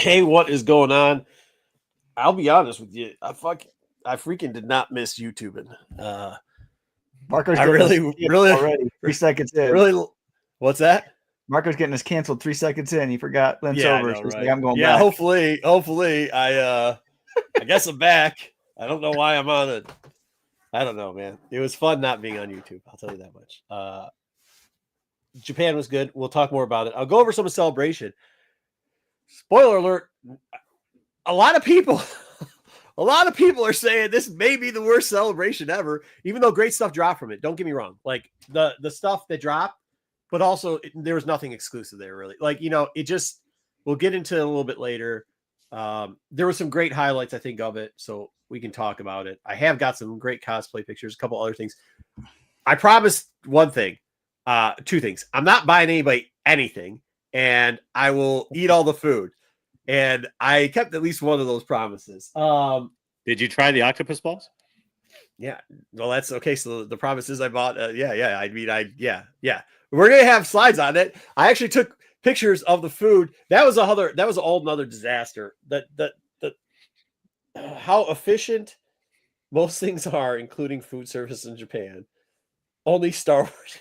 Hey, what is going on? I'll be honest with you. I freaking did not miss YouTubing. Marco's I getting really already 3 seconds in. really. What's that? Marco's getting us canceled 3 seconds in. He forgot Lynn's Yeah, over. I know, So he's right? like, I'm going Yeah, back. hopefully, I guess I'm back. I don't know why I'm on it. I don't know, man. It was fun not being on YouTube. I'll tell you that much. Japan was good. We'll talk more about it. I'll go over some of Celebration. Spoiler alert. A lot of people are saying this may be the worst Celebration ever, even though great stuff dropped from it. Don't get me wrong. Like the stuff that dropped, but also there was nothing exclusive there really. Like, it just, we'll get into it a little bit later. There were some great highlights, I think, of it, so we can talk about it. I have got some great cosplay pictures, a couple other things. I promised one thing, two things. I'm not buying anybody anything, and I will eat all the food. And I kept at least one of those promises. Did you try the octopus balls? Yeah. Well, that's okay. So the promises I bought, yeah. We're gonna have slides on it. I actually took pictures of the food. That was another disaster. That how efficient most things are, including food service in Japan. Only Star Wars.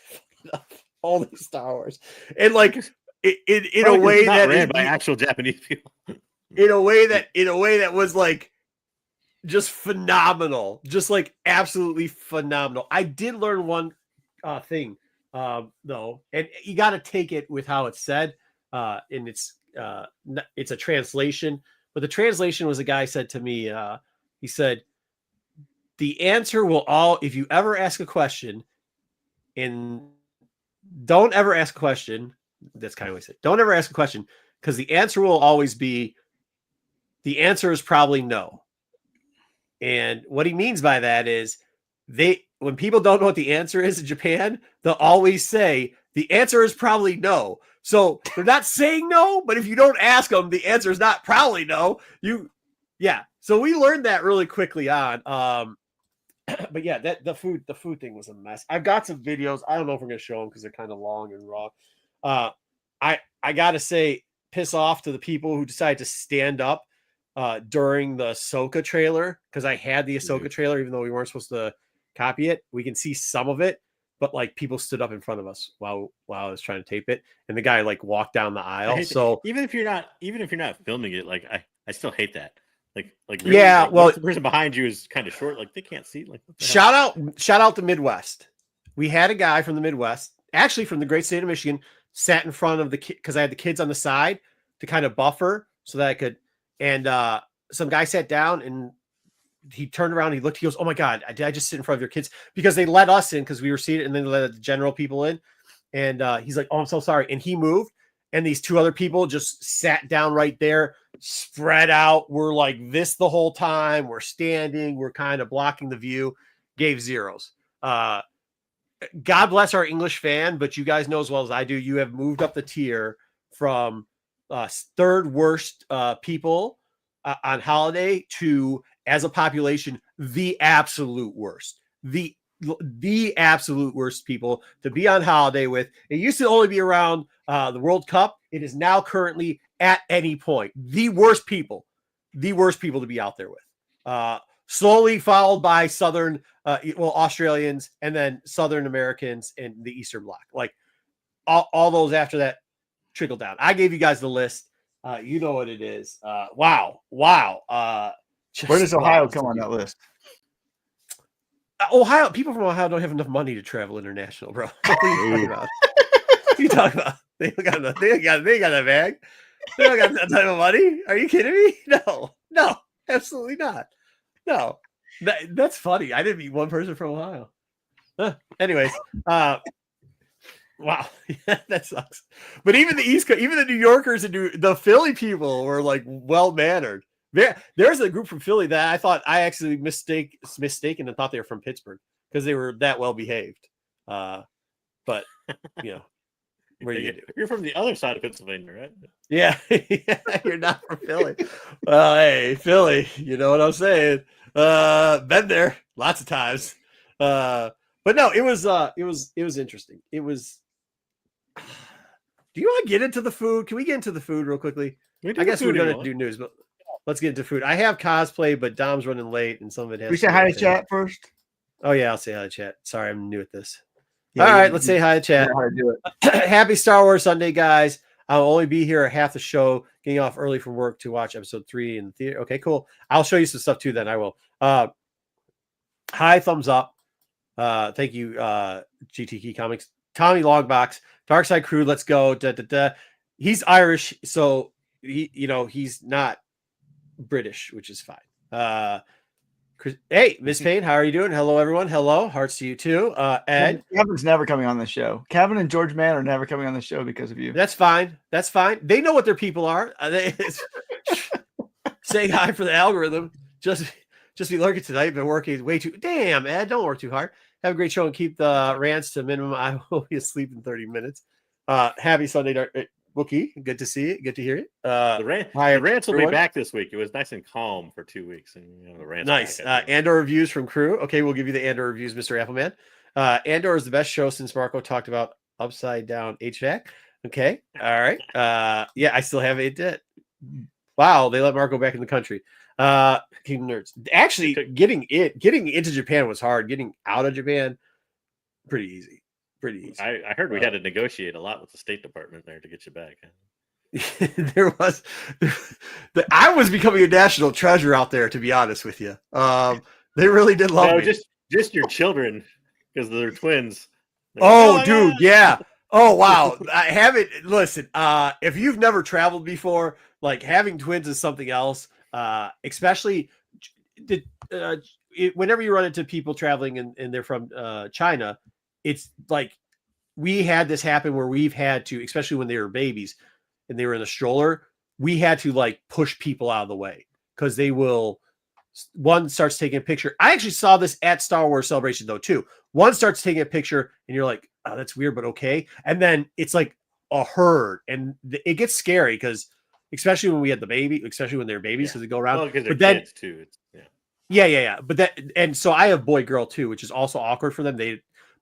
Only Star Wars. And like in a way that ran by actual Japanese people. in a way that was like just phenomenal, just like absolutely phenomenal. I did learn one thing though, and you got to take it with how it's said, and it's a translation, but the translation was, a guy said to me, he said, the answer will if you ever ask a question, and don't ever ask a question. That's kind of what I said. Don't ever ask a question, because the answer will always be, the answer is probably no. And what he means by that is, when people don't know what the answer is in Japan, they'll always say the answer is probably no. So they're not saying no, but if you don't ask them, the answer is not probably no. So we learned that really quickly on. But yeah, the food thing was a mess. I've got some videos. I don't know if we're gonna show them because they're kind of long and raw. I gotta say, piss off to the people who decided to stand up during the Ahsoka trailer, because I had the Ahsoka trailer, even though we weren't supposed to copy it. We can see some of it, but like people stood up in front of us while I was trying to tape it, and the guy like walked down the aisle. So even if you're not filming it, like I still hate that. Like really, yeah, well, the person behind you is kind of short, like they can't see. Like, shout out the Midwest. We had a guy from the Midwest, actually from the great state of Michigan, sat in front of the kid, because I had the kids on the side to kind of buffer so that I could. And some guy sat down, and he turned around, he looked, he goes, "Oh my God, did I just sit in front of your kids?" Because they let us in because we were seated, and then they let the general people in. And he's like, "Oh, I'm so sorry." And he moved, and these two other people just sat down right there, spread out. We're like this the whole time. We're standing. We're kind of blocking the view. Gave zeros. God bless our English fan, but you guys know as well as I do, you have moved up the tier from third worst people on holiday to, as a population, the absolute worst. The absolute worst people to be on holiday with. It used to only be around the World Cup. It is now currently at any point the worst people to be out there with. Slowly followed by Southern, Australians, and then Southern Americans and the Eastern Bloc. Like all those after that trickle down. I gave you guys the list. You know what it is. Wow. Where does Ohio come on that list? Ohio, people from Ohio don't have enough money to travel international, bro. What are you talking about? They got a bag. They don't got that type of money. Are you kidding me? No, absolutely not. No, that's funny. I didn't meet one person from Ohio. Anyways, wow, that sucks. But even the East Coast, even the New Yorkers and the Philly people were like well mannered. There's a group from Philly that I thought I actually mistaken and thought they were from Pittsburgh because they were that well behaved. But where you're from the other side of Pennsylvania, right? Yeah, you're not from Philly. Well, hey, Philly, you know what I'm saying? Been there lots of times. But no, it was interesting. It was. Do you want to get into the food? Can we get into the food real quickly? I guess we're going to do news, but let's get into food. I have cosplay, but Dom's running late, and some of it has. We say hi to chat first. Oh yeah, I'll say hi to chat. Sorry, I'm new at this. Yeah, all right, let's say hi to chat. How to do it. Happy Star Wars Sunday, guys. I'll only be here half the show, getting off early from work to watch episode 3 in the theater. Okay, cool. I'll show you some stuff too. Then I will. Hi, thumbs up. Thank you, GT Key Comics. Tommy Longbox, Dark Side Crew. Let's go. Da, da, da. He's Irish, so he's not British, which is fine. Hey, Miss Payne, how are you doing? Hello, everyone. Hello, hearts to you too. Ed, Kevin's never coming on the show. Kevin and George Mann are never coming on the show because of you. That's fine. That's fine. They know what their people are. Saying hi for the algorithm. Just be lurking tonight. Been working way too. Damn, Ed, don't work too hard. Have a great show and keep the rants to minimum. I will be asleep in 30 minutes. Happy Sunday, Wookie. Good to see it. Good to hear it. The rants will be back this week. It was nice and calm for 2 weeks. And the rants nice. Andor reviews from crew. Okay, we'll give you the Andor reviews, Mr. Appleman. Andor is the best show since Marco talked about upside down HVAC. Okay. All right. Yeah, I still have it. Wow, they let Marco back in the country. Kingdom Nerds. Actually, getting into Japan was hard. Getting out of Japan, pretty easy. I heard we had to negotiate a lot with the State Department there to get you back. I was becoming a national treasure out there, to be honest with you. They really did love me. Just your children, because they're twins. Dude, yeah. Oh wow. I haven't listen, if you've never traveled before, like having twins is something else. Especially whenever you run into people traveling and they're from China, it's like we had this happen where we've had to, especially when they were babies and they were in a stroller, we had to like push people out of the way because one starts taking a picture. I actually saw this at Star Wars Celebration though too. One starts taking a picture and you're like, oh, that's weird, but okay. And then it's like a herd and it gets scary because especially when we had the baby, especially when they're babies, because they go around. Well, because but they're then, kids too. Yeah. But and so I have boy girl too, which is also awkward for them.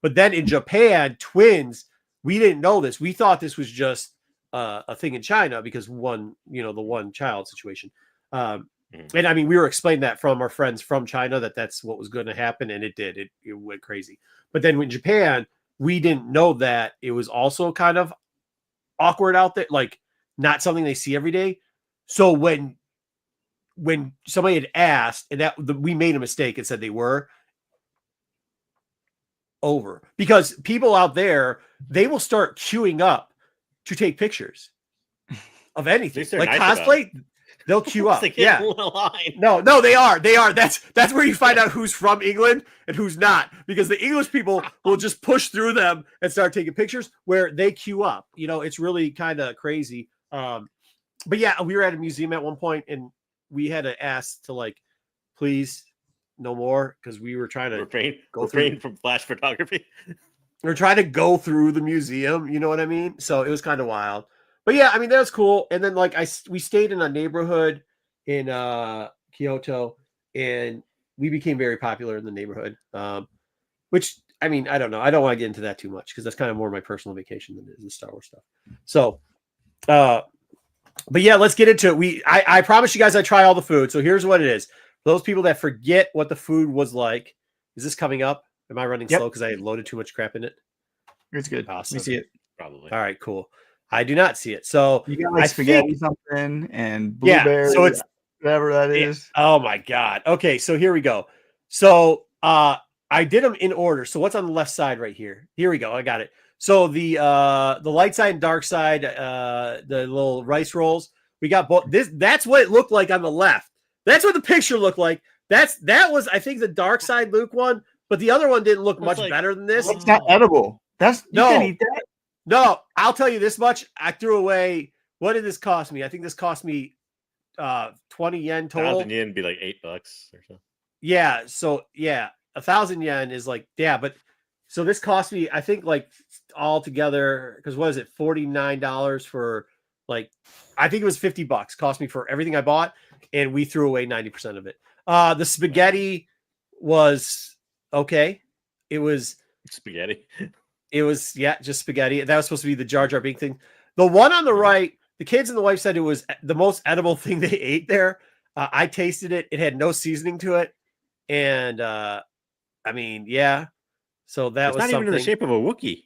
But then in Japan, twins, we didn't know this. We thought this was just a thing in China because the one child situation. And I mean, we were explained that from our friends from China that's what was going to happen, and it did. It went crazy. But then in Japan, we didn't know that it was also kind of awkward out there, like not something they see every day. So when somebody had asked, and we made a mistake and said they were over, because people out there, they will start queuing up to take pictures of anything like nice cosplay. They'll queue up. Yeah. Line. No, they are. That's where you find out who's from England and who's not, because the English people will just push through them and start taking pictures where they queue up. It's really kind of crazy. But yeah, we were at a museum at one point and we had to ask to like, please no more, because we were trying to refrain from flash photography. We're trying to go through the museum, you know what I mean? So it was kind of wild. But yeah, I mean, that was cool. And then like we stayed in a neighborhood in Kyoto, and we became very popular in the neighborhood. Which I mean, I don't know. I don't want to get into that too much because that's kind of more my personal vacation than it is the Star Wars stuff. So but yeah, let's get into it. I promise you guys I try all the food. So here's what it is. For those people that forget what the food was like, is this coming up? Am I running slow because I loaded too much crap in it? It's good. Awesome. We see it. Probably. All right, cool. I do not see it. So you got like spaghetti something and blueberry. Yeah, so it's whatever that is. Oh my God. Okay, so here we go. So I did them in order. So what's on the left side right here? Here we go. I got it. So the light side and dark side, the little rice rolls, we got both. That's what it looked like on the left. That's what the picture looked like. That was, I think, the dark side Luke one, but the other one didn't look much better than this. It's not edible. You can't eat that. No, I'll tell you this much. I threw away. What did this cost me? I think this cost me 20 yen total. 1,000 yen would be like $8 or so. Yeah. So yeah, 1,000 yen is like, yeah, but so this cost me, I think, like all together, because what is it, $49 for like, I think it was $50 cost me for everything I bought, and we threw away 90% of it. The spaghetti was okay. It was spaghetti. It was, just spaghetti. That was supposed to be the Jar Jar Binks thing. The one on the right, the kids and the wife said it was the most edible thing they ate there. I tasted it. It had no seasoning to it. And I mean, yeah. So that It's was not something. even in the shape of a Wookiee.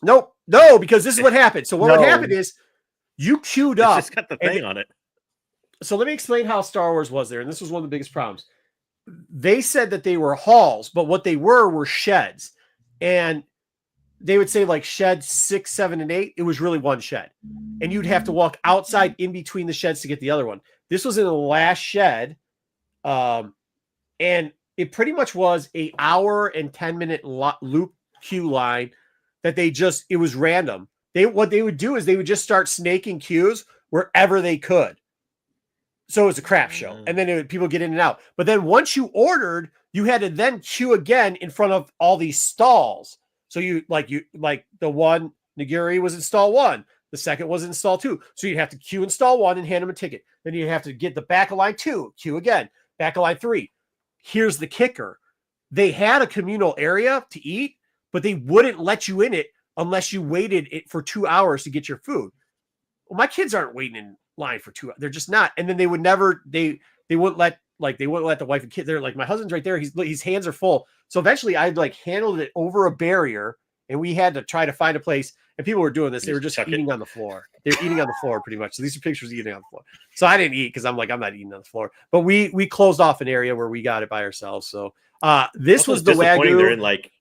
Nope. No, because this is what happened. So what would happen is you queued It's up. just got the thing on it. So let me explain how Star Wars was there. And this was one of the biggest problems. They said that they were halls, but what they were sheds. And they would say like shed 6, 7, and 8. It was really one shed. And you'd have to walk outside in between the sheds to get the other one. This was in the last shed. And it pretty much was a hour and 10-minute loop queue line that it was random. What they would do is they would just start snaking queues wherever they could. So it was a crap show. And then people get in and out. But then once you ordered, you had to then queue again in front of all these stalls. So you like the one Nigiri was in stall 1. The second was in stall 2. So you'd have to queue in stall 1 and hand them a ticket. Then you have to get the back of line 2, queue again, back of line 3. Here's the kicker. They had a communal area to eat, but they wouldn't let you in it unless you waited it for 2 hours to get your food. Well, my kids aren't waiting in line for 2 hours. They're just not. And then they would never, they wouldn't let the wife and kid. They're like, my husband's right there. His hands are full. So eventually I'd like handled it over a barrier and we had to try to find a place. And people were doing this. They were just eating on the floor. They were eating on the floor pretty much. So these are pictures of eating on the floor. So I didn't eat because I'm not eating on the floor. But we closed off an area where we got it by ourselves. So this Also, was the Wagyu. They're in like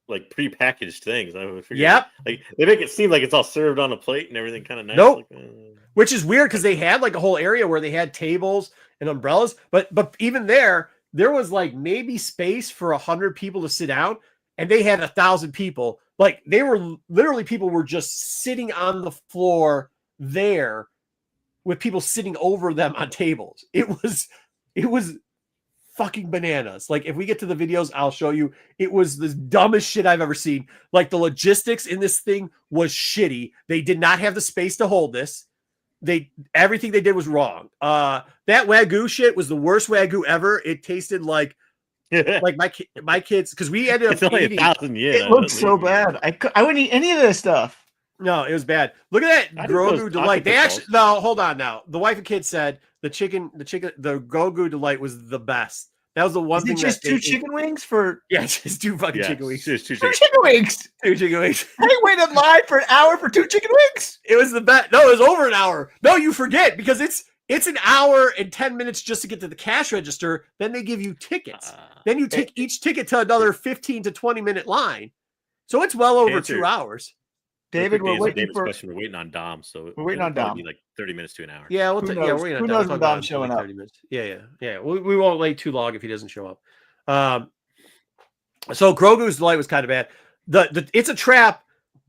prepackaged things. Yep. Like they make it seem like it's all served on a plate and everything kind of nice. Nope. Like, Which is weird because they had like a whole area where they had tables and umbrellas. But even there was like maybe space for 100 people to sit down, and they had 1,000 people. Like they were literally, people were just sitting on the floor there with people sitting over them on tables. It was fucking bananas. Like if we get to the videos, I'll show you. It was the dumbest shit I've ever seen. Like the logistics in this thing was shitty. They did not have the space to hold this. Everything they did was wrong. That Wagyu shit was the worst Wagyu ever. It tasted like my kids, because we ended up it's only eating. 1,000 yen. It looks so bad. I wouldn't eat any of this stuff. No, it was bad. Look at that Grogu Delight. They actually hold on now. The wife and kids the Grogu Delight was the best. That was the one thing. Just two chicken wings for? Yeah, just two fucking chicken wings. Just two chicken wings. Two chicken wings. I waited in line for an hour for 2 chicken wings. It was the best. No, it was over an hour. No, you forget, because it's an hour and 10 minutes just to get to the cash register. Then they give you tickets. Then you take each ticket to another 15 to 20 minute line. So it's well over 2 hours. David, we're waiting We're waiting on Dom. So we're waiting on Dom. Be like 30 minutes to an hour. Yeah, we're waiting on Dom. Who knows when Dom's showing up? 30 minutes. Yeah. We won't wait too long if he doesn't show up. So Grogu's Delight was kind of bad. It's a trap.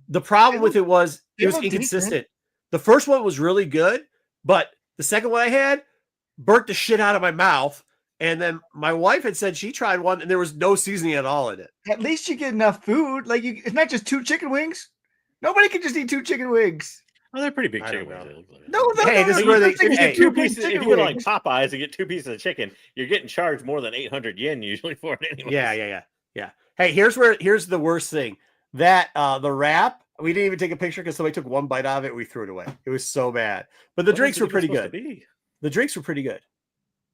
The problem with it was inconsistent. The first one was really good, but the second one I had burnt the shit out of my mouth. And then my wife had said she tried one and there was no seasoning at all in it. At least you get enough food. Like it's not just 2 chicken wings. Nobody can just eat 2 chicken wings. Oh, they're pretty big chicken wings. This is where they get 2 pieces. If you go to like Popeyes and get 2 pieces of chicken, you're getting charged more than 800 yen usually for it anyway. Yeah. Hey, here's the worst thing. That the wrap, we didn't even take a picture because somebody took one bite out of it. We threw it away. It was so bad. But the drinks were pretty good. The drinks were pretty good.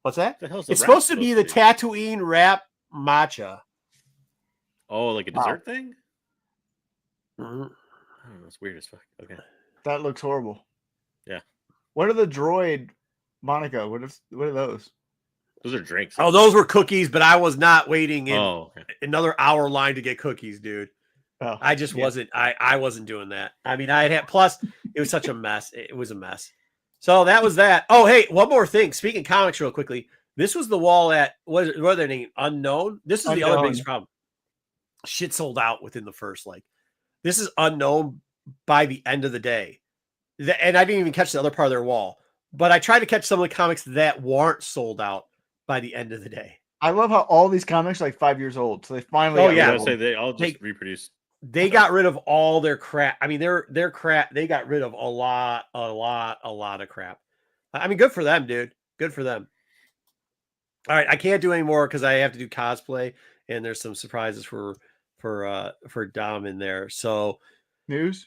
What's that? It's supposed to be the Tatooine wrap matcha. Oh, like a dessert thing? Mm-hmm. Oh, that's weird as fuck. Okay. That looks horrible. Yeah. What are the droid, Monica? What are those? Those are drinks. Oh, those were cookies, but I was not waiting in okay. another hour line to get cookies, dude. Oh, I just wasn't. I wasn't doing that. I mean, I had plus it was such a mess. It was a mess. So that was that. Oh, hey, one more thing. Speaking comics, real quickly, this was the wall at what are their name? Unknown. This is the other biggest problem. Shit sold out within the first This is Unknown by the end of the day, and I didn't even catch the other part of their wall. But I tried to catch some of the comics that weren't sold out by the end of the day. I love how all these comics are like 5 years old, so they finally. Oh yeah, I say they all just reproduce. They got rid of all their crap. I mean, their crap. They got rid of a lot of crap. I mean, good for them, dude. Good for them. All right, I can't do any more because I have to do cosplay, and there's some surprises for Dom in there. So news.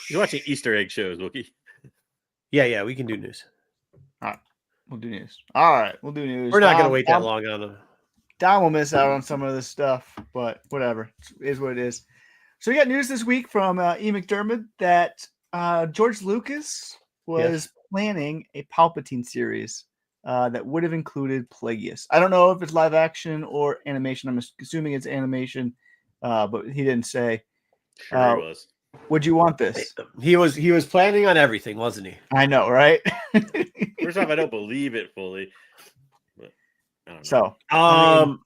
You're watching Easter egg shows, Wookie. Yeah, we can do news. All right, we'll do news. All right, we'll do news. We're not going to wait that long on them. Don will miss out on some of this stuff, but whatever. It is what it is. So we got news this week from E. McDermott that George Lucas was planning a Palpatine series that would have included Plagueis. I don't know if it's live action or animation. I'm assuming it's animation, but he didn't say. Sure he was. Would you want this? He was planning on everything, wasn't he? I know, right? First off, I don't believe it fully. But I don't know. So,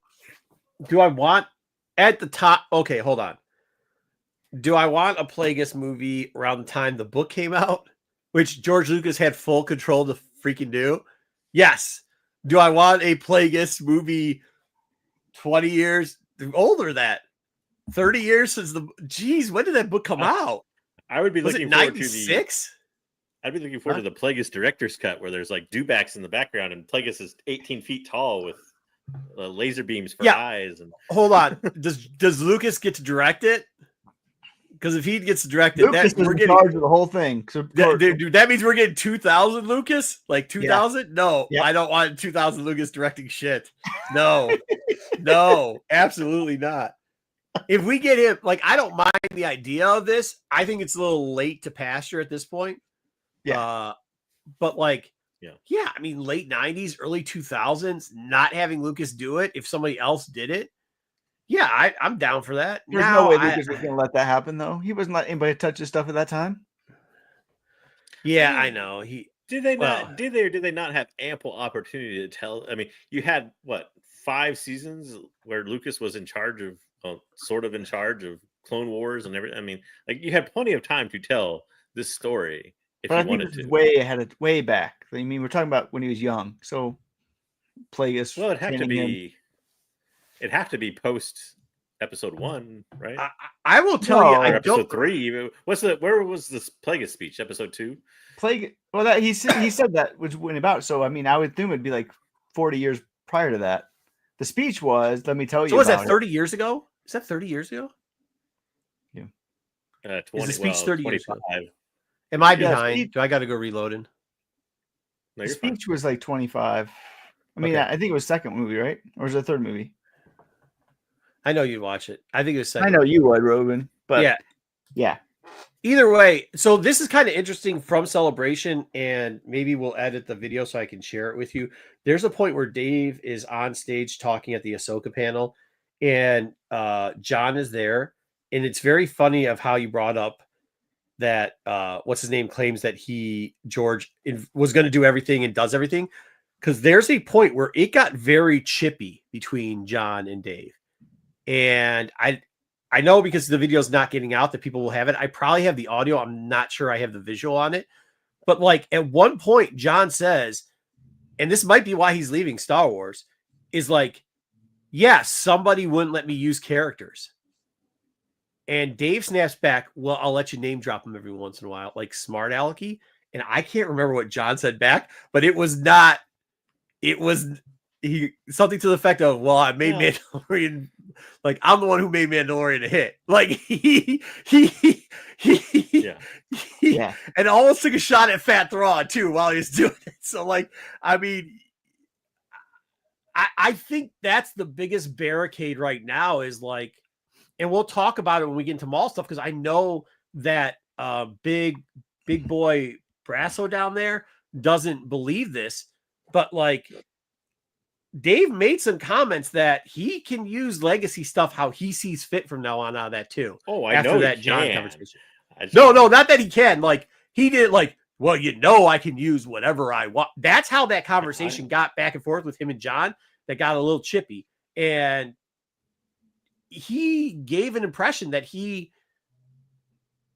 do I want at the top? Okay, hold on. Do I want a Plagueis movie around the time the book came out, which George Lucas had full control to freaking do? Yes. Do I want a Plagueis movie 20 years older than that? 30 years since the... Geez, when did that book come out? I would be Was looking it forward 96? I'd be looking forward to the Plagueis director's cut where there's like dewbacks in the background and Plagueis is 18 feet tall with laser beams for eyes. And hold on. Does Lucas get to direct it? Because if he gets to direct it, Lucas is in charge of the whole thing. So, dude, that means we're getting 2000 Lucas? Like 2000? Yeah. No, yeah. I don't want 2000 Lucas directing shit. No, no, absolutely not. If we get him, like, I don't mind the idea of this. I think it's a little late to pasture at this point. Yeah. But like, yeah, I mean, late 90s, early 2000s, not having Lucas do it, if somebody else did it, yeah, I'm down for that. There's no way Lucas was going to let that happen, though. He wasn't letting anybody touch his stuff at that time. Yeah, I know. Did they not? Did they or did they not have ample opportunity to tell? I mean, you had what 5 seasons where Lucas was in charge of, sort of in charge of Clone Wars and everything. I mean, like you had plenty of time to tell this story if you wanted to. Way ahead of, way back. I mean, we're talking about when he was young. So, Plagueis. Well, it'd have to be. It'd have to be post episode 1, right? I will tell you, I episode 3. Where was this Plagueis speech? Episode 2. Well, he said that was when about. So I mean, I would think it'd be like 40 years prior to that. The speech was, let me tell you. So was that 30 years ago? Is that 30 years ago? Yeah. 20, is the speech 30 years ago? 25. Am I behind? Do I got to go reloading? No, the speech was like 25. I mean, I think it was second movie, right? Or was it the third movie? I know you'd watch it. I think it was second. I know you would, Robin. But yeah. Either way, so this is kind of interesting from Celebration, and maybe we'll edit the video so I can share it with you. There's a point where Dave is on stage talking at the Ahsoka panel, and John is there, and it's very funny of how you brought up that what's his name claims that George was going to do everything and does everything, because there's a point where it got very chippy between John and Dave, and I know because the video is not getting out that people will have it. I probably have the audio. I'm not sure I have the visual on it. But like at one point, John says, and this might be why he's leaving Star Wars, is like, yeah, somebody wouldn't let me use characters. And Dave snaps back, well, I'll let you name drop them every once in a while, like Smart Alecky. And I can't remember what John said back, but it was something to the effect of, well, I made Mandalorian, like I'm the one who made Mandalorian a hit. Like he and almost took a shot at Fat Thrawn too while he was doing it. So like, I mean, I think that's the biggest barricade right now is like, and we'll talk about it when we get into Maul stuff, because I know that big boy Brasso down there doesn't believe this, but like Dave made some comments that he can use legacy stuff how he sees fit from now on out of that too. Oh, I after know that John can. Conversation. No, not that he can. Like he did. Like, well, I can use whatever I want. That's how that conversation got back and forth with him and John. That got a little chippy, and he gave an impression that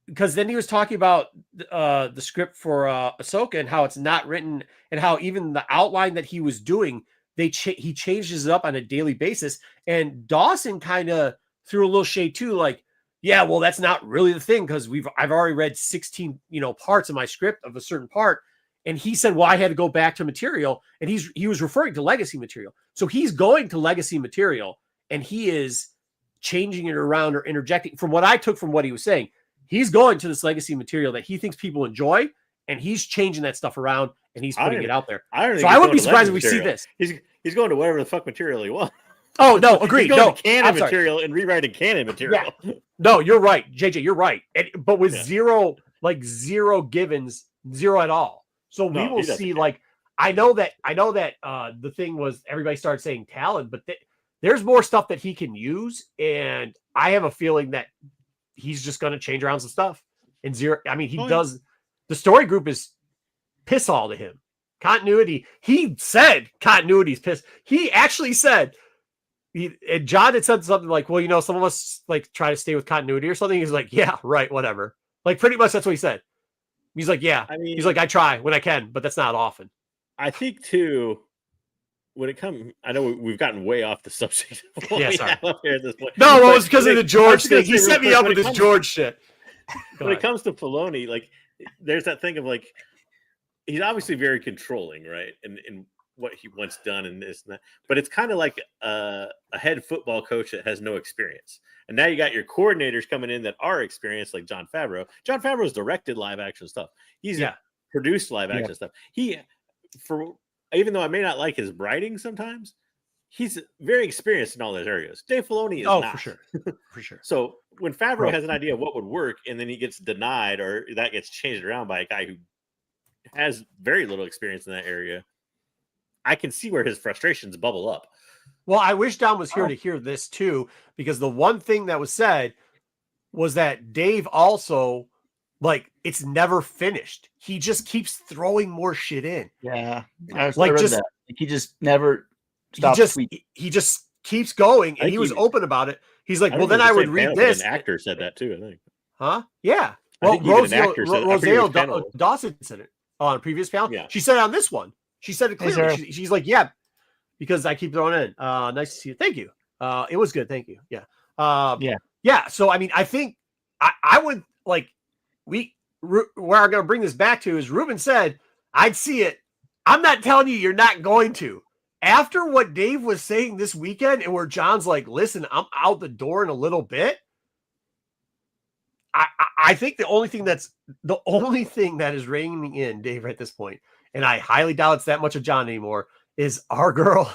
because then he was talking about the script for Ahsoka and how it's not written, and how even the outline that he was doing. He changes it up on a daily basis, and Dawson kind of threw a little shade too, like, yeah, well, that's not really the thing because I've already read 16 parts of my script of a certain part, and he said, well, I had to go back to material, and he was referring to legacy material, so he's going to legacy material, and he is changing it around or interjecting. From what I took from what he was saying, He's going to this legacy material that he thinks people enjoy, and he's changing that stuff around and he's putting it out there. I don't so I wouldn't be surprised if we see this. He's going to whatever the fuck material he wants. Oh no, agreed. He's going to canon material and rewriting canon material. Yeah. No, you're right, JJ. You're right. But with zero givens, zero at all. So we will see. Like, I know that the thing was everybody started saying Talon, but there's more stuff that he can use, and I have a feeling that he's just going to change around some stuff. And zero. I mean, he does. The story group is piss all to him. Continuity. He said continuity's piss. He actually said. And John had said something like, well, you know, some of us like try to stay with continuity or something. He's like, yeah, right, whatever. Like pretty much that's what he said. He's like, yeah. I mean, he's like, I try when I can, but that's not often. I think too, when it comes, I know we've gotten way off the subject. Yeah, sorry. Here at this point. No, well, it was because of the George thing. He set me up with this George shit. When it comes to Filoni, like there's that thing of like, he's obviously very controlling, right? And what he wants done and this and that, but it's kind of like a head football coach that has no experience. And now you got your coordinators coming in that are experienced, like Jon Favreau. Jon Favreau's directed live action stuff. He's produced live action stuff. Even though I may not like his writing sometimes, he's very experienced in all those areas. Dave Filoni is not. For sure. For sure. So when Favreau has an idea of what would work and then he gets denied or that gets changed around by a guy who has very little experience in that area, I can see where his frustrations bubble up. Well, I wish Don was here to hear this too, because the one thing that was said was that Dave also, like, it's never finished. He just keeps throwing more shit in. Yeah. Like he just never stops. He just keeps going, and he was open about it. He's like, well, then I would read this. An actor said that too, I think. Huh? Yeah. Well, Rosario Dawson said it on a previous panel. Yeah. She said it on this one. She said it clearly. She's like, yeah, because I keep throwing in. Nice to see you. Thank you. It was good. Thank you. Yeah. Yeah. So, I mean, I think I would like where I'm going to bring this back to is Ruben said, I'd see it. I'm not telling you, you're not going to. After what Dave was saying this weekend and where John's like, listen, I'm out the door in a little bit. I think the only thing that is reining in Dave at this point, and I highly doubt it's that much of John anymore, is our girl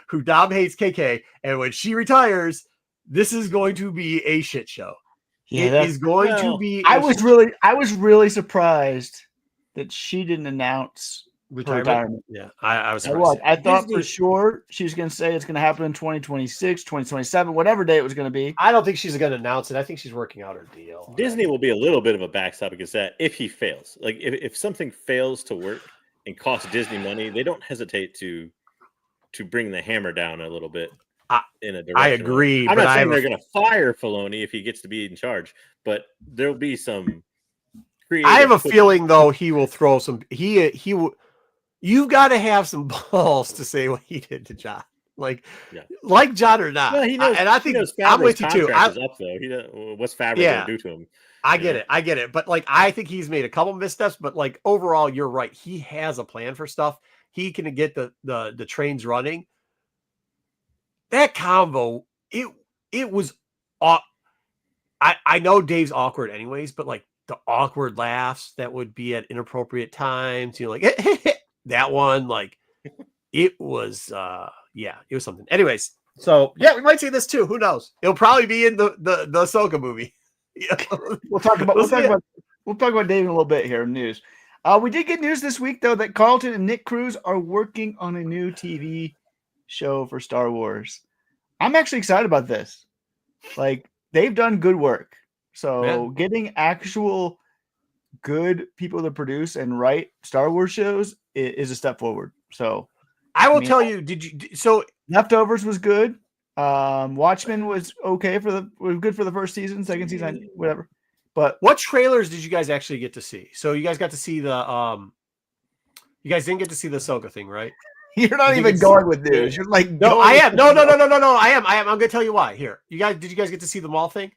who Dom hates, KK. And when she retires, this is going to be a shit show. Yeah, it is going to be. I was really surprised that she didn't announce retirement. Yeah, I was surprised. I thought for sure she was going to say it's going to happen in 2026, 2027, whatever day it was going to be. I don't think she's going to announce it. I think she's working out her deal. Disney will be a little bit of a backstop because that if he fails, like if something fails to work and costs Disney money, they don't hesitate to bring the hammer down a little bit in a direction. I agree. I'm not saying they're going to fire Filoni if he gets to be in charge, but there'll be some creative. I have a feeling though he will throw some. He will. You've got to have some balls to say what he did to John, like John or not. Well, he knows, and I think I'm with you too. Up, though. What's Favreau going to do to him? I get it. But like, I think he's made a couple missteps. But like overall, you're right. He has a plan for stuff. He can get the trains running. That combo, it was. I know Dave's awkward anyways, but like the awkward laughs that would be at inappropriate times, like that one, like it was, it was something. Anyways, so yeah, we might see this too. Who knows? It'll probably be in the Ahsoka movie. We'll talk about Dave in a little bit here in news. We did get news this week though that Carlton and Nick Cruz are working on a new TV show for Star Wars. I'm actually excited about this. Like, they've done good work. So getting actual good people to produce and write Star Wars shows is a step forward. So I will tell you, so Leftovers was good. Watchmen was okay was good for the first season, second season, whatever. But what trailers did you guys actually get to see? So you guys got to see you guys didn't get to see the Ahsoka thing, right? You're not even going with news. You're like, no, I am. No. I am. I'm going to tell you why. Here, did you guys get to see the mall thing?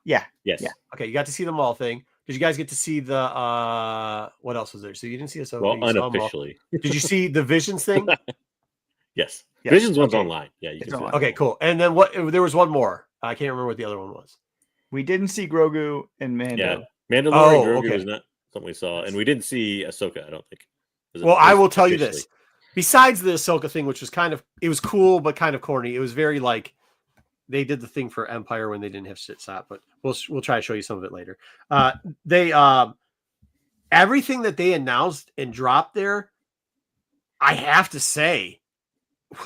Yeah. Yes. Yeah. Okay, you got to see the mall thing. Did you guys get to see the what else was there? So you didn't see Ahsoka. Well, unofficially. Did you see the Visions thing? Yes. Visions one's online. Yeah, you can see it. Okay, cool. And then what? There was one more. I can't remember what the other one was. We didn't see Grogu and Mando. Yeah, Mandalorian Oh, Grogu okay. was not something we saw, and we didn't see Ahsoka. I don't think. Well, I will tell you officially. this. Besides the Ahsoka thing, which was it was cool but kind of corny. It was very like they did the thing for Empire when they didn't have shit stop, but we'll try to show you some of it later. They everything that they announced and dropped there, I have to say,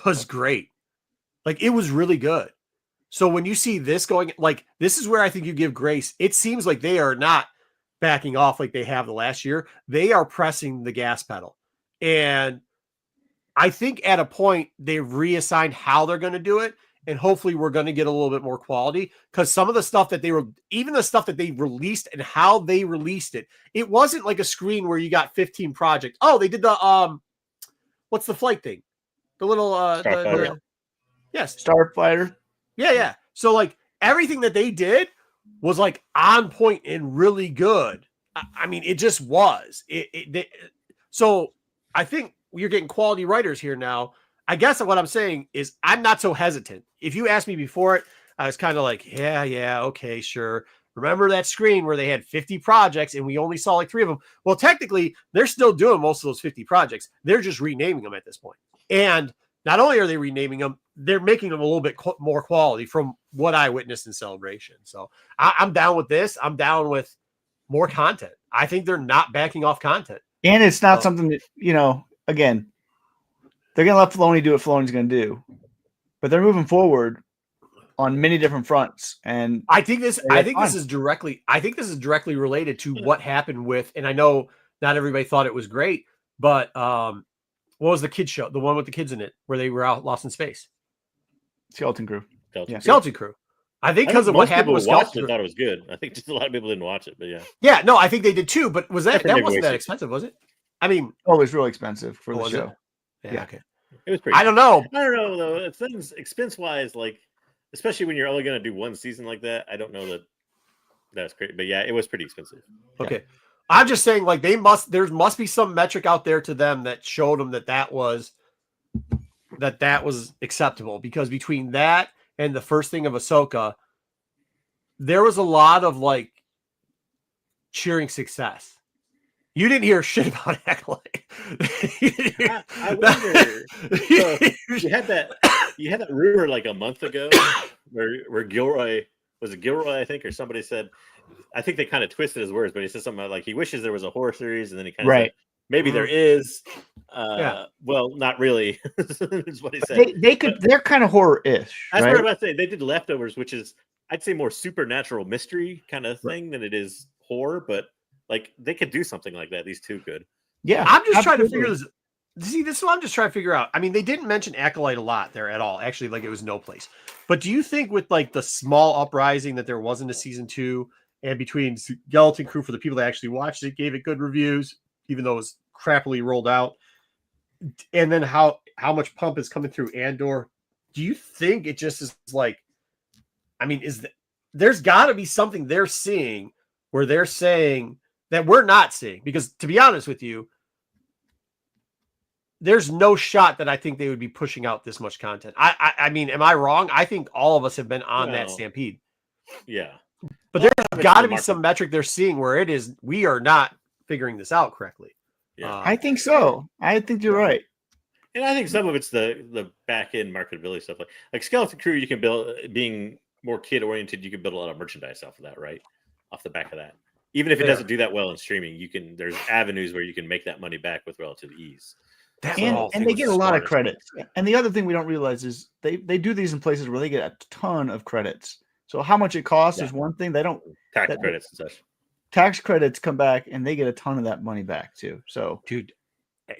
was great. Like, it was really good. So when you see this going, like, this is where I think you give grace. It seems like they are not backing off like they have the last year. They are pressing the gas pedal. And I think at a point they've reassigned how they're going to do it. And hopefully we're going to get a little bit more quality, because some of the stuff that even the stuff that they released and how they released it, it wasn't like a screen where you got 15 projects. Oh, they did the, what's the flight thing? The little, yes. Starfighter. Yeah. So like everything that they did was like on point and really good. I mean, it just was. So I think you're getting quality writers here now. I guess what I'm saying is I'm not so hesitant. If you asked me before it, I was kind of like, yeah, okay, sure. Remember that screen where they had 50 projects and we only saw like 3 of them? Well, technically, they're still doing most of those 50 projects. They're just renaming them at this point. And not only are they renaming them, they're making them a little bit more quality from what I witnessed in Celebration. So I'm down with this. I'm down with more content. I think they're not backing off content. And it's not something that, again, they're going to let Filoni do what Filoni's going to do. But they're moving forward on many different fronts. And I think this is directly related to what happened with, and I know not everybody thought it was great, but what was the kids show? The one with the kids in it where they were out lost in space. Skeleton Crew. Skeleton Crew. I think because of what happened with Skeleton Crew. I thought it was good. I think just a lot of people didn't watch it, but yeah. Yeah, no, I think they did too, but that wasn't that expensive, was it? I mean, it was really expensive for the show. Yeah, okay. It was pretty. I don't know though. Things expense wise, like especially when you're only going to do one season like that. I don't know that that's great, but yeah, it was pretty expensive. Okay, yeah. I'm just saying, like there must be some metric out there to them that showed them that was acceptable, because between that and the first thing of Ahsoka, there was a lot of like cheering success. You didn't hear shit about Acolyte. I wonder. So you had that rumor like a month ago where Gilroy I think, or somebody said, I think they kind of twisted his words, but he said something like he wishes there was a horror series, and then he kind of said, maybe there is. Well, not really. Is what he said. They're kind of horror-ish. That's what I'm about to say. They did Leftovers, which is I'd say more supernatural mystery kind of thing than it is horror, but like they could do something like that. These two could. Yeah, I'm just trying to figure this. See, this is what I'm just trying to figure out. I mean, they didn't mention Acolyte a lot there at all. Actually, like it was no place. But do you think with like the small uprising that there wasn't a season 2, and between Skeleton Crew, for the people that actually watched it, gave it good reviews, even though it was crappily rolled out, and then how much pump is coming through Andor? Do you think it just is like? I mean, there's got to be something they're seeing where they're saying that we're not seeing, because to be honest with you, there's no shot that I think they would be pushing out this much content. I mean, am I wrong? I think all of us have been on that stampede. Yeah. But there's got to be some metric they're seeing where it is, we are not figuring this out correctly. Yeah. I think so. I think you're right. And I think some of it's the back end marketability stuff. Like Skeleton Crew, you can build, being more kid oriented, you can build a lot of merchandise off of that, right? Off the back of that. Even if it doesn't do that well in streaming, there's avenues where you can make that money back with relative ease. And they get a lot of credits. And the other thing we don't realize is they do these in places where they get a ton of credits. So how much it costs is one thing. They don't tax credits and such. Tax credits come back and they get a ton of that money back too. So, dude,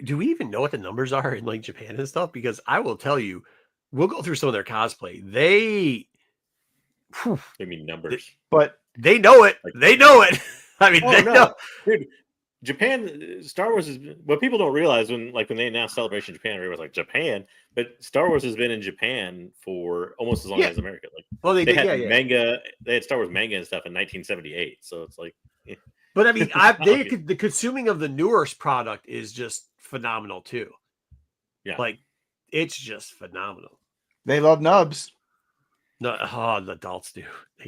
do we even know what the numbers are in like Japan and stuff? Because I will tell you, we'll go through some of their cosplay. They mean numbers, but they know it. They know it. I mean, they know. Dude, Japan, Star Wars is what people don't realize when they announced Celebration Japan, everyone's like Japan, but Star Wars has been in Japan for almost as long as America. Like, well, they had manga, they had Star Wars manga and stuff in 1978. So it's like, but I mean, the consuming of the Newer's product is just phenomenal too. Yeah, like it's just phenomenal. They love nubs. No, the adults do.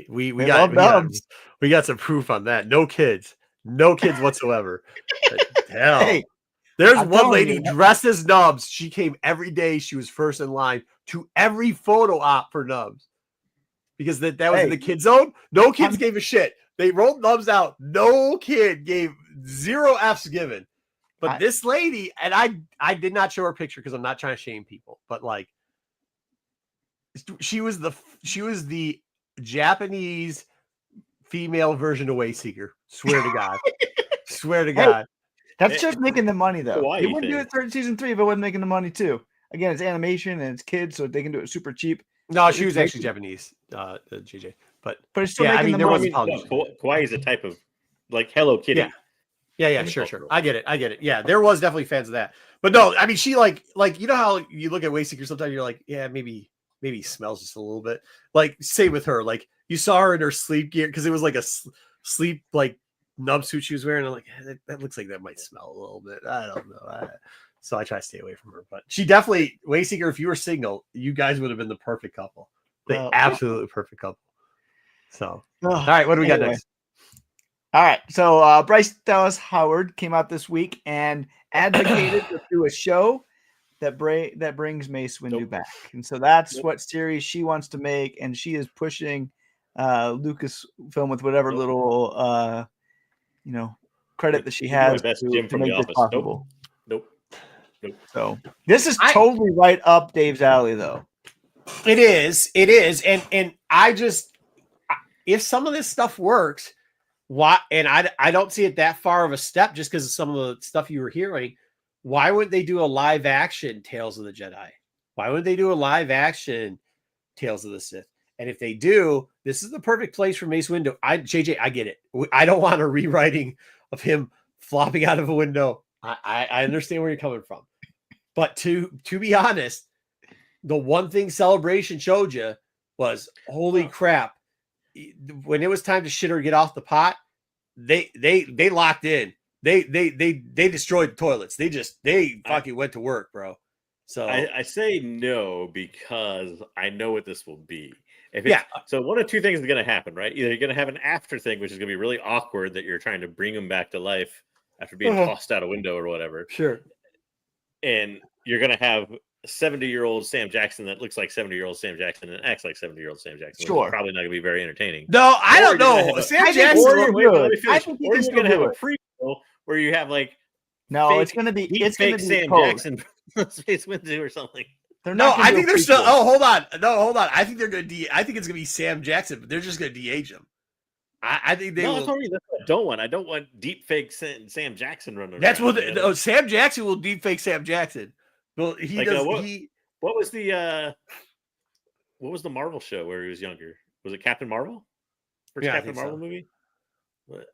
We They got love nubs. we got some proof on that. No kids whatsoever. Hell, Hey, there's I'm one telling lady you. dressed as Nubs. She came every day. She was first in line to every photo op for Nubs because that was in the kid zone. No kids gave a shit. They rolled Nubs out. No kid gave 0 F's given. But this lady, and I did not show her picture because I'm not trying to shame people, but like she was the Japanese female version of Wayseeker. Swear to God. Swear to God. That's just making the money, though. Hawaii They wouldn't do thing. it third season 3 if it wasn't making the money too. Again, it's animation and it's kids, so they can do it super cheap. No, But she it's was actually making- Japanese, JJ. But But it's still yeah, I making mean, the there money. was a Kawaii is a type of like Hello Kitty. Yeah, sure. I get it. Yeah, there was definitely fans of that. But no, I mean, she like you know how you look at Wayseeker sometimes you're like, yeah, maybe he smells just a little bit. Like, same with her. Like, you saw her in her sleep gear because it was like a sleep like nub suit she was wearing. I'm like, that looks like that might smell a little bit. I don't know. So I try to stay away from her. But she definitely, Wayseeker, if you were single, you guys would have been the perfect couple. The absolute perfect couple. So, all right, what do we got next? All right, so Bryce Dallas Howard came out this week and advocated to do a show that brings Mace Windu back, and so that's what series she wants to make, and she is pushing Lucasfilm with whatever little credit that she has Best to Jim from make The this Office. possible. Nope. So this is totally right up Dave's alley, though. It is, and I just, if some of this stuff works. Why? And I don't see it that far of a step just because of some of the stuff you were hearing. Why wouldn't they do a live action Tales of the Jedi? Why wouldn't they do a live action Tales of the Sith? And if they do, this is the perfect place for Mace Windu. JJ, I get it. I don't want a rewriting of him flopping out of a window. I understand where you're coming from. But to be honest, the one thing Celebration showed you was, holy crap. When it was time to shit or get off the pot, they locked in. They destroyed the toilets. They fucking went to work, bro. So I say no because I know what this will be. So one of two things is going to happen, right? Either you're going to have an after thing, which is going to be really awkward that you're trying to bring them back to life after being tossed out a window or whatever. Sure. And you're going to have 70-year-old Sam Jackson that looks like 70-year-old Sam Jackson and acts like 70-year-old Sam Jackson. Sure. Probably not going to be very entertaining. No, I don't know. Sam Jackson. Or you're going to have a prequel where you have like it's going to be fake Sam Jackson Space Windu or something. I think they're still. Oh, hold on. I think they're going to. I think it's going to be Sam Jackson, but they're just going to de-age him. I think they. That's what I don't want. I don't want deep fake Sam Jackson running. That's what Sam Jackson will deep fake Sam Jackson. Well, he does. What was the Marvel show where he was younger? Was it Captain Marvel? First Captain Marvel movie? Like,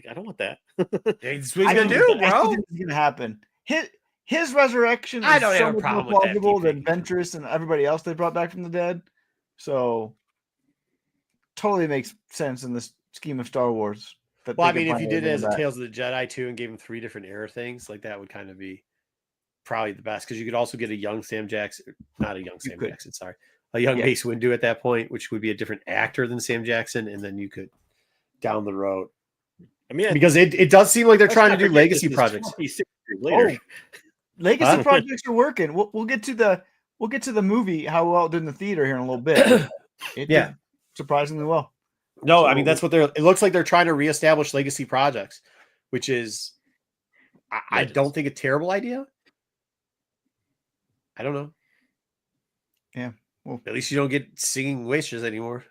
I don't want that. That's what he's gonna do, bro. It's gonna happen. His resurrection is have so a much problem more with that plausible than Ventress and everybody else they brought back from the dead. So totally makes sense in this scheme of Star Wars. Well, I mean, if you did it as a Tales of the Jedi too and gave him 3 different era things, like that would kind of be probably the best, because you could also get a young Sam Jackson, not a young Sam Jackson, sorry, a young Mace Windu at that point, which would be a different actor than Sam Jackson, and then you could down the road. I mean, because it does seem like they're trying to do legacy projects. Legacy projects are working. We'll get to the movie how well it did in the theater here in a little bit. It did surprisingly well. No, I mean that's what it looks like they're trying to reestablish legacy projects, which is I don't think a terrible idea. I don't know. Yeah. Well, at least you don't get singing wishes anymore.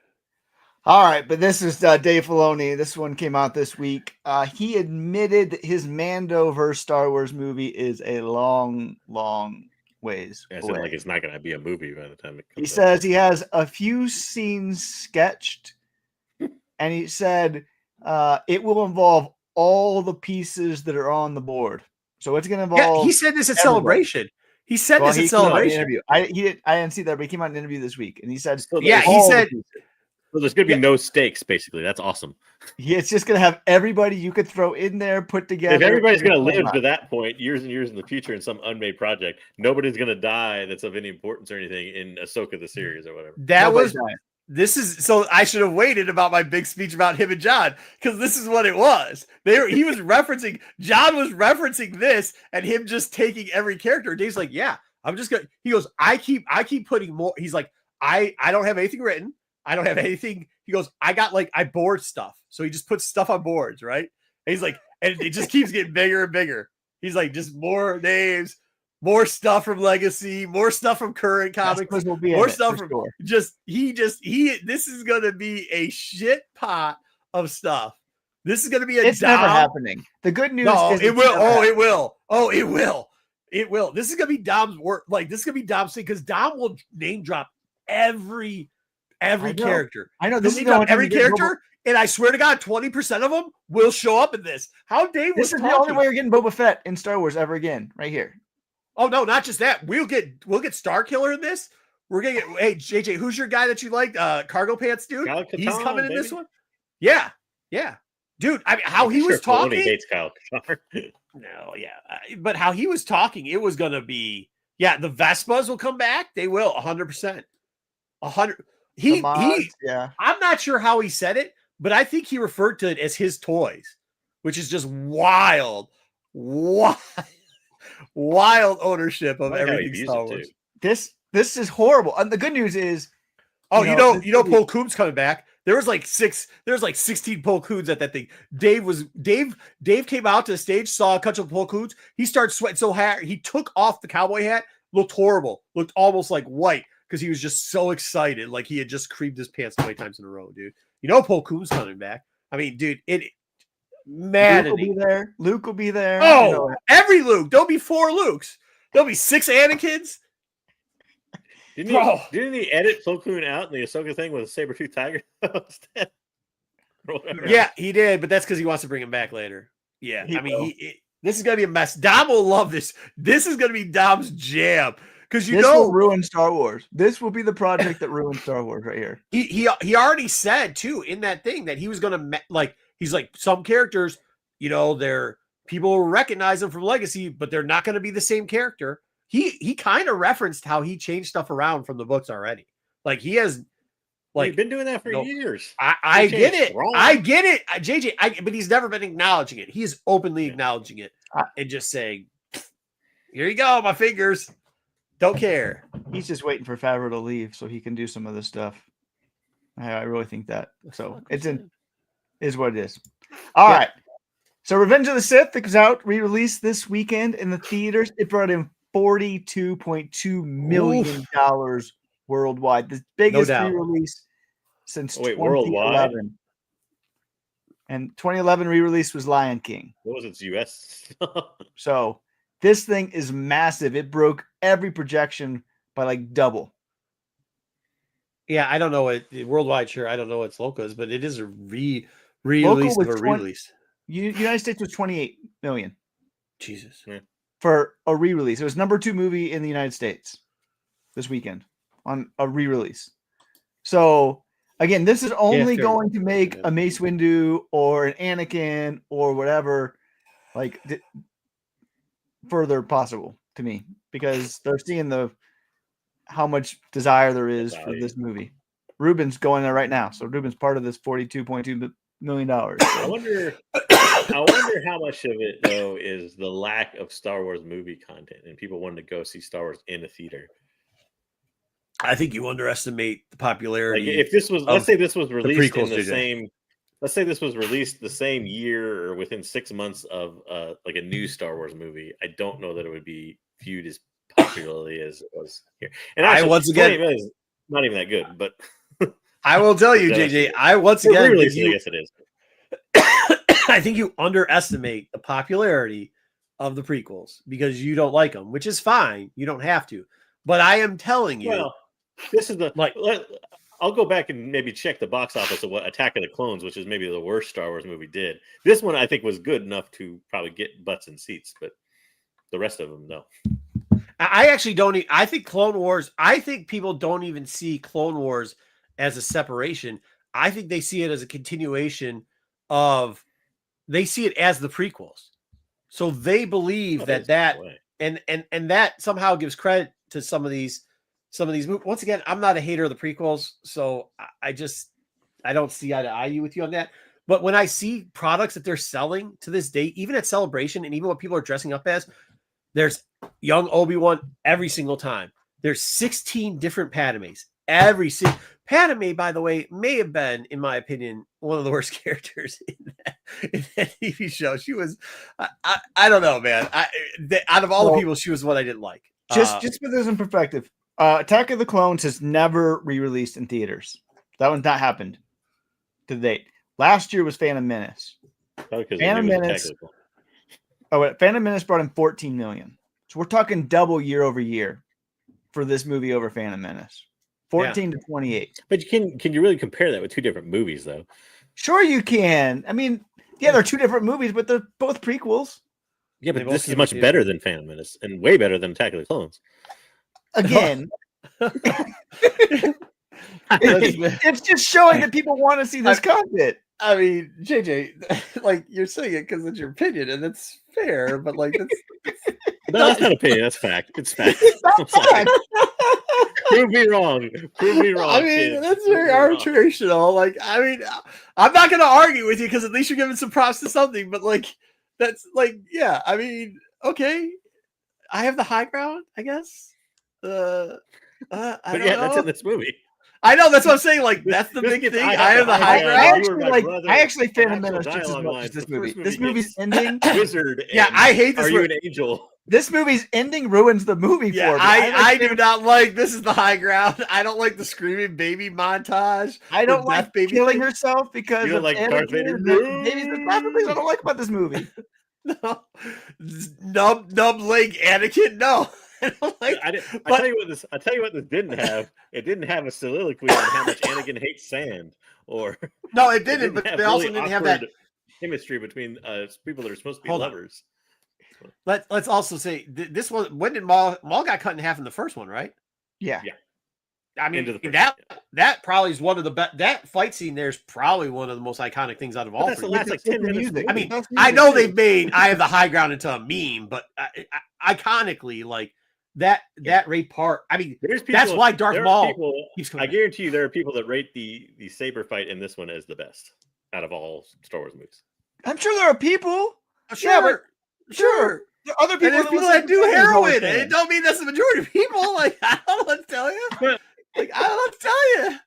All right, but this is Dave Filoni. This one came out this week. He admitted that his Mando versus Star Wars movie is a long, long ways away. Like it's not going to be a movie by the time it comes out. He says he has a few scenes sketched, and he said it will involve all the pieces that are on the board. So it's going to involve. Yeah, he said this at Celebration. He said this at Celebration. I didn't see that, but he came out in an interview this week, and he said, he said. So there's going to be no stakes, basically. That's awesome. Yeah, it's just going to have everybody you could throw in there, put together. If everybody's going to live to that point, years and years in the future in some unmade project, nobody's going to die that's of any importance or anything in Ahsoka the series or whatever. That was this is so I should have waited about my big speech about him and John, because this is what it was. He was referencing, John was referencing this and him just taking every character. Dave's like, yeah, I'm just gonna, he goes, I keep putting more. He's like, I don't have anything written. I don't have anything. He goes, I board stuff. So he just puts stuff on boards, right? And he's like, and it just keeps getting bigger and bigger. He's like, just more names, more stuff from Legacy, more stuff from current comics, more stuff from sure. This is going to be a shit pot of stuff. This is going to be it's never happening. The good news is it will. Oh, it will. Oh, it will. It will. This is going to be Dom's work. Like, this is going to be Dom's thing, because Dom will name drop every character. I know. This is every character. And I swear to God, 20% of them will show up in this. How Dave was This is the only way you're getting Boba Fett in Star Wars ever again, right here. Oh no, not just that. We'll get Star Killer in this. We're gonna get. Hey JJ, who's your guy that you liked? Cargo Pants dude. He's coming in this one. Yeah, dude. I mean, how he was talking. Hates Kyle Katarn. No, yeah, but how he was talking, it was gonna be. Yeah, the Vespas will come back. They will 100%. 100. Yeah. I'm not sure how he said it, but I think he referred to it as his toys, which is just wild ownership of everything Star Wars. This is horrible. And the good news is, you know, Plo Koon's coming back. There was like 16 Plo Koons at that thing. Dave came out to the stage, saw a couple of Plo Koons. He started sweating so hard. He took off the cowboy hat, looked horrible, looked almost like white, because he was just so excited, like he had just creamed his pants 20 times in a row, dude. You know, Plo Koon's coming back. I mean, dude, maddening. Luke will be there. Oh, every Luke. There'll be 4 Lukes. There'll be 6 Anakins. Didn't he edit Plo Koon out in the Ahsoka thing with a saber-toothed tiger? Yeah, he did, but that's because he wants to bring him back later. Yeah, this is gonna be a mess. Dom will love this. This is gonna be Dom's jam, because this will ruin Star Wars. This will be the project that ruins Star Wars right here. He already said too in that thing that he was gonna he's like, some characters, you know, people will recognize them from Legacy, but they're not going to be the same character. He kind of referenced how he changed stuff around from the books already. Like, he has, like, he's been doing that for years. I get it. I get it, JJ. But he's never been acknowledging it. He's openly acknowledging it and just saying, "Here you go, my fingers. Don't care." He's just waiting for Favreau to leave so he can do some of this stuff. I really think that. So is what it is. All right. So Revenge of the Sith that comes out, re-released this weekend in the theaters. It brought in $42.2 million worldwide. The biggest re-release since 2011. Worldwide? And 2011 re-release was Lion King. What was its US? So this thing is massive. It broke every projection by like double. Yeah, I don't know it worldwide. Sure, I don't know its locals, but it is a re-release of a re-release. United States was 28 million. Jesus. Yeah. For a re-release. It was number 2 movie in the United States this weekend on a re-release. So again, this is only going to make a Mace Windu or an Anakin or whatever like further possible to me, because they're seeing how much desire there is for this movie. Ruben's going there right now. So Ruben's part of this $42.2 million. I wonder how much of it though is the lack of Star Wars movie content and people wanting to go see Star Wars in a theater. I think you underestimate the popularity. Like, if this was, let's say this was released in the same, let's say this was released the same year or within 6 months of like a new Star Wars movie, I don't know that it would be viewed as popularly as it was here. And actually, once again, it's not even that good, but I will tell you, JJ, I once again, I guess it is. I think you underestimate the popularity of the prequels because you don't like them, which is fine. You don't have to, but I am telling you, this is I'll go back and maybe check the box office of what Attack of the Clones, which is maybe the worst Star Wars movie, did. This one I think was good enough to probably get butts in seats, but the rest of them, no. I actually don't. I think Clone Wars. I think people don't even see Clone Wars as a separation. I think they see it as a continuation of. They see it as the prequels, so they believe that and that somehow gives credit to some of these some of these movies. Once again, I'm not a hater of the prequels, so I don't see eye to eye with you on that. But when I see products that they're selling to this day, even at Celebration, and even what people are dressing up as, there's young Obi-Wan every single time. There's 16 different Padmes. Padme, by the way, may have been, in my opinion, one of the worst characters in that TV show. She was, I don't know, man. Out of all the people, she was what I didn't like. Just put this in perspective. Attack of the Clones has never re-released in theaters. That one's not happened to date. Last year was Phantom Menace. Phantom Menace brought in 14 million. So we're talking double year over year for this movie over Phantom Menace. 14 to 28. But can you really compare that with two different movies, though? Sure you can. I mean, yeah, they're two different movies, but they're both prequels. Yeah, but this is much better than Phantom Menace and way better than Attack of the Clones. Again. It's just showing that people want to see this content. I mean, JJ, like, you're saying it because it's your opinion, and it's fair, but like, no, that's not opinion. That's fact. It's fact. Prove me wrong. Prove me wrong. I mean, that's very arbitrational. Like, I mean, I'm not going to argue with you because at least you're giving some props to something. But like, that's like, yeah. I mean, okay, I have the high ground, I guess. I don't know. That's in this movie. I know, that's what I'm saying. Like, that's the big thing. I have the high ground. I actually Phantom Menace just as much as this movie. This movie's ending. Wizard. Yeah, I hate this. Are you an angel? This movie's ending ruins the movie for me. I do not like. This is the high ground. I don't like the screaming baby montage. I don't like baby killing herself because of like Darth Vader. Maybe that's the things I don't like about this movie. No, nub leg Anakin. No. I tell you what this didn't have. It didn't have a soliloquy on how much Anakin hates sand, or no, it didn't. But they also didn't have that chemistry between people that are supposed to be lovers. Let's also say this was when did Maul got cut in half in the first one, right? Yeah. I mean that probably is one of the best. That fight scene there is probably one of the most iconic things out of all. That's the last like 10 minutes. I mean, I know they've made "I Have the High Ground" into a meme, but iconically, like. That Ray Park. I mean, that's why Darth Maul keeps coming. I guarantee you, there are people that rate the saber fight in this one as the best out of all Star Wars movies. I'm sure there are people. Sure. There are other people. There's people that do heroin. It don't mean that's the majority of people. Like, I don't know what to tell you. Like, I don't know what to tell you.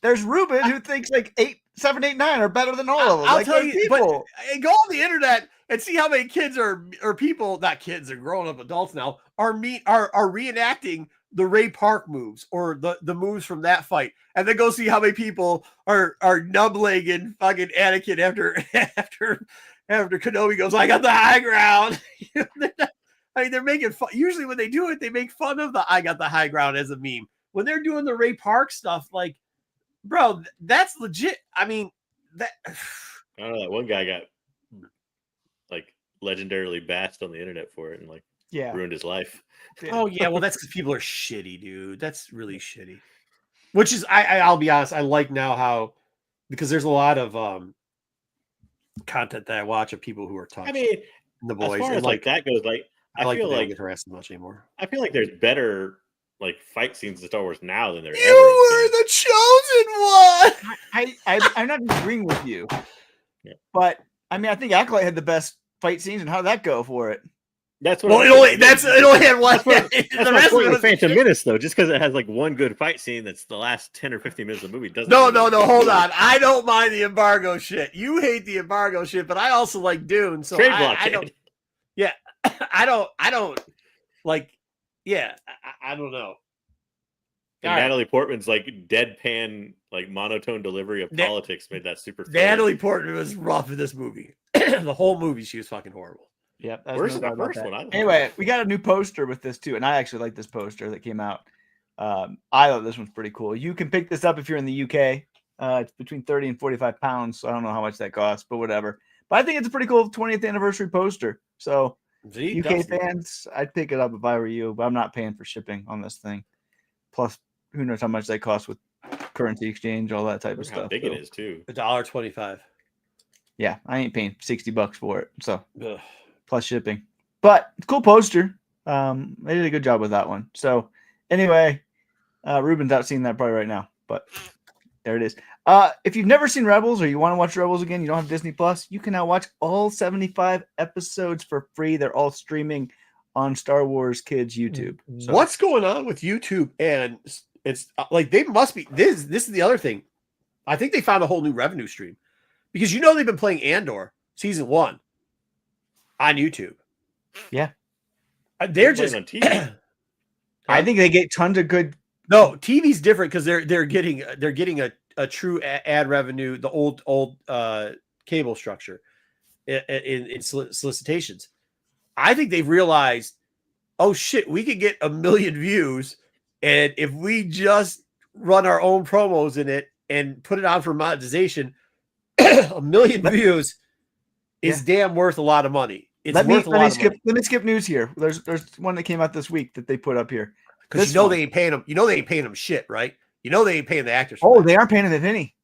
There's Ruben who thinks like 8, 7, 8, 9 are better than all of them. I'll tell you, people. But go on the internet and see how many kids or people, not kids, are grown up adults now, are reenacting the Ray Park moves or the moves from that fight, and then go see how many people are nub-legging fucking Anakin after Kenobi goes, "I got the high ground." I mean, they're making fun. Usually, when they do it, they make fun of the "I got the high ground" as a meme. When they're doing the Ray Park stuff, like, bro, that's legit. I mean, that. I don't know. That one guy got like legendarily bashed on the internet for it and like ruined his life. Oh yeah, well that's because people are shitty, dude. That's really shitty. Which is, I'll be honest, I like now how, because there's a lot of content that I watch of people who are touched. I mean, the boys, as far as like that goes, like I feel like get harassed much anymore. I feel like there's better like fight scenes in Star Wars now than there. You were the chosen one. I'm not disagreeing with you, but I mean, I think Acolyte had the best fight scenes, and how did that go for it? That's what. Well, it only had one. That's my point with Phantom Menace, though. Just because it has like one good fight scene, that's the last 10 or 15 minutes of the movie. Doesn't. No. Hold on. I don't mind the embargo shit. You hate the embargo shit, but I also like Dune. So I don't. Yeah, I don't like. Yeah, I don't know. And Natalie Portman's like deadpan, like monotone delivery of politics made that super. Natalie Portman was rough in this movie. The whole movie, she was fucking horrible. Yep. Worse than the first one. Anyway, we got a new poster with this too, and I actually like this poster that came out. I thought this one's pretty cool. You can pick this up if you're in the UK. It's between 30 and 45 pounds. So I don't know how much that costs, but whatever. But I think it's a pretty cool 20th anniversary poster. So UK fans, I'd pick it up if I were you, but I'm not paying for shipping on this thing. Plus, who knows how much they cost with currency exchange, all that type of stuff. How big it is too. $1.25. Yeah, I ain't paying $60 for it. So plus shipping. But it's a cool poster. They did a good job with that one. So Anyway, Ruben's out seeing that probably right now, but there it is. If you've never seen Rebels or you want to watch Rebels again, you don't have Disney Plus, you can now watch all 75 episodes for free. They're all streaming on Star Wars Kids YouTube. So, what's going on with YouTube? And it's like they must be this is the other thing. I think they found a whole new revenue stream because they've been playing Andor season 1 on YouTube. Yeah. They're just on TV. I think they get tons of good. No, TV's different because they're getting a true ad revenue, the old cable structure in solicitations. I think they've realized, oh shit, we could get 1 million views, and if we just run our own promos in it and put it on for monetization, 1 million views is damn worth a lot of money. It's Let worth a lot of money. Let me skip news here. There's one that came out this week that they put up here. Because they ain't paying them. They ain't paying them shit, right? They ain't paying the actors. Oh, they aren't paying them a penny.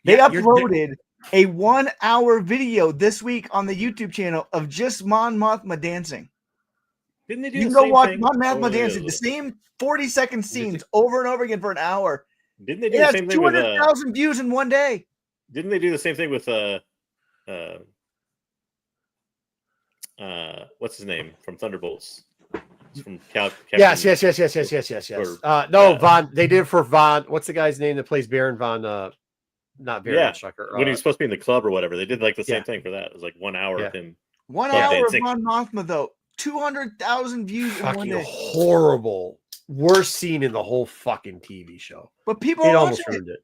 They uploaded a 1-hour video this week on the YouTube channel of just Mon Mothma dancing. Didn't they do you the can go same watch thing? Mon Mothma dancing, the same 40-second scenes over and over again for an hour. Didn't they do the same thing with 200,000 views in one day? Didn't they do the same thing with what's his name from Thunderbolts? He's from Yes. No, Von. They did it for Von. What's the guy's name that plays Baron Von? Not Baron Strucker. When he was supposed to be in the club or whatever, they did like the same thing for that. It was like 1 hour of him. 1 hour of Mon Mothma though, 200,000 views in one day. Horrible, worst scene in the whole fucking TV show. But people almost ruined it.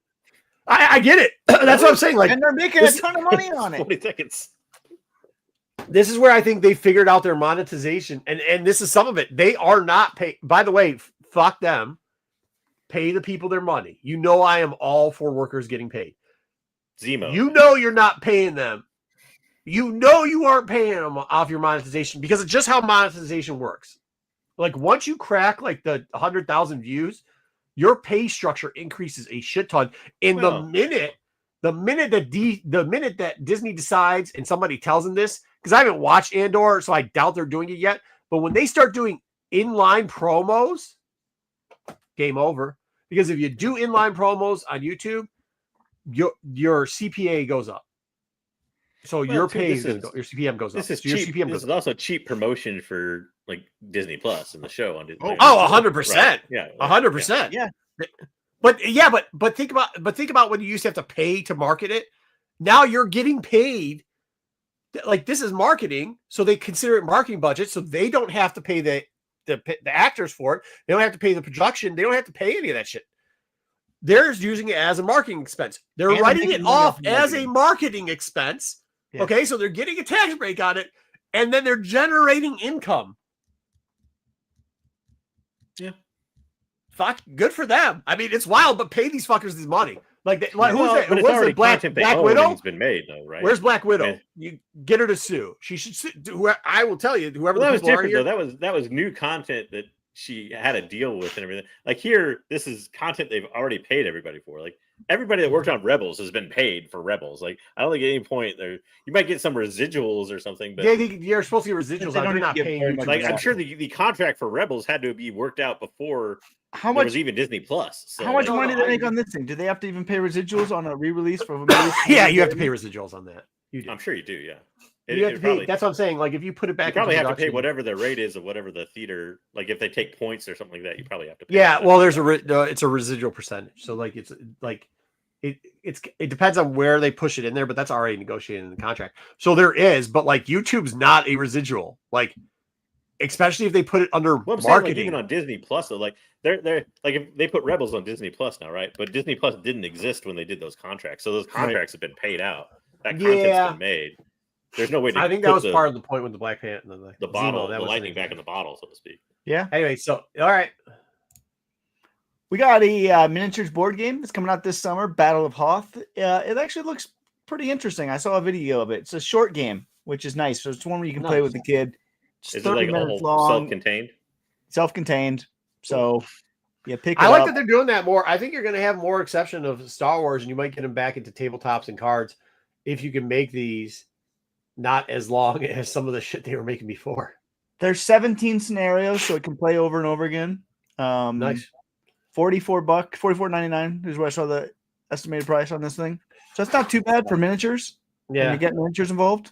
I get it. That's what I'm saying. Like, and they're making a ton of money on it. 40 seconds. This is where I think they figured out their monetization, and this is some of it. They are not paid. By the way, fuck them. Pay the people their money. I am all for workers getting paid. Zemo. You're not paying them. You aren't paying them off your monetization because it's just how monetization works. Like once you crack like the 100,000 views, your pay structure increases a shit ton. And the minute that Disney decides and somebody tells them this, because I haven't watched Andor, so I doubt they're doing it yet. But when they start doing inline promos, game over. Because if you do inline promos on YouTube, your CPA goes up. So your pay, your CPM goes up. This is also cheap promotion for like Disney Plus and the show on Disney. 100%. Right. Yeah, 100%. Yeah. But think about when you used to have to pay to market it. Now you're getting paid. Like this is marketing, so they consider it marketing budget, so they don't have to pay the actors for it. They don't have to pay the production. They don't have to pay any of that shit. They're using it as a marketing expense. They're writing it off as a marketing expense. Yeah. Okay, so they're getting a tax break on it, and then they're generating income. Yeah. Fuck, good for them. I mean, it's wild, but pay these fuckers this money. Like, who's that? But it's already Black Widow? It's been made, though, right? Where's Black Widow? Yeah. You get her to sue. She should sue. I will tell you, whoever that the was people different, are here. though. That was new content that she had to deal with and everything. Like here, this is content they've already paid everybody for. Like everybody that worked on Rebels has been paid for Rebels. Like I don't think at any point there you might get some residuals or something, but you're supposed to get residuals. They're not paying. Like I'm sure the contract for Rebels had to be worked out before there was even Disney Plus. So how much money did they make on this thing? Do they have to even pay residuals on a re-release for a movie? Yeah, you have to pay residuals on that. You do. I'm sure you do. Yeah. You have to pay. That's what I'm saying. Like if you put it back, you probably have to pay whatever the rate is of whatever the theater. Like if they take points or something like that, you probably have to pay. Yeah, well, there's it's a residual percentage. So like it's like it depends on where they push it in there, but that's already negotiated in the contract. So there is, but like YouTube's not a residual. Like especially if they put it under marketing. Saying, like, even on Disney Plus, though, like they're like if they put Rebels on Disney Plus now, right? But Disney Plus didn't exist when they did those contracts, so those contracts have been paid out. That content's been made. There's no way to. I think that was part of the point with the Black Panther and the bottle, the lightning back in the bottle, so to speak. Yeah. Anyway, so all right, we got a miniatures board game that's coming out this summer. Battle of Hoth. It actually looks pretty interesting. I saw a video of it. It's a short game, which is nice. So it's one where you can play with the kid. It's is 30 it like minutes long. Self-contained? Self-contained. So yeah, pick it I like up. that they're doing that more. I think you're going to have more exception of Star Wars, and you might get them back into tabletops and cards if you can make these not as long as some of the shit they were making before. There's 17 scenarios, so it can play over and over again. Nice. $44, $44.99 is where I saw the estimated price on this thing. So it's not too bad for miniatures. When Yeah. you get miniatures involved.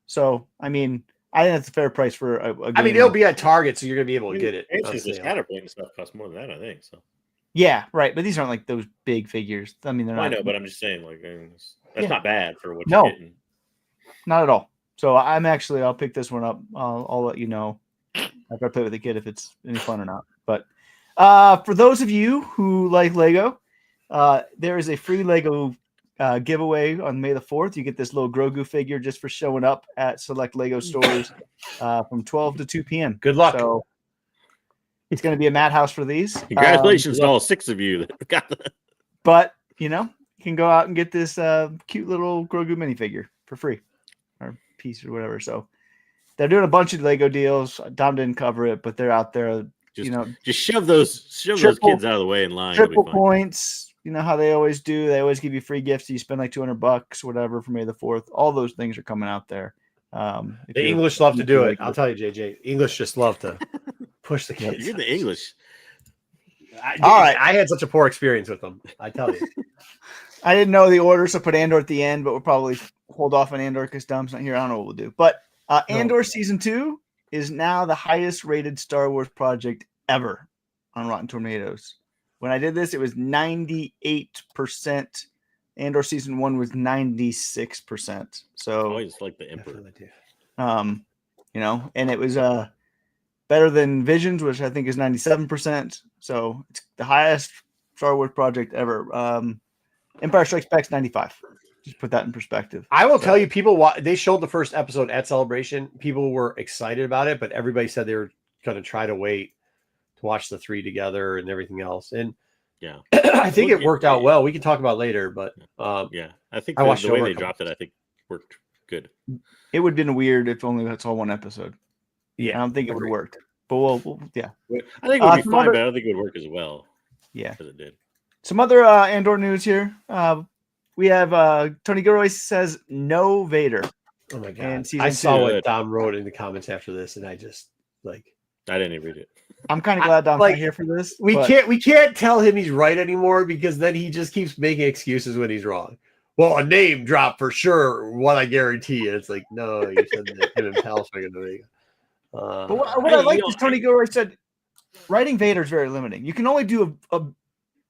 So I mean, I think that's a fair price for a game. I mean, it'll be at Target, so you're gonna be able to get it. It's on just the sale. Scatterpoint and stuff costs more than that, I think. So Yeah, right. But these aren't like those big figures. I mean, they're I not. know, but I'm just saying, like, that's Yeah. not bad for what No. you're getting. Not at all. So I'll pick this one up. I'll let you know after I play with the kid if it's any fun or not. But for those of you who like Lego, there is a free Lego giveaway on May the 4th. You get this little Grogu figure just for showing up at select Lego stores from 12 to 2 p.m. Good luck. So it's going to be a madhouse for these. Congratulations to all 6 of you that got the. But you can go out and get this cute little Grogu minifigure for free. Or piece or whatever. So they're doing a bunch of Lego deals. Dom didn't cover it, but they're out there. Just shove those kids out of the way in line. Triple points. You know how they always do. They always give you free gifts. You spend like $200, whatever, for May the 4th. All those things are coming out there. The English love to do it. I'll tell you, JJ. English just love to push the kids. You're the English. All right. I had such a poor experience with them. I tell you. I didn't know the order, so put Andor at the end, but we'll probably hold off on Andor because Dom's not here. I don't know what we'll do. But Andor Season 2 is now the highest rated Star Wars project ever on Rotten Tomatoes. When I did this, it was 98%. Andor Season 1 was 96%. So Always like the Emperor. and it was better than Visions, which I think is 97%. So it's the highest Star Wars project ever. Empire Strikes Back's 95. Just put that in perspective. I will tell you, people, they showed the first episode at Celebration. People were excited about it, but everybody said they were going to try to wait to watch the 3 together and everything else. And yeah, I think it worked out well. We can talk about it later, but yeah, I think I watched the way they dropped it, I think worked good. It would have been weird if only that's all one episode. Yeah, I don't think it would have worked. But we'll yeah. I think it would be fine, but I don't think it would work as well. Yeah, as it did. Some other Andor news here. We have Tony Gilroy says no Vader. Oh my god! I saw 2. what Dom wrote in the comments after this, and I just I didn't even read it. I'm kind of glad Dom's not here for this. We can't tell him he's right anymore because then he just keeps making excuses when he's wrong. Well, a name drop for sure. What I guarantee. And it's like, no, you said that him and Pal's are going to make. But what I like is Tony Gilroy said, writing Vader is very limiting. You can only do a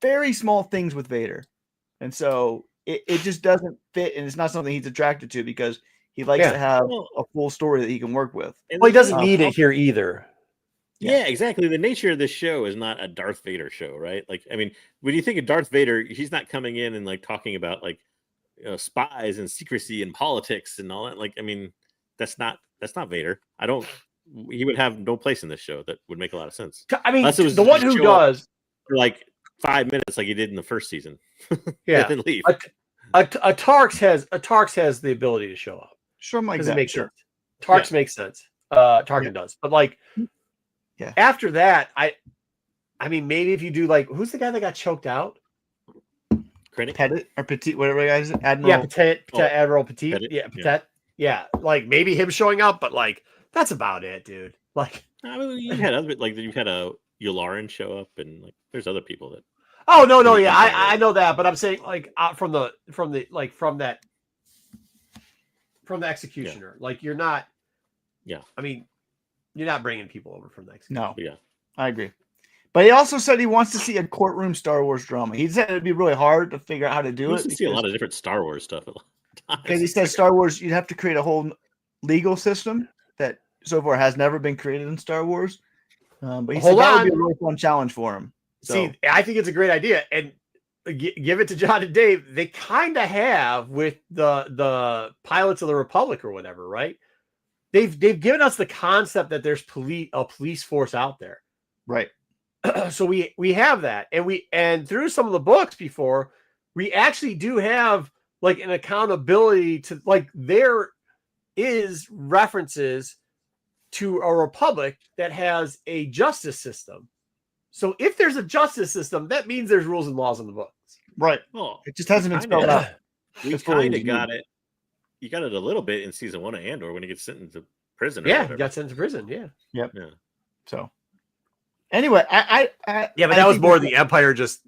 very small things with Vader, and so it just doesn't fit, and it's not something he's attracted to because he likes to have a full story that he can work with. Well, he doesn't need it here either. Yeah, exactly. The nature of this show is not a Darth Vader show, right? Like, I mean, when you think of Darth Vader, he's not coming in and like talking about like spies and secrecy and politics and all that. Like, I mean, that's not Vader. He would have no place in this show. That would make a lot of sense. I mean, the one who does for like 5 minutes, like he did in the first season. Yeah, then leave. A Tarks has the ability to show up. Something like Does that. it make sense? Tarks makes sense. Tarkin does, but like, after that, I mean, maybe if you do like, who's the guy that got choked out? Petit or Petit, whatever guy is it? Admiral. Yeah, Petit, Admiral Petit. Petit. Yeah, Petit. Yeah, like maybe him showing up, but like that's about it, dude. Like, I mean, you had other like you had a Yularen show up, and like there's other people that. Oh no, yeah, I know that, but I'm saying like from the executioner, like you're not. Yeah, I mean, you're not bringing people over from the executioner. No, yeah, I agree. But he also said he wants to see a courtroom Star Wars drama. He said it'd be really hard to figure out how to do it. You see a lot of different Star Wars stuff. Because he said Star Wars, you'd have to create a whole legal system that so far has never been created in Star Wars. But he said that would be a really fun challenge for him. So. See, I think it's a great idea, and give it to John and Dave. They kind of have with the Pilots of the Republic or whatever, right? They've given us the concept that there's a police force out there, right? So we have that, and through some of the books before, we actually do have like an accountability to like there is references to a republic that has a justice system. So if there's a justice system, that means there's rules and laws in the books. Right. Well, it just hasn't been spelled out. We kind of got it. You got it a little bit in season 1 of Andor when he gets sent into prison. Yeah, he got sent to prison. Yeah. Yep. Yeah. So Anyway, Yeah, but that was more the Empire just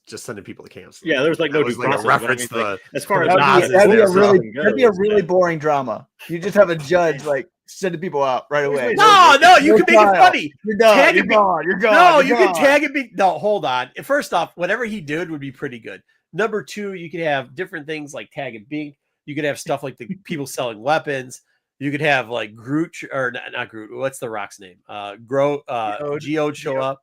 sending people to camps. Yeah, there was like That no was due like a process. But I reference mean, to like, the- as far as the That'd Nazis be a there, really, so- that'd be a really boring drama. You just have a judge like sending people out right away. No, you can make it funny. You're done. Tag You're it- gone. You're gone. No, you're you can gone. tag it. No, hold on. First off, whatever he did would be pretty good. Number two, you could have different things like tag and bink. You could have stuff like the people selling weapons. You could have like Groot or not Groot. What's the Rock's name? Geode show up.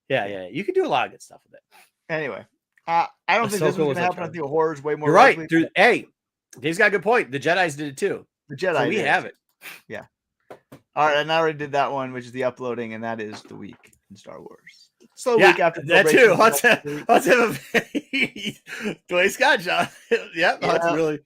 Yeah. You could do a lot of good stuff with it. Anyway, I don't think this was going to happen. I think horror's way more. You're right. likely. Hey, Dave's got a good point. The Jedis did it too. The Jedi. So we have it. Yeah. All right, and I already did that one, which is the uploading, and that is the week in Star Wars. So Yeah, week after that too. Celebration. Let's have a Dwayne Scott, John. Yeah, that's really.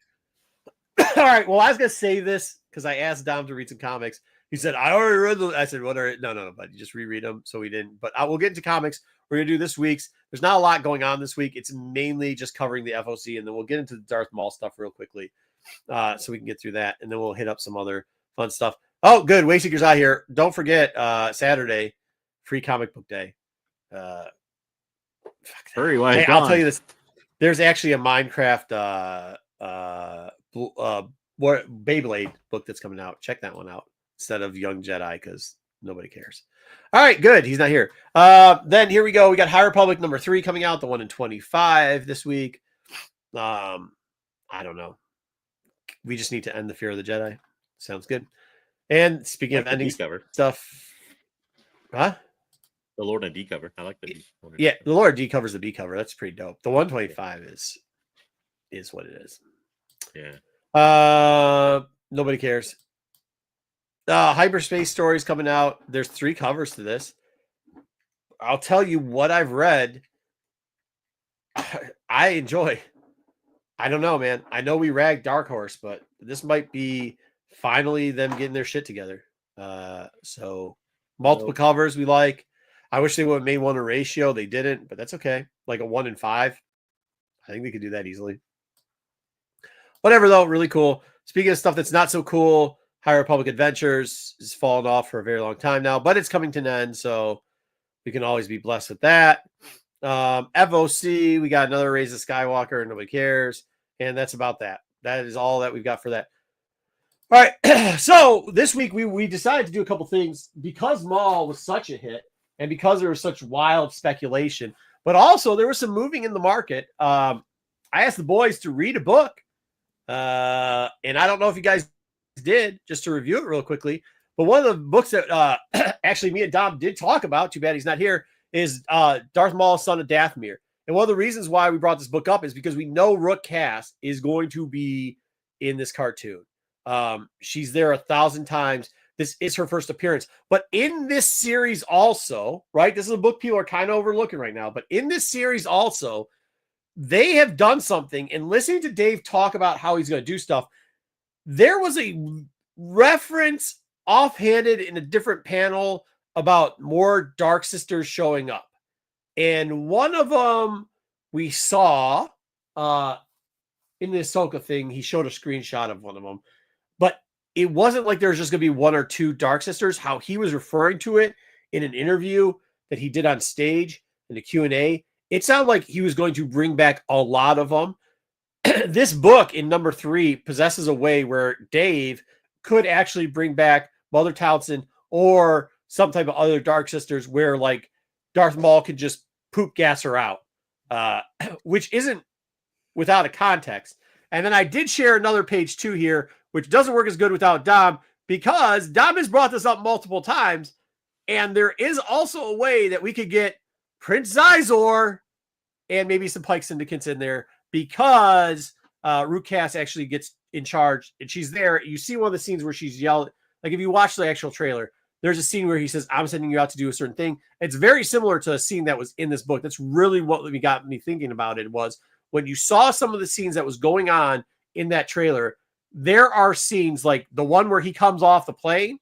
All right. Well, I was gonna say this because I asked Dom to read some comics. He said, "I already read them." I said, "What are no, buddy? Just reread them." So we didn't. But we'll get into comics. We're gonna do this week's. There's not a lot going on this week. It's mainly just covering the FOC, and then we'll get into the Darth Maul stuff real quickly, so we can get through that, and then we'll hit up some other fun stuff. Oh, good. Wayseeker's out here. Don't forget Saturday, free comic book day. Hurry, why? Hey, I'll tell you this. There's actually a Minecraft Beyblade book that's coming out. Check that one out instead of Young Jedi because nobody cares. All right, good. He's not here. Then here we go. We got High Republic number 3 coming out, the one in 25 this week. I don't know. We just need to end the fear of the Jedi. Sounds good. And speaking of ending stuff, huh? The Lord and D cover. I like the B. Yeah, the Lord D covers the B cover. That's pretty dope. The 125 is what it is. Yeah. Nobody cares. Hyperspace Stories coming out. There's 3 covers to this. I'll tell you what I've read. I enjoy. I don't know, man. I know we ragged Dark Horse, but this might be finally them getting their shit together. So multiple covers we like. I wish they would have made one a ratio. They didn't, but that's okay. Like a 1 in 5. I think they could do that easily. Whatever, though. Really cool. Speaking of stuff that's not so cool, High Republic Adventures is fallen off for a very long time now, but it's coming to an end, so we can always be blessed with that. FOC, we got another Raise of Skywalker, nobody cares, and that's about that. That is all that we've got for that. All right, so this week we decided to do a couple things because Maul was such a hit and because there was such wild speculation, but also there was some moving in the market. I asked the boys to read a book, and I don't know if you guys did, just to review it real quickly, but one of the books that actually me and Dom did talk about, too bad he's not here, is Darth Maul, Son of Dathomir. And one of the reasons why we brought this book up is because we know Rook Cass is going to be in this cartoon. She's there 1,000 times. This is her first appearance. But in this series also, right, this is a book people are kind of overlooking right now, but in this series also, they have done something, and listening to Dave talk about how he's going to do stuff, there was a reference offhanded in a different panel about more Dark Sisters showing up. And one of them we saw in the Ahsoka thing, he showed a screenshot of one of them. But it wasn't like there was just going to be 1 or 2 Dark Sisters. How he was referring to it in an interview that he did on stage in the Q&A, it sounded like he was going to bring back a lot of them. This book in number 3 possesses a way where Dave could actually bring back Mother Taliesin or some type of other Dark Sisters where like Darth Maul could just poop gas her out, which isn't without a context. And then I did share another page 2 here, which doesn't work as good without Dom, because Dom has brought this up multiple times. And there is also a way that we could get Prince Zizor and maybe some Pike Syndicates in there, because Rook Cass actually gets in charge and she's there. You see one of the scenes where she's yelling. Like if you watch the actual trailer, there's a scene where he says, I'm sending you out to do a certain thing. It's very similar to a scene that was in this book. That's really what got me thinking about it, was when you saw some of the scenes that was going on in that trailer, there are scenes like the one where he comes off the plane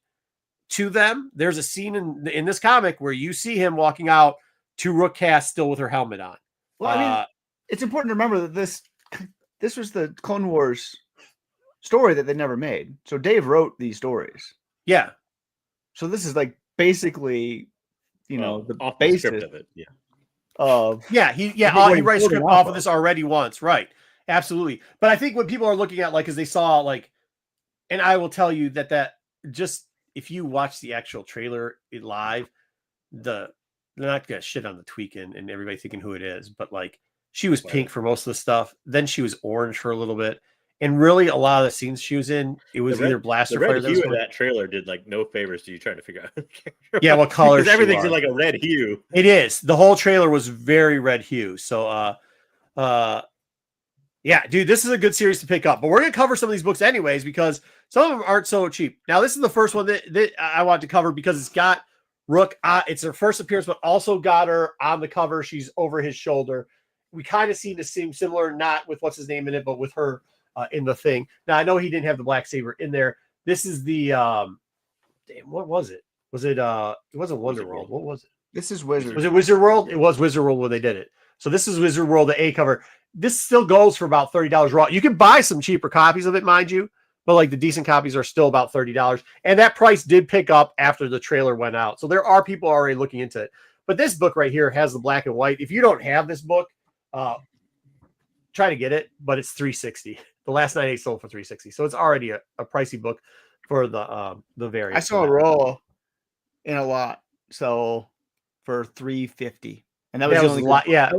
to them. There's a scene in this comic where you see him walking out to Rook Cass still with her helmet on. Well, I mean, it's important to remember that this was the Clone Wars story that they never made. So Dave wrote these stories. Yeah. So this is like basically the off the basis script of it. Yeah. of he what writes he's script building off of this already once, right? Absolutely. But I think what people are looking at, like, as they saw, like, and I will tell you that just if you watch the actual trailer live, they're not gonna shit on the tweaking and everybody thinking who it is, but like she was pink for most of the stuff, then she was orange for a little bit, and really a lot of the scenes she was in, it was either blaster the red fire. hue of that trailer did like no favors to you trying to figure out. Yeah, what color? Because everything's in like a red hue. It is. The whole trailer was very red hue. So, yeah, dude, this is a good series to pick up. But we're gonna cover some of these books anyways because some of them aren't so cheap. Now, this is the first one that I want to cover because it's got Rook. It's her first appearance, but also got her on the cover. She's over his shoulder. We kind of see the same similar, not with what's his name in it, but with her in the thing. Now, I know he didn't have the black saber in there. This is the what was it? Was it it wasn't Wonder World. What was it? This is Wizard. Was it Wizard World? It was Wizard World when they did it. So this is Wizard World, the A cover. This still goes for about $30 raw. You can buy some cheaper copies of it, mind you, but like the decent copies are still about $30. And that price did pick up after the trailer went out. So there are people already looking into it. But this book right here has the black and white. If you don't have this book, try to get it, but it's $360. The last 98 sold for $360. So it's already a pricey book for the variant. I saw a roll in a lot, so for $350. And that was the only lot. Yeah.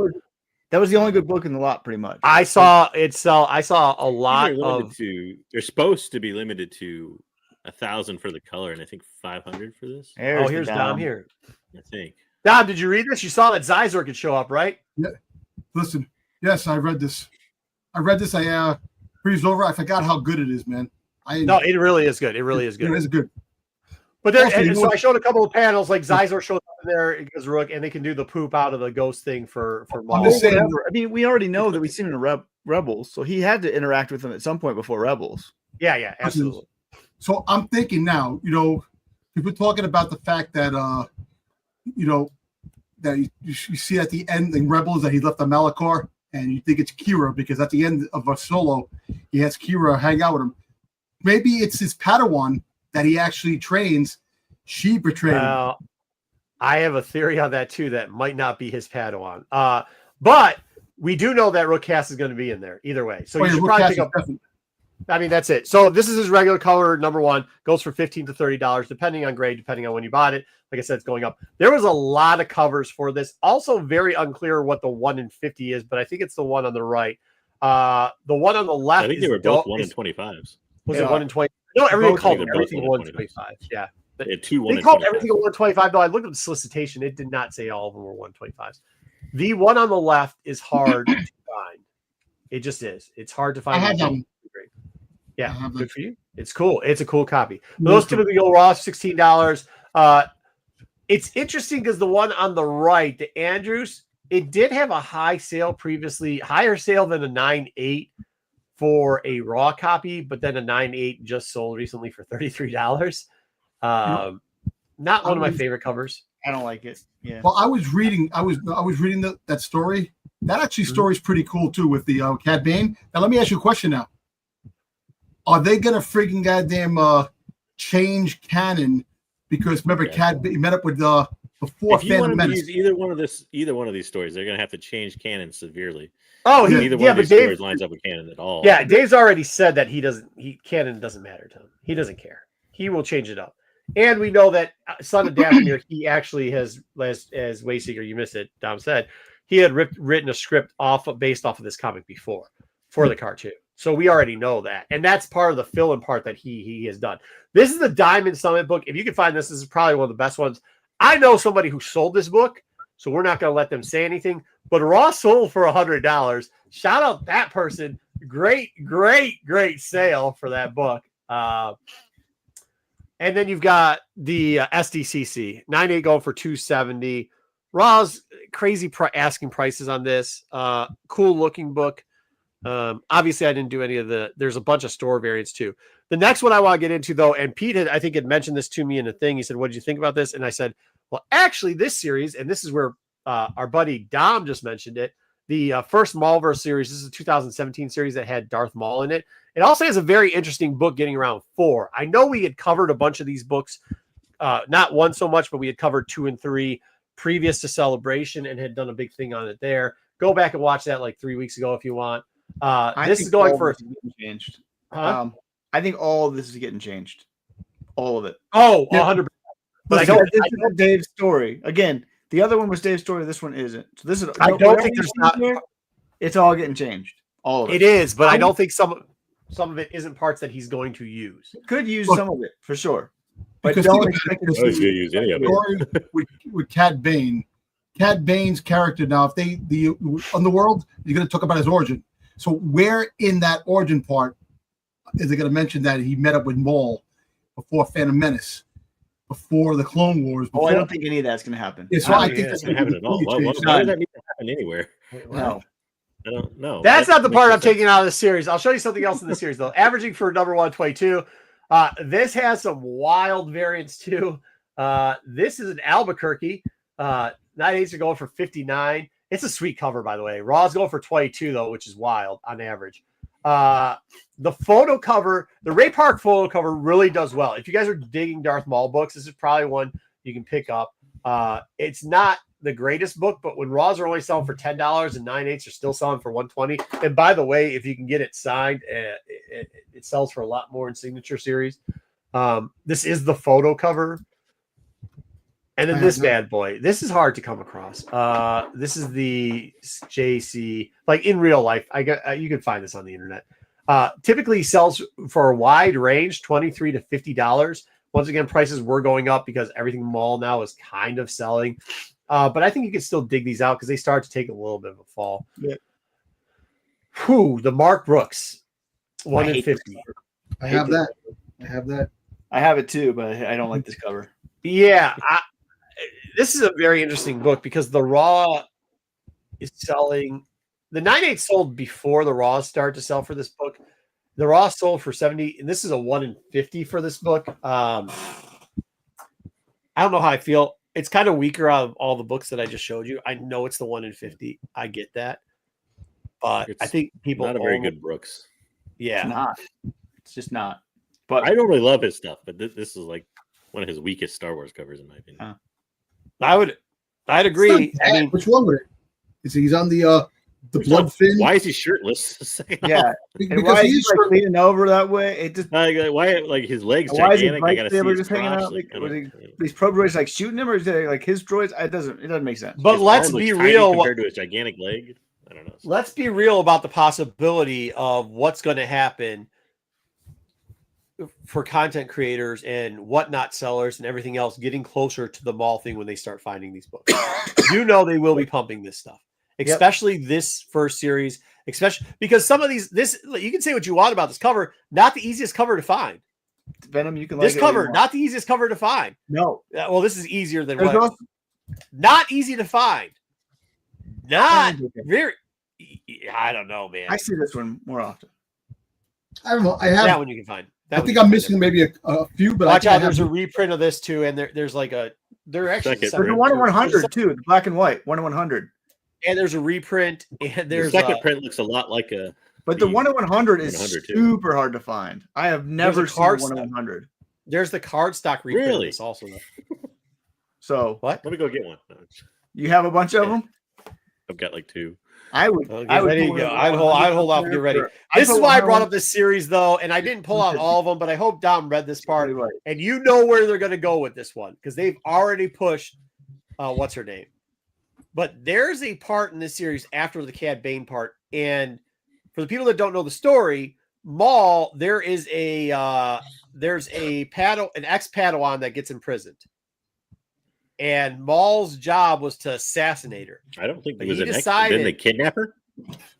That was the only good book in the lot, pretty much. I saw it sell. I saw a lot of. They're supposed to be limited to 1,000 for the color, and I think 500 for this. Here's Dom here. I think. Dom, did you read this? You saw that Zizor could show up, right? Yeah. Listen, yes, I read this. I breezed over. I forgot how good it is, man. No, it really is good. It really is good. It is good. But there, so I showed a couple of panels, like Zizor shows up in there as Rook, and they can do the poop out of the ghost thing for Maul. I mean, we already know that we've seen him in Rebels, so he had to interact with them at some point before Rebels. Yeah, absolutely. So I'm thinking now, we're talking about the fact that, that you see at the end in Rebels that he left the Malachor, and you think it's Kira because at the end of a solo, he has Kira hang out with him. Maybe it's his Padawan that he actually trains. She betrayed him. I have a theory on that too. That might not be his Padawan. But we do know that Rook Cass is going to be in there either way. So you should probably pick up. I mean, that's it. So this is his regular color, number one. Goes for $15 to $30, depending on grade, depending on when you bought it. Like I said, it's going up. There was a lot of covers for this. Also, very unclear what the 1 in 50 is, but I think it's the one on the right. The one on the left. I think they were both 1 in 25s. Was it 1 in 20? No, everyone called everything 1 in 25. Yeah. They had 2 1 They called everything 125, though. I looked at the solicitation. It did not say all of them were 125s. The one on the left is hard to find. It just is. It's hard to find. I have them. Yeah, good for you. It's cool. It's a cool copy. Those typically go raw, $16. It's interesting because the one on the right, the Andros, it did have a high sale previously, higher sale than a 9.8 for a raw copy, but then a 9.8 just sold recently for $33. Not one of my favorite covers. I don't like it. Yeah. Well, I was reading that story. That actually story is pretty cool too with the Cad Bane. Now let me ask you a question now. Are they gonna freaking goddamn change canon? Because remember, Cad Bane met up with before if you Phantom want to Menace. use either one of these stories, they're gonna have to change canon severely. Oh, neither one of these stories lines up with canon at all. Yeah, Dave's already said that canon doesn't matter to him. He doesn't care. He will change it up. And we know that Son of Dathomir, he actually has, as Wayseeker, you missed it, Dom said, he had written a script based off of this comic before for the cartoon. So we already know that. And that's part of the fill-in part that he has done. This is the Diamond Summit book. If you can find this is probably one of the best ones. I know somebody who sold this book, so we're not going to let them say anything. But raw sold for $100. Shout out that person. Great sale for that book. And then you've got the SDCC 9.8 going for $270. Raw's crazy asking prices on this. Cool looking book. Obviously, I didn't do any of there's a bunch of store variants too. The next one I want to get into though, and Pete I think had mentioned this to me in a thing. He said, "What did you think about this?" And I said, "Well, actually, this series, and this is where our buddy Dom just mentioned it. The first Maulverse series. This is a 2017 series that had Darth Maul in it. It also has a very interesting book getting around 4. I know we had covered a bunch of these books, not 1 so much, but we had covered 2 and 3 previous to Celebration and had done a big thing on it there. Go back and watch that like 3 weeks ago if you want. This is going for changed. huh? I think all of this is getting changed. All of it. Oh, Yeah. 100%. But I don't. This is Dave's story. Again, the other one was Dave's story. This one isn't. So this is. I don't think there's not. Here, it's all getting changed. All of it. It is, but I don't think some of it isn't parts that he's going to use. Could use some of it for sure. But Because don't think expect about to I was see going to use any of it. Story with Cad Bane. Cad Bane's character now, if the Underworld, you're going to talk about his origin. So where in that origin part is it going to mention that he met up with Maul before Phantom Menace, before the Clone Wars? Before, I don't think any of that's going to happen. Yeah, so I think That's that's going to happen at all. Why does that need to happen anywhere? No. I don't know. That's not the makes part no I'm sense. taking out of the series. I'll show you something else in the series, though. Averaging for number 122. This has some wild variants, too. This is an Albuquerque. 9/8 are going for 59. It's a sweet cover, by the way. Raw's going for 22, though, which is wild on average. The photo cover, the Ray Park photo cover really does well. If you guys are digging Darth Maul books, this is probably one you can pick up. It's not the greatest book, but when Raws are only selling for $10 and 9/8 are still selling for $120. And by the way, if you can get it signed, it sells for a lot more in Signature Series. This is the photo cover. And then this bad boy. This is hard to come across. This is the JC. Like in real life, you can find this on the internet. Typically sells for a wide range, $23 to $50. Once again, prices were going up because everything mall now is kind of selling. But I think you can still dig these out because they start to take a little bit of a fall. Yeah. Whew, the Mark Brooks, 1 in 50. I have that. I have that. I have it too, but I don't like this cover. Yeah, this is a very interesting book because the Raw is selling. The 9/8 sold before the Raw start to sell for this book. The Raw sold for 70, and this is a 1 in 50 for this book. I don't know how I feel. It's kind of weaker out of all the books that I just showed you. I know it's the 1 in 50. I get that, but I think people not a very good Brooks. Yeah, It's not. It's just not. But I don't really love his stuff, but this is like one of his weakest Star Wars covers, in my opinion. I'd agree. I mean, what's wrong with it? He's on the blood fin? Why is he shirtless? yeah, and Because why is he he's like leaning over that way? It just why like his legs why is his gigantic? I gotta see lightsaber his just hanging crotch, out? like, Like, these pro droids like shooting him, or is it like his droids? It doesn't make sense. but his let's arm looks be tiny real. compared to his gigantic leg. I don't know. Let's be real about the possibility of what's going to happen for content creators and whatnot sellers and everything else getting closer to the mall thing when they start finding these books. You know they will be pumping this stuff, especially this first series, especially because some of these, you can say what you want about this cover, not the easiest cover to find. Venom, you can This like cover, not the easiest cover to find. No, Well, this is easier than There's what. also- Not easy to find. Not very. I don't know, man. I see this one more often. I don't know. I have. That one you can find. I think I'm missing maybe a few, but Watch I out! think There's a reprint of this too, and there's like a. They're actually Second separate. There's a 1 in 100 too, the black and white 1 in 100. And there's a reprint, and The there's second print looks a lot like a. But the 1 in 100 is 100 too. super hard to find. I have never a seen card 1 in stock. 100. There's the cardstock reprint of Really? this also. So What? Let me go get one. No, you have a bunch of them. I've got like 2. I would. Okay, I would there you put go. one in I'd hold off and get ready. 100. This I'd is put why I 1 in brought up this series though, and I didn't pull out all of them, but I hope Dom read this part, 100. and you know where they're going to go with this one because they've already pushed. What's her name? But there's a part in this series after the Cad Bane part, and for the people that don't know the story, Maul, there is a an ex-Padawan that gets imprisoned, and Maul's job was to assassinate her. I don't think But it was he an ex. decided- Didn't they kidnap her?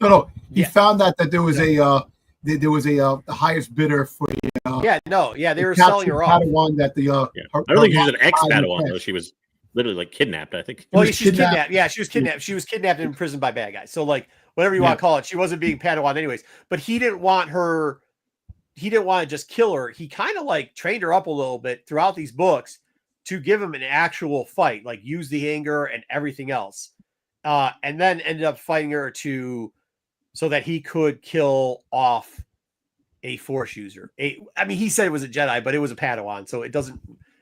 No. He Yeah. found out that there was the highest bidder for the They were selling her off. Padawan that the Yeah. I don't think she was an ex-Padawan though. She was literally like kidnapped. I think. Well, was she's kidnapped. kidnapped. Yeah, she was kidnapped. She was kidnapped and imprisoned by bad guys. So, like, whatever you want to call it, she wasn't being Padawan anyways. But he didn't want her. He didn't want to just kill her. He kind of like trained her up a little bit throughout these books to give him an actual fight, like use the anger and everything else, and then ended up fighting her so that he could kill off a Force user. I mean, he said it was a Jedi, but it was a Padawan, so it doesn't.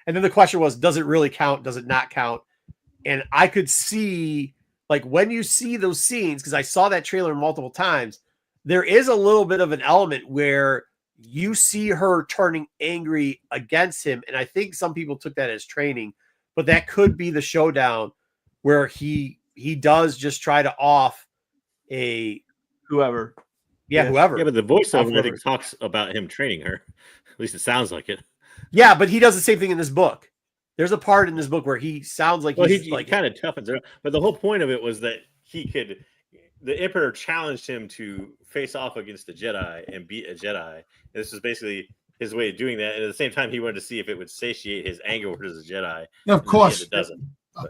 And then the question was, does it really count? Does it not count? And I could see, like, when you see those scenes, because I saw that trailer multiple times, there is a little bit of an element where you see her turning angry against him. And I think some people took that as training, but that could be the showdown where he does just try to off a whoever. Whoever. Yeah, but the voiceover, I think, talks about him training her. At least it sounds like it. Yeah, but he does the same thing in this book. There's a part in this book where he sounds like he like kind of toughens her. But the whole point of it was that the Emperor challenged him to face off against the Jedi and beat a Jedi. And this was basically his way of doing that. And at the same time, he wanted to see if it would satiate his anger towards the Jedi. Yeah, of course. It doesn't.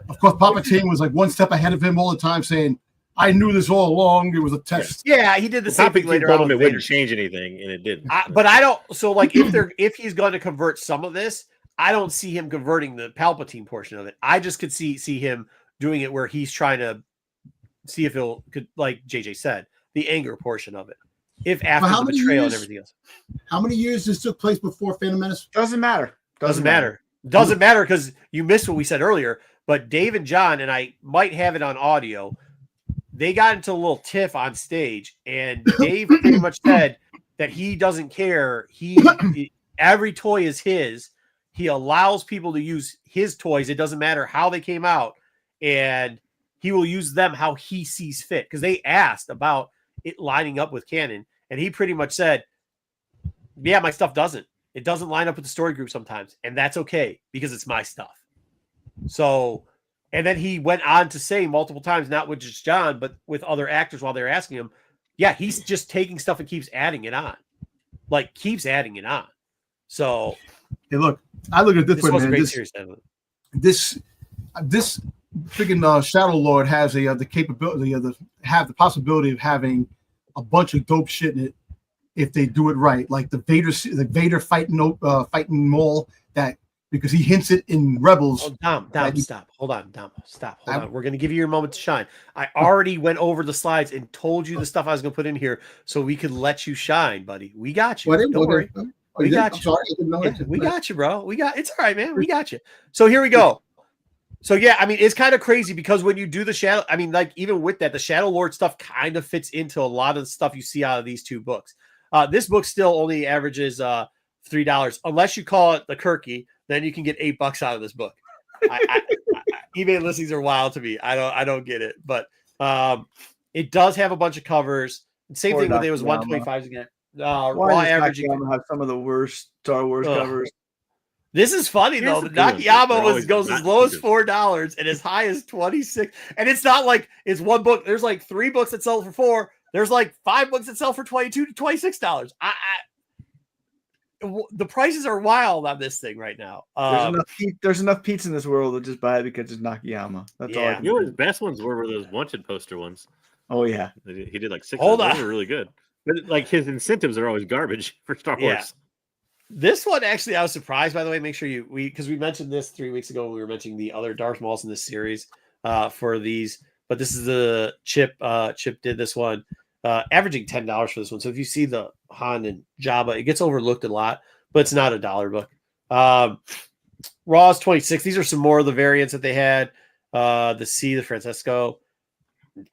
Of course, Palpatine was like one step ahead of him all the time, saying, "I knew this all along. It was a test." Yeah, he did the same thing later on. It wouldn't change anything, and it didn't. But I don't. So, like, if he's going to convert some of this, I don't see him converting the Palpatine portion of it. I just could see him doing it where he's trying to see if could, like JJ said, the anger portion of it. If after the betrayal and everything else. How many years this took place before Phantom Menace? Doesn't matter. Doesn't matter because you missed what we said earlier. But Dave and John, and I might have it on audio, they got into a little tiff on stage, and Dave pretty much said that he doesn't care. Every toy is his. He allows people to use his toys. It doesn't matter how they came out, and he will use them how he sees fit. Because they asked about it lining up with canon, and he pretty much said, "Yeah, my stuff doesn't. It doesn't line up with the story group sometimes, and that's okay because it's my stuff." So, and then he went on to say multiple times, not with just John, but with other actors while they're asking him, yeah, he's just taking stuff and keeps adding it on. So, hey, look, I look at this way, was man. A great series. This freaking Shadow Lord has the capability of the possibility of having a bunch of dope shit in it if they do it right, like the Vader fighting Maul, that because he hints it in Rebels. Oh, Dom, stop. Hold on. We're going to give you your moment to shine. I already went over the slides and told you the stuff I was going to put in here so we could let you shine, buddy. We got you. Don't worry. We got you. Sorry, I didn't know it. We got you, bro. It's all right, man. We got you. So here we go. So yeah, I mean, it's kind of crazy because when you do the Shadow, I mean, like even with that, the Shadow Lord stuff kind of fits into a lot of the stuff you see out of these two books. This book still only averages $3 unless you call it the Kirky. Then you can get $8 out of this book. eBay listings are wild to me. I don't get it, but it does have a bunch of covers. Same thing with it was 125s again. Raw averaging have some of the worst Star Wars covers. This is funny though. The Nakayama goes as low as $4 and as high as 26. And it's not like it's one book. There's like 3 books that sell for $4. There's like 5 books that sell for $22 to $26. The prices are wild on this thing right now. There's enough Pete's in this world to just buy it because it's Nakayama. That's all. You know what his best ones were those wanted poster ones. Oh yeah, he did like 6. Hold on, those were really good. But like his incentives are always garbage for Star Wars. This one actually, I was surprised. By the way, make sure because we mentioned this 3 weeks ago when we were mentioning the other Darth Mauls in this series for these. But this is the Chip. Chip did this one. Averaging $10 for this one. So if you see the Han and Jabba, it gets overlooked a lot, but it's not a dollar book. Raw is 26. These are some more of the variants that they had. The C, the Francesco.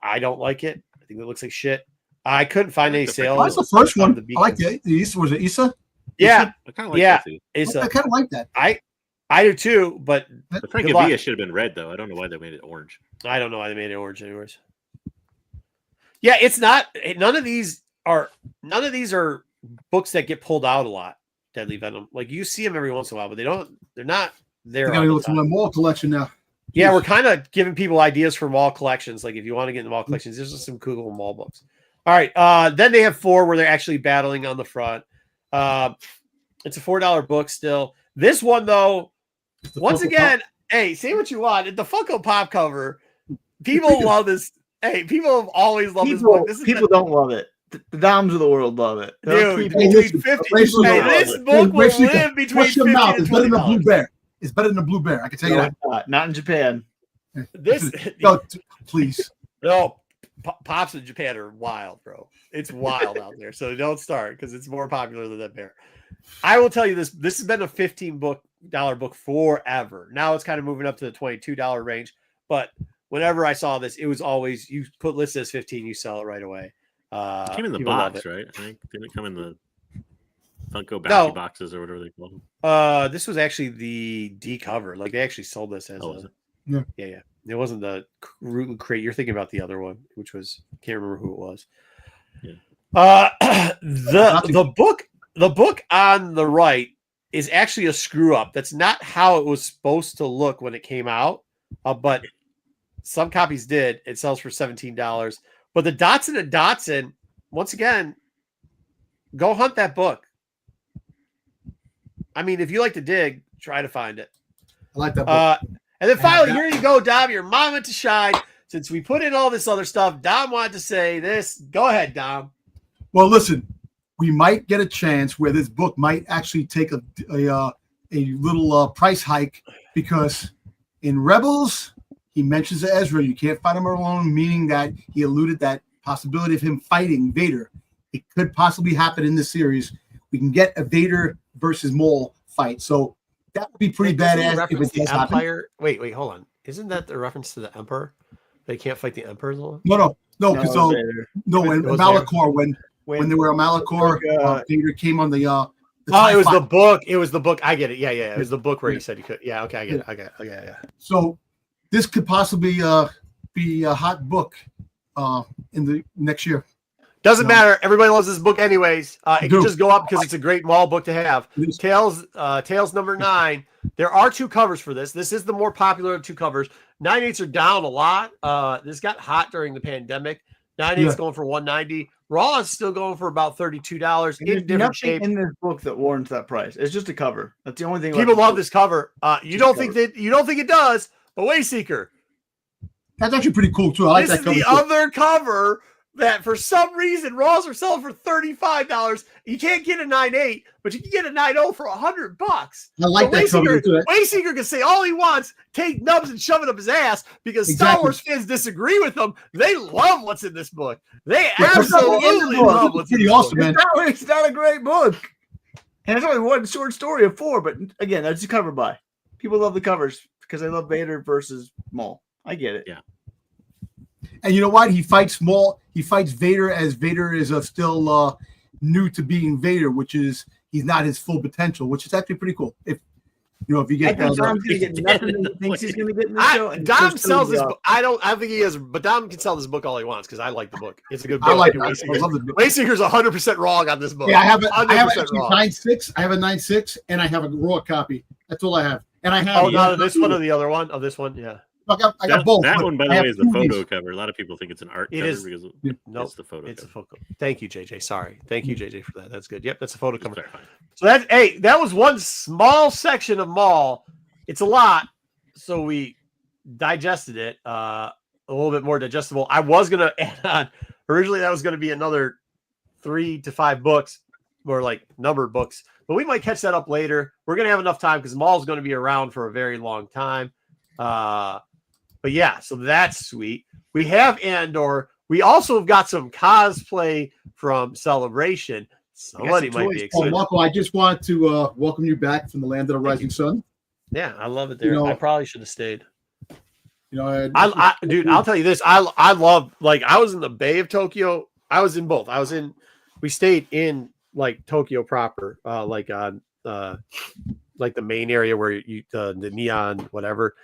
I don't like it. I think it looks like shit. I couldn't find any sales. That's the first one. I like the Issa. Was it Issa? Yeah. I kind of like that Issa. I kind of like that. I do too, but the Francavilla should have been red though. I don't know why they made it orange. I don't know why they made it orange anyways. Yeah, it's not. None of these are books that get pulled out a lot. Deadly Venom, like you see them every once in a while, but they're not there. I gotta go through my mall collection now. Yeah, we're kind of giving people ideas for mall collections. Like if you want to get in the mall collections, there's just some cool mall books. All right, then they have 4 where they're actually battling on the front. It's a $4 book still. This one though, once again, hey, say what you want. The Funko Pop cover, people love this. Hey, people have always loved this book. People don't love it. The Doms of the world love it. Dude, between 50. Hey, this book will live between 50 and $20. It's better than a Blue Bear. It's better than a Blue Bear. I can tell you that. Not in Japan. No, please. No, Pops in Japan are wild, bro. It's wild out there. So don't start because it's more popular than that bear. I will tell you this. This has been a $15 book forever. Now it's kind of moving up to the $22 range. but whenever I saw this, it was always you put listed as 15, you sell it right away. It came in the people love box, it. right? I think didn't it come in the Funko Bounty No. boxes or whatever they call them? This was actually the D cover. Like they actually sold this as Was it? Yeah. Yeah. It wasn't the root crate. You're thinking about the other one, which was can't remember who it was. Yeah. The book on the right is actually a screw up. That's not how it was supposed to look when it came out. But some copies did. It sells for $17. But the Dotson and Dotson, once again, go hunt that book. I mean, if you like to dig, try to find it. I like that book. And then finally, here you go, Dom. Your moment to shine. Since we put in all this other stuff, Dom wanted to say this. Go ahead, Dom. Well, listen, we might get a chance where this book might actually take a little price hike, because in Rebels, he mentions Ezra. You can't fight him alone, meaning that he alluded that possibility of him fighting Vader. It could possibly happen in this series. We can get a Vader versus Maul fight. So that would be pretty badass if it does happen. Empire. Wait, hold on. Isn't that the reference to the Emperor? They can't fight the Emperor alone? No, because when Malachor, when they were on Malachor, Vader came on the it was the book. It was the book. I get it. Yeah. It was the book where he said he could. Yeah, okay, I get it. Okay, yeah. So this could possibly be a hot book in the next year. Doesn't matter. Everybody loves this book anyways. It can just go up because it's a great Maul book to have. Tales number 9. There are 2 covers for this. This is the more popular of 2 covers. 9/8s are down a lot. This got hot during the pandemic. 9/8's going for $190. Raw is still going for about $32 in different shape. In this book that warrants that price. It's just a cover. That's the only thing. People love this cover. You don't think it does, but Wayseeker. That's actually pretty cool too. I like that cover. This is the other cover that for some reason Raws are selling for $35. You can't get a 9/8, but you can get a 9/0 for $100. I like that cover too. Wayseeker can say all he wants, take nubs and shove it up his ass, because Star Wars fans disagree with him. They love what's in this book. They absolutely love what's in this book. Man. It's not a great book. And it's only one short story of 4, but again, that's a cover by. People love the covers because they love Vader versus Maul. I get it. Yeah. And you know what? He fights Maul. He fights Vader as Vader is still new to being Vader, which is he's not his full potential, which is actually pretty cool. If you get Dom's gonna get nothing he thinks he's gonna get in the show. Dom sells this book. I don't think he is, but Dom can sell this book all he wants because I like the book. It's a good book. I like it. I love the book. Wayseeker's 100% wrong on this book. Yeah, I have actually 9/6. I have a 9/6 and I have a raw copy. That's all I have. And I have not this one or the other one? Of this one, yeah. I got both. That one, by the way, is the photo cover. A lot of people think it's an art cover because it's the photo. It's cover. a photo. Thank you, JJ. Sorry. Thank you, JJ, for that. That's good. Yep, that's a photo cover. Fine. So that was one small section of Maul. It's a lot, so we digested it a little bit more digestible. I was gonna add on. Originally, that was going to be another 3 to 5 books, or like numbered books, but we might catch that up later. We're gonna have enough time because Maul's going to be around for a very long time. But yeah, so that's sweet. We have Andor. We also have got some cosplay from Celebration. Somebody might be excited. Marco, I just want to welcome you back from the land of the rising sun. Yeah, I love it there. I probably should have stayed. Dude, I'll tell you this. I love, like, I was in the Bay of Tokyo. I was in both. We stayed in like Tokyo proper, like on like the main area where the neon, whatever.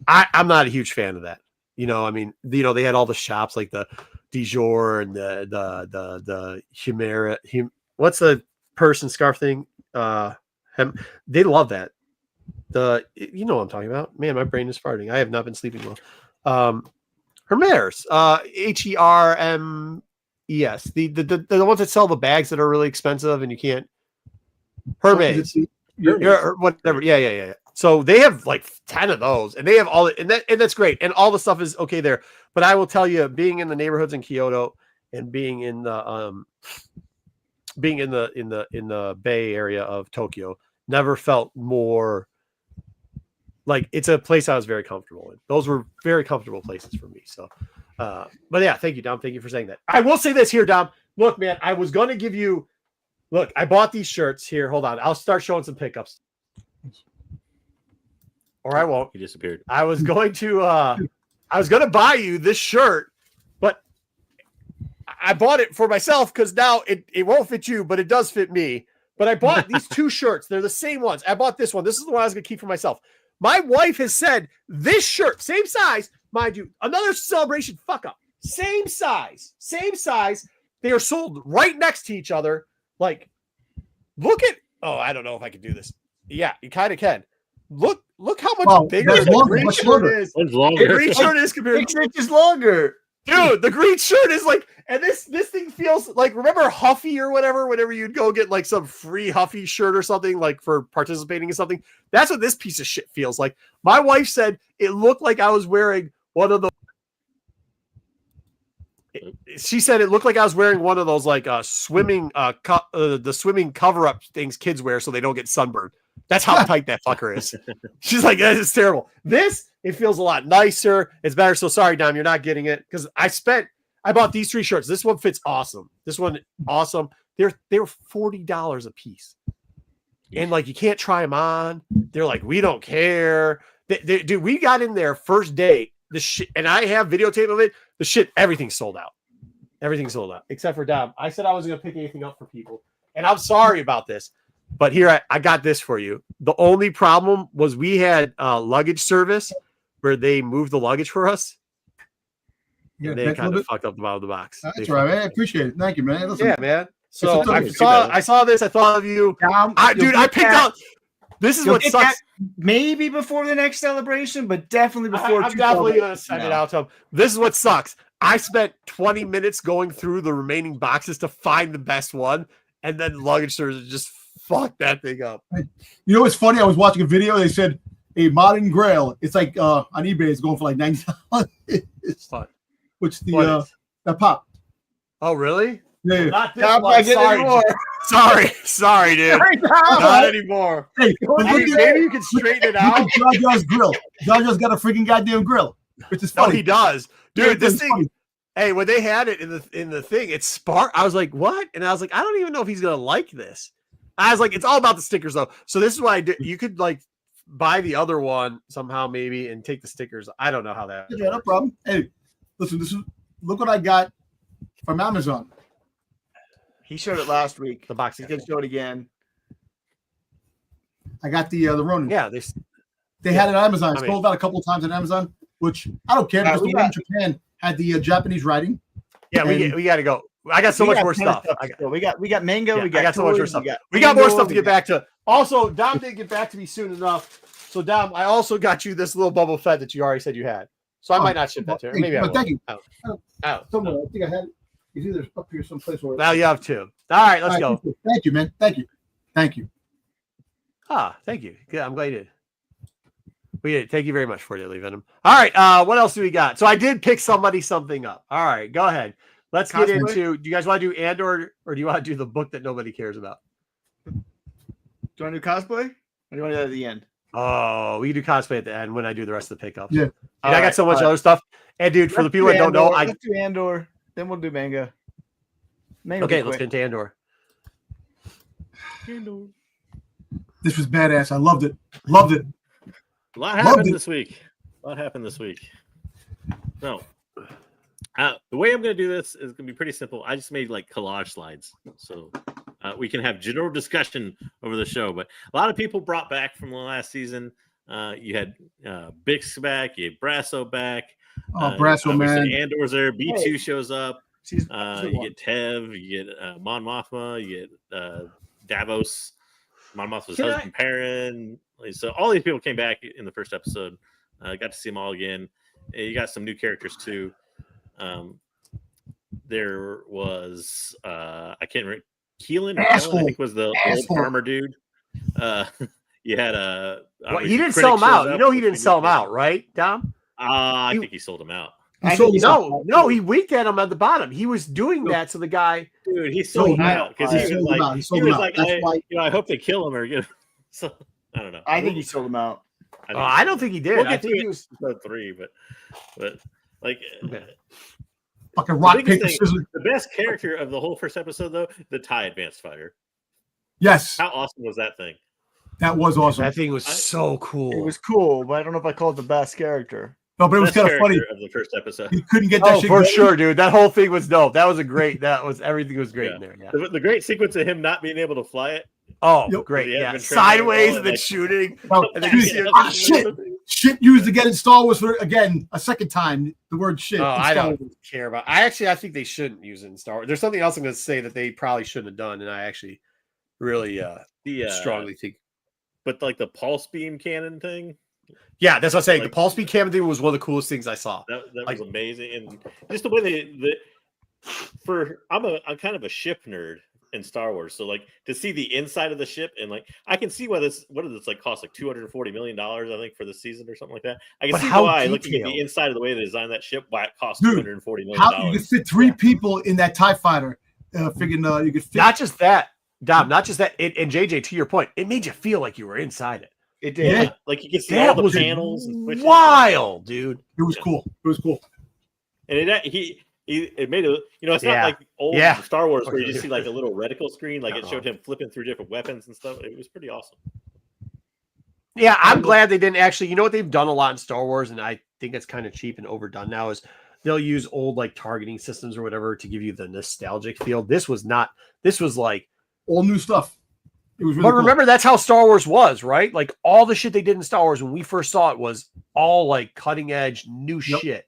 I'm not a huge fan of that. I mean, they had all the shops like the Dior and the Chimera. What's the person scarf thing? They love that. What I'm talking about. Man, my brain is farting. I have not been sleeping well. Hermes, Hermes. The ones that sell the bags that are really expensive and you can't. Hermes. Or whatever. Yeah. So they have like 10 of those, and they have all, and that's great, and all the stuff is okay there. But I will tell you, being in the neighborhoods in Kyoto and being in the Bay Area of Tokyo, never felt more like it's a place I was very comfortable in. Those were very comfortable places for me. So, but yeah, thank you, Dom. Thank you for saying that. I will say this here, Dom. Look, man, I was going to give you. Look, I bought these shirts here. Hold on, I'll start showing some pickups. Or I won't. He disappeared. I was going to I was gonna buy you this shirt, but I bought it for myself because now it won't fit you, but it does fit me. But I bought these 2 shirts. They're the same ones. I bought this one. This is the one I was gonna keep for myself. My wife has said this shirt, same size, mind you, another Celebration fuck up. Same size. They are sold right next to each other. Like, look at. Oh, I don't know if I can do this. Yeah, you kind of can. Look how much bigger the green shirt is. The green shirt is compared 6 inches longer. Dude, the green shirt is like, and this thing feels like, remember Huffy or whatever, whenever you'd go get like some free Huffy shirt or something, like for participating in something. That's what this piece of shit feels like. My wife said it looked like I was wearing one of the. She said it looked like I was wearing one of those like swimming, the swimming cover up things kids wear so they don't get sunburned. That's how tight that fucker is. She's like, that is terrible. This, it feels a lot nicer. It's better. So sorry, Dom, you're not getting it because I bought these 3 shirts. This one fits awesome. This one, awesome. They're $40 a piece. And like, you can't try them on. They're like, we don't care. Dude, we got in there first day. The shit, and I have videotape of it. The shit, everything's sold out. Everything's sold out except for Dom. I said I wasn't gonna pick anything up for people, and I'm sorry about this. But here I got this for you. The only problem was we had luggage service where they moved the luggage for us. Yeah, they kind of fucked up the bottom of the box. That's right, man. I appreciate it. Thank you, man. Listen, yeah, man. So I saw this. I thought of you, I picked up. This is what sucks. Maybe before the next celebration, but definitely before. I'm definitely gonna send it out to him. This is what sucks. I spent 20 minutes going through the remaining boxes to find the best one, and then luggage service just fucked that thing up. You know what's funny? I was watching a video. They said a modern grail. It's like on eBay. It's going for like $90. Which the that pop. Oh really? Yeah. Not this one. Sorry, dude. Not anymore. Hey, maybe you can straighten it out. Jar Jar's grill. Jar Jar's got a freaking goddamn grill. Which is funny. No, he does, dude. Yeah, this thing. Funny. Hey, when they had it in the thing, it sparked. I was like, what? And I was like, I don't even know if he's gonna like this. I was like, it's all about the stickers though. So this is why I did. You could like buy the other one somehow maybe and take the stickers. I don't know how that. Yeah, no problem. Hey, listen. Look what I got from Amazon. He showed it last week. The box. He's gonna show it again. I got the Ronin. Yeah, they had it on Amazon. It's sold out a couple of times on Amazon, which I don't care because the one in Japan had the Japanese writing. Yeah, we got to go. I got so much more stuff. We got Manga. Yeah, I got so much more stuff. We got more stuff to get back to. Also, Dom didn't get back to me soon enough. So Dom, I also got you this little Boba Fett that you already said you had. So I might not ship that to her. Maybe I will. Thank you. Somewhere. I think I had it. It's either up here someplace. Now you have 2. All right, let's go. Thank you, man. Thank you. Thank you. Good. I'm glad you did. We did. Thank you very much for it, Venom. All right. What else do we got? So I did pick something up. All right, go ahead. Let's get into. Do you guys want to do Andor or do you want to do the book that nobody cares about? Do you want to do cosplay? Or do you want to do that at the end? Oh, we can do cosplay at the end when I do the rest of the pickups. Yeah. I got so much other stuff. And dude, for the people that don't know, let's do Andor. Then we'll do Manga. Okay, let's get into Andor. This was badass. I loved it. A lot happened this week. No. The way I'm going to do this is going to be pretty simple. I just made like collage slides. So we can have general discussion over the show. But a lot of people brought back from the last season. You had Bix back. You had Brasso back. Oh, Brasso, man. Andor's there. B2 shows up. You get Tev. You get Mon Mothma. You get Davos. Mon Mothma's husband, Perrin. So all these people came back in the first episode. Got to see them all again. You got some new characters too. There was I can't remember. Keelan, I think was the old farmer dude. You had he didn't sell them out. You know he didn't sell them out, right, Dom? I think he sold them out. No, he winked at him at the bottom. He was doing that so the guy. Dude, he sold him out because he was like, I hope they kill him or get him. So I don't know. I think he sold him out. I don't think he did. I think he was 3, but like. Fucking rock, paper, scissors. The best character of the whole first episode, though, the TIE Advanced Fighter. Yes. How awesome was that thing? That was awesome. That thing was so cool. It was cool, but I don't know if I call it the best character. No, but it was Best kind of funny. character of the first episode. He couldn't get that Oh, shit for going. sure, dude. That whole thing was dope. That was everything was great Yeah. in there. Yeah. The great sequence of him not being able to fly it. Oh, Yep. great. He hadn't Yeah. been trained at all, Sideways and, and then like- shooting. No, And then dude, you see him- shit used again in Star Wars for again a second time. The word shit. Oh, in I Star don't Wars. care about. I think they shouldn't use it in Star Wars. There's something else I'm going to say that they probably shouldn't have done, and I actually really The strongly think. but like the pulse beam cannon thing, Yeah, that's what I'm saying. like- The pulse beam cannon thing was one of the coolest things I saw. that Like- was amazing, and just the way I'm kind of a ship nerd in Star Wars, so like to see the inside of the ship, and like I can see why what does this like cost like $240 million I think for the season or something like that. I can But see how why looking at detailed? the inside of the way they designed that ship, why it cost Dude, $240 million. How you could fit 3 people in that TIE fighter? Figuring you could fit. Not just that, Dom. Not just that. And JJ, to your point, it made you feel like you were inside it. It did. Yeah. Like you can see all That the was panels and switches. wild, dude. It was cool. It was cool. And it made it, it's Yeah. not like old Yeah. Star Wars where you just see like a little reticle screen, like it Uh-huh. showed him flipping through different weapons and stuff. It was pretty awesome. Yeah, I'm glad they didn't actually. You know what they've done a lot in Star Wars, and I think it's kind of cheap and overdone now, is they'll use old like targeting systems or whatever to give you the nostalgic feel. This was not. This was like. All new stuff. It was really But cool. remember, that's how Star Wars was, right? Like all the shit they did in Star Wars when we first saw it was all like cutting edge new Yep. shit.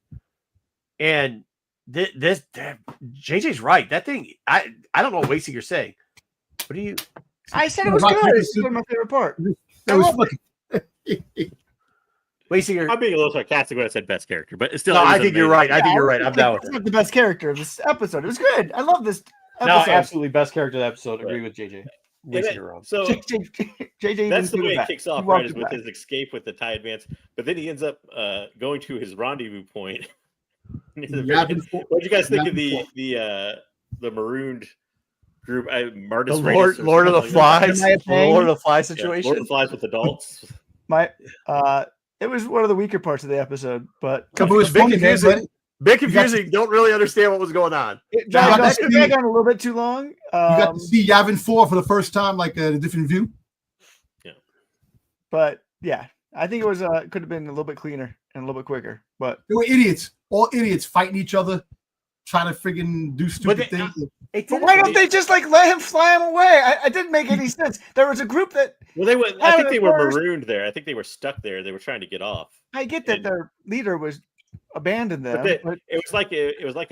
And this JJ's right. That thing, I don't know what Wayseeker's saying. What do you? I said it was Rock good. paper, It's one of my favorite part. That was fucking. Wayseeker. I'm being a little sarcastic when I said best character, but it's still. No, it was I think you're amazing. right. I think you're right. I'm down with It's that. not the best character of this episode. It was good. I love this No, episode. absolutely best character of the episode. Agree with JJ. Wayseeker wrong. So JJ that's the even way it back. kicks He off, walked right? Is it with back. his escape with the TIE Advance, but then he ends up going to his rendezvous point. Near the very end. What do you guys think of the marooned group? Martis The Raiders or Lord of the something like that? Flies. Am I a The thing? Lord of the Flies Yeah, situation. Lord of the Flies with adults. It was one of the weaker parts of the episode, but It was Big funny, man. confusing. Bit You got to- confusing. Don't really understand what was going on. it got dragged to on, see- dragged on a little bit too long. You got to see Yavin 4 for the first time, like a different view. But yeah, I think it was could have been a little bit cleaner and a little bit quicker. But They were idiots, all idiots fighting each other, trying to friggin' do stupid they- things. It But didn't why don't really- they just like let him fly him away? It didn't make any sense. There was a group that Well, they were. I How think at they were first- marooned there. I think they were stuck there. They were trying to get off. I get that And- their leader was abandoned them, But they- but It was like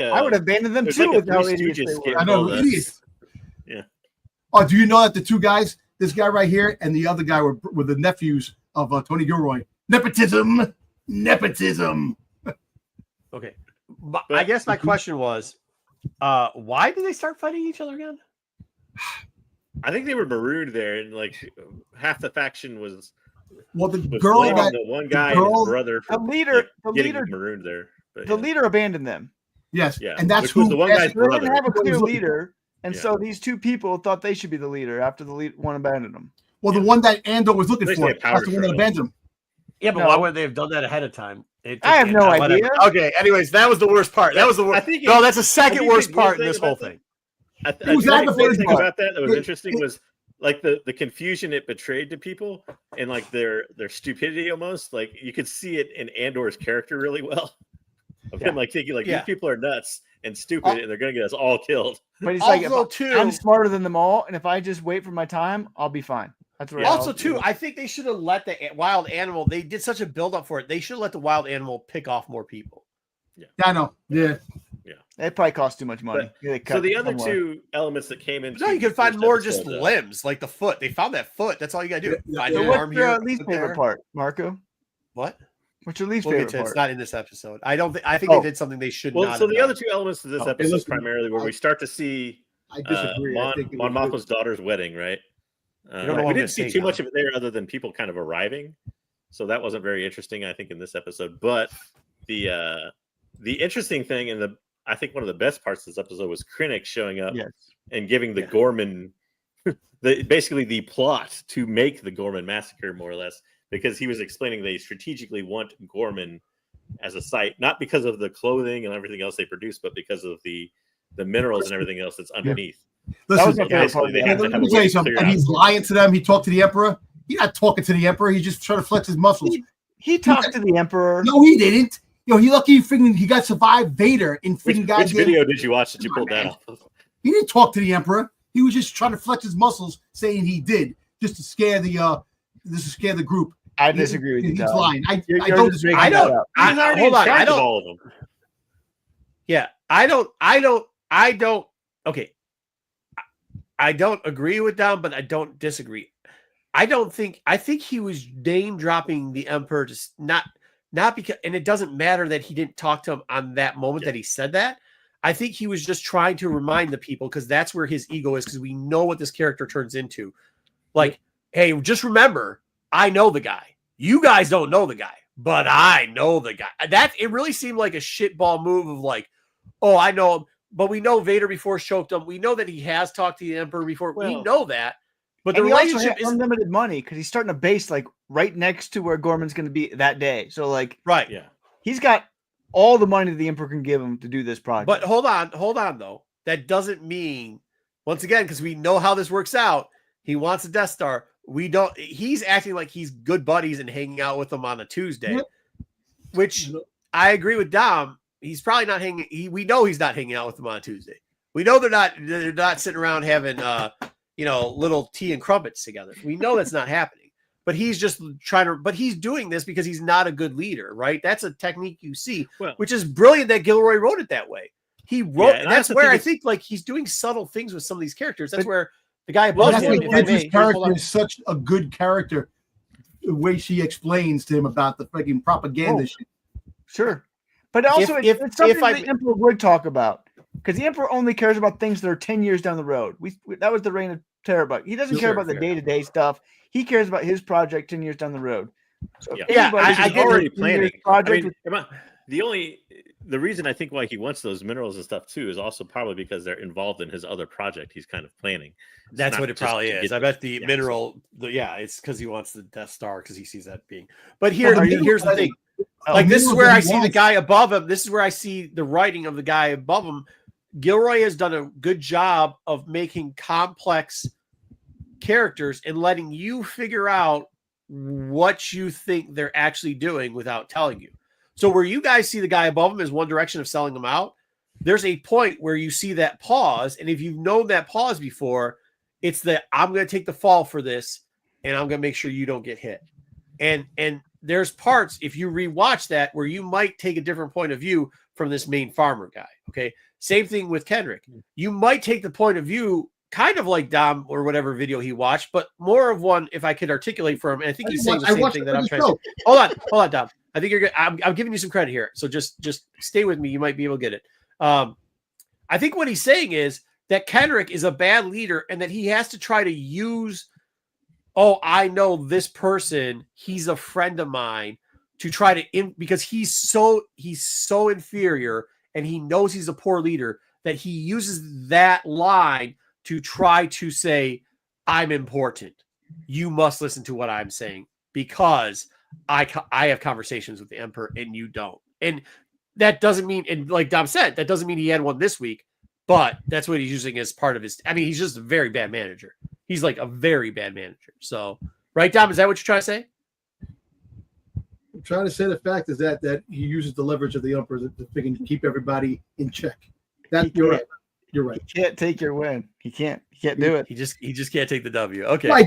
a. I would have abandoned them it was too like a with how Three idiots Stooges they skit. were. I know, Well, idiots. yeah. Oh, do you know that the two guys, this guy right here and the other guy were the nephews of Tony Gilroy? Nepotism. Okay. I guess my question was, why did they start fighting each other again? I think they were marooned there, and like half the faction was Well, the was girl blaming that the one guy and girl- his brother The for leader, getting marooned there. But, the yeah. leader abandoned them. yes, Yeah, and that's which was who the one asked- guy's So they brother. didn't have a clear was looking- leader, and Yeah. so these two people thought they should be the leader after the one abandoned them. Well, the one that Andor was looking They for. had power That's the one that struggle. abandoned him. Yeah, but No. why would they have done that ahead of time? I have no Whatever. idea. Okay. Anyways, that was the worst part. That was the I worst. think No, it- that's the second think worst the one part in thing this whole about the- thing. I It was think the aggravating thing part. about that was It- interesting was like the confusion it betrayed to people and like their stupidity almost. Like you could see it in Andor's character really well. Of him like thinking like Yeah. these people are nuts and stupid and they're gonna get us all killed. But he's like, Also, if too, I'm smarter than them all, and if I just wait for my time, I'll be fine. That's what. also too, I think they should have let the wild animal. They did such a build up for it. They should have let the wild animal pick off more people. Yeah, I know. Yeah, it probably cost too much money. They So cut the other somewhere. two elements that came in. No, you can find more just limbs, like the foot. They found that foot. That's all you gotta do. Yeah, Find yeah. an So arm what's your here, least foot there. favorite part, Marco? What? What's your least We'll get favorite to it. It's part? not in this episode. I don't. I think Oh. they did something they should Well, not. so have the done. other two elements to this Oh, episode is listen, primarily where we start to see I disagree. I think it Mon was good. Mothma's daughter's wedding, right? don't know what We I'm didn't gonna see say too now. much of it there, other than people kind of arriving. So that wasn't very interesting, I think, in this episode. But the interesting thing, and I think one of the best parts of this episode was Krennic showing up Yes. and giving the Yeah. Gorman, basically the plot to make the Gorman massacre, more or less, because he was explaining they strategically want Gorman as a site, not because of the clothing and everything else they produce, but because of the minerals and everything else that's underneath. That was Listen, my favorite part. basically, they of have the to let have me a tell way you to something. clear And out. he's lying to them. He talked to the Emperor. He's not talking to the Emperor. He's just trying to flex his muscles. He talked to the Emperor. No, he didn't. Yo, he lucky he got survived Vader in freaking Which video did you watch that you pulled that off of? He didn't talk to the Emperor. He was just trying to flex his muscles, saying he did, just to scare the group. I disagree with you. He's Tom. lying. I You're don't just disagree. making that up. He's already hold in on. charge I don't. of all of them. Yeah, okay. I don't agree with Dom, but I don't disagree. I think he was name dropping the Emperor, just not because, and it doesn't matter that he didn't talk to him on that moment that he said that. I think he was just trying to remind the people, because that's where his ego is, because we know what this character turns into. Like, hey, just remember, I know the guy. You guys don't know the guy, but I know the guy. It really seemed like a shitball move of like, oh, I know him, but we know Vader before choked him. We know that he has talked to the Emperor before. We know that. But the relationship is unlimited money because he's starting a base like right next to where Gorman's going to be that day. So like, right, yeah, he's got all the money the Emperor can give him to do this project. But hold on though. That doesn't mean, once again, because we know how this works out. He wants a Death Star. We don't. He's acting like he's good buddies and hanging out with them on a Tuesday, which I agree with Dom. He's probably not hanging. We know he's not hanging out with them on a Tuesday. We know they're not sitting around having little tea and crumpets together. We know that's not happening. But he's just but he's doing this because he's not a good leader, right? That's a technique you see, which is brilliant that Gilroy wrote it that way. He wrote, that's where I think like he's doing subtle things with some of these characters. That's where the guy above him. His character is such a good character. The way she explains to him about the freaking propaganda shit. Sure. But also, it's something the Emperor would talk about, because the Emperor only cares about things that are 10 years down the road. That was the reign of terror, but he doesn't care about the day-to-day stuff. He cares about his project 10 years down the road. So I get already planning. Project the reason I think why he wants those minerals and stuff too is also probably because they're involved in his other project he's kind of planning. That's what it probably is. I bet the mineral, it's because he wants the Death Star, because he sees that being. But here's the thing. Like, this is where I see the guy above him. This is where I see the writing of the guy above him. Gilroy has done a good job of making complex characters and letting you figure out what you think they're actually doing without telling you. So where you guys see the guy above him is one direction of selling them out, there's a point where you see that pause. And if you've known that pause before, it's that I'm going to take the fall for this, and I'm going to make sure you don't get hit. And there's parts, if you rewatch that, where you might take a different point of view from this main farmer guy. Okay. Same thing with Kendrick. You might take the point of view kind of like Dom or whatever video he watched, but more of one, if I could articulate for him. And I think he's saying the same thing that I'm trying to say. Hold on, Dom. I think you're good. I'm giving you some credit here. So just stay with me. You might be able to get it. I think what he's saying is that Kendrick is a bad leader and that he has to try to use, I know this person, he's a friend of mine, to try to, because he's so inferior and he knows he's a poor leader, that he uses that line to try to say, I'm important. You must listen to what I'm saying because I have conversations with the Emperor and you don't. And that doesn't mean, and like Dom said, that doesn't mean he had one this week, but that's what he's using as part of his, he's just a very bad manager. He's like a very bad manager. So, right, Dom, is that what you're trying to say? I'm trying to say the fact is that he uses the leverage of the Emperor to keep everybody in check. You're right. You're right. He can't take your win. He can't do it. He just can't take the W. Okay. No, I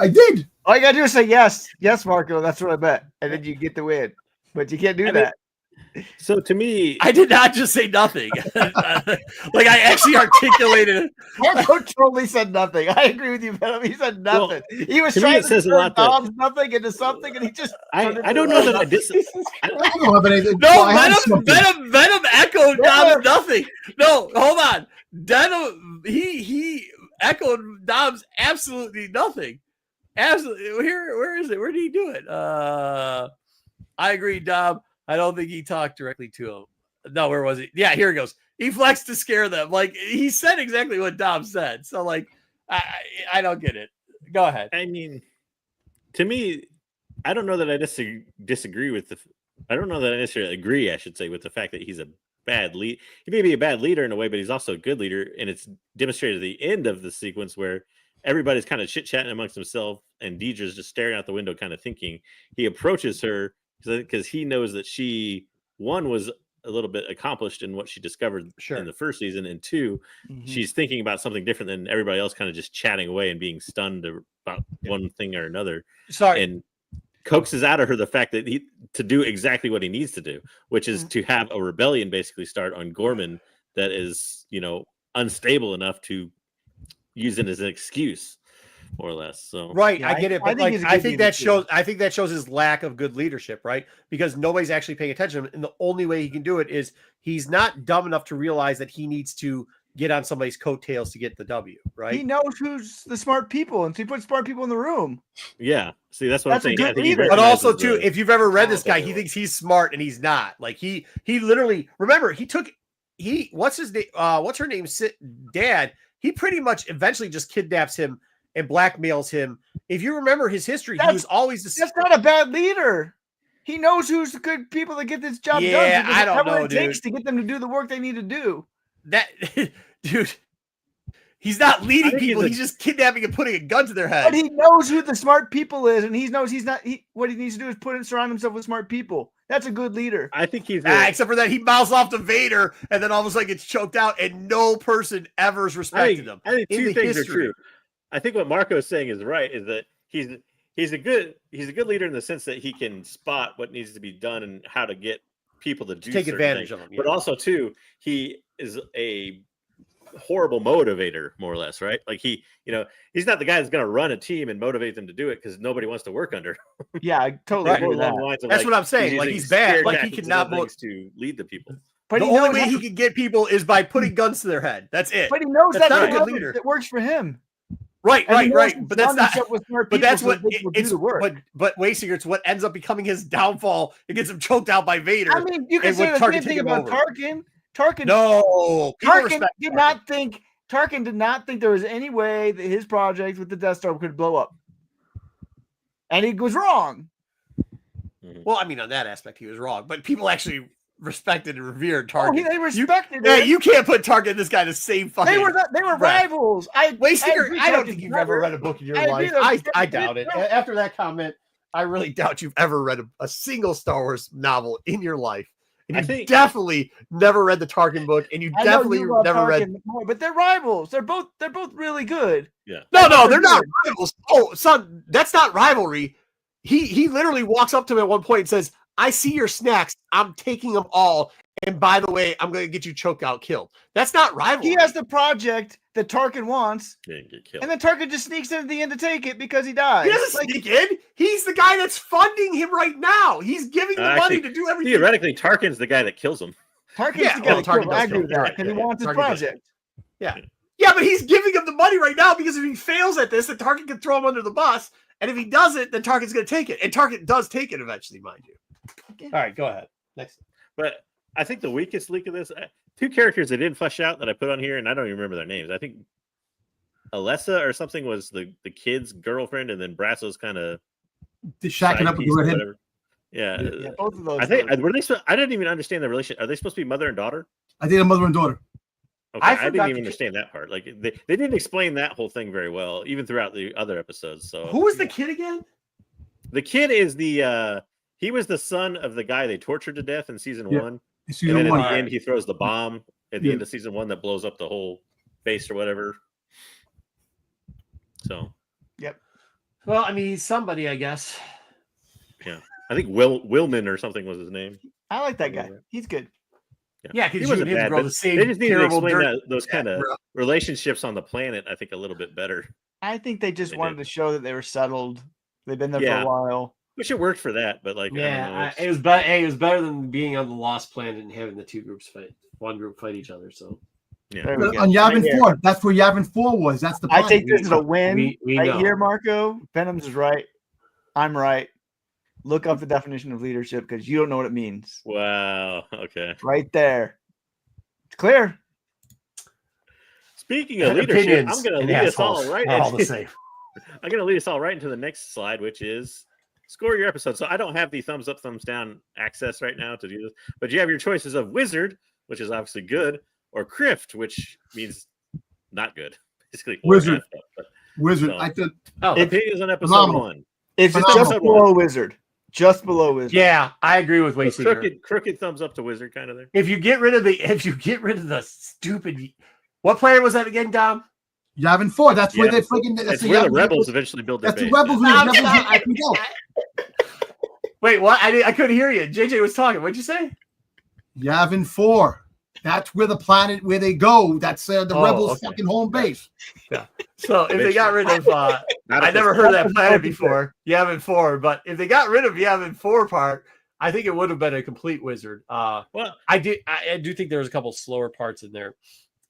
did. All you gotta do is say yes, Marco. That's what I bet, and then you get the win. But you can't do that. So to me, I did not just say nothing. Like I actually articulated. Marco totally said nothing. I agree with you, Venom. He said nothing. Well, he was to trying me, it says a lot Dom's nothing into something, and he just. I don't know that I don't have anything. No, Venom echoed Dom's nothing. No, hold on. Venom, he echoed Dom's absolutely nothing. Absolutely. Where is it? Where did he do it? I agree, Dom. I don't think he talked directly to him. No, where was he? Yeah, here he goes. He flexed to scare them. Like, he said exactly what Dom said. So, like, I don't get it. Go ahead. I mean, to me, I don't know that I disagree with I don't know that I necessarily agree, I should say, with the fact that he's a bad lead. He may be a bad leader in a way, but he's also a good leader. And it's demonstrated at the end of the sequence where everybody's kind of chit-chatting amongst themselves and Deidre's just staring out the window kind of thinking. He approaches her because he knows that she, one, was a little bit accomplished in what she discovered in the first season, and two, she's thinking about something different than everybody else, kind of just chatting away and being stunned about one thing or another. And coaxes out of her the fact that to do exactly what he needs to do, which is to have a rebellion basically start on Gorman that is, unstable enough to use it as an excuse, more or less. So I get it, but I think that shows his lack of good leadership, right? Because nobody's actually paying attention, and the only way he can do it is he's not dumb enough to realize that he needs to get on somebody's coattails to get the W, right? He knows who's the smart people, and so he puts smart people in the room. Yeah, see, that's what I'm saying. But also, too, if you've ever read this guy, he thinks he's smart and he's not. Like he literally, remember, what's his name? What's her name? Dad. He pretty much eventually just kidnaps him and blackmails him. If you remember his history, he was always the. That's not a bad leader. He knows who's the good people that get this job done. Yeah, I don't know, it takes to get them to do the work they need to do. That dude, he's not leading people. He's just kidnapping and putting a gun to their head. But he knows who the smart people is, and he knows he's not. What he needs to do is surround himself with smart people. That's a good leader. I think he's except for that he mouths off to Vader, and then all of a sudden gets choked out, and no person ever's respected him. I think two things are true. I think what Marco is saying is right. Is that he's a good leader in the sense that he can spot what needs to be done and how to get people to take advantage of him. But also, too, he is a horrible motivator, more or less, right? Like he's not the guy that's going to run a team and motivate them to do it because nobody wants to work under. Yeah, I totally agree with that. That's what I'm saying. Like he's bad. Like he cannot to lead the people. But the only way he can get people is by putting guns to their head. That's it. But he knows that's not a good leader. That works for him. Right. But that's not. But that's what it's. But Wayseeker, it's what ends up becoming his downfall. It gets him choked out by Vader. I mean, you can say the same thing about Tarkin. Tarkin did not think there was any way that his project with the Death Star could blow up, and he was wrong. Well, I mean, on that aspect, he was wrong, but people actually respected and revered Tarkin. They respected. Hey, you can't put Tarkin and this guy in the same fucking. They were rivals. I don't think you've ever read a book in your life. I doubt it. After that comment, I really doubt you've ever read a single Star Wars novel in your life. And you definitely never read the Tarkin book, and you definitely never read. But they're rivals. They're both really good. Yeah. No, they're not rivals. Oh, son, that's not rivalry. He literally walks up to him at one point and says, "I see your snacks. I'm taking them all. And by the way, I'm going to get you choked out, killed." That's not rivalry. He has the project that Tarkin wants, get killed. And then Tarkin just sneaks in at the end to take it because he dies. He doesn't sneak in. He's the guy that's funding him right now. He's giving the money to do everything. Theoretically, Tarkin's the guy that kills him. Tarkin's the guy that kills him. I agree with that because he wants his project. Yeah, but he's giving him the money right now because if he fails at this, then Tarkin can throw him under the bus. And if he doesn't, then Tarkin's going to take it. And Tarkin does take it eventually, mind you. Okay. All right, go ahead. Next. But I think the weakest leak of this, two characters that didn't flesh out that I put on here, and I don't even remember their names. I think Alessa or something was the kid's girlfriend, and then Brasso's kind of shacking up with the redhead. Yeah, both of those. I think were they? I didn't even understand the relation. Are they supposed to be mother and daughter? I think a mother and daughter. Okay, I didn't even understand that part. Like they didn't explain that whole thing very well, even throughout the other episodes. So who was the kid again? The kid is he was the son of the guy they tortured to death in season 1. And then at the end, he throws the bomb at the end of season 1 that blows up the whole base or whatever. So, yep. Well, I mean, he's somebody, I guess. Yeah, I think Willman or something was his name. I like that guy. He's good. Yeah, he wasn't bad. But they just need to explain those kind of relationships on the planet, I think, a little bit better. I think they just wanted to show that they were settled. They've been there for a while. Which it worked for that, but like, it was better. It was better than being on the Lost Planet and having the two groups fight. One group fight each other. So, on Yavin 4, that's where Yavin 4 was. That's the. I think this is a win we right here, Marco. Venom's is right. I'm right. Look up the definition of leadership because you don't know what it means. Wow. Okay. Right there. It's clear. Speaking of leadership, I'm going to lead us all right. I'm going to lead us all right into the next slide, which is score your episode. So I don't have the thumbs up, thumbs down access right now to do this, but you have your choices of Wizard, which is obviously good, or Crift, which means not good. Basically, Wizard. Wizard. So, I thought. opinions on episode 1. It's just a Wizard. Just below Wizard. Yeah, I agree with Wayseeker. Crooked thumbs up to Wizard kind of there. If you get rid of the stupid, what planet was that again, Dom? Yavin 4. That's where they freaking. That's where the rebels eventually build their That's base. the rebels. I can go. Wait, what? I couldn't hear you. JJ was talking. What'd you say? Yavin 4. That's where the planet where they go. That's the rebels' fucking home base. Yeah. So if they got rid of, I never heard of that planet before, Yavin 4. But if they got rid of Yavin 4 part, I think it would have been a complete Wizard. Well, I do think there's a couple slower parts in there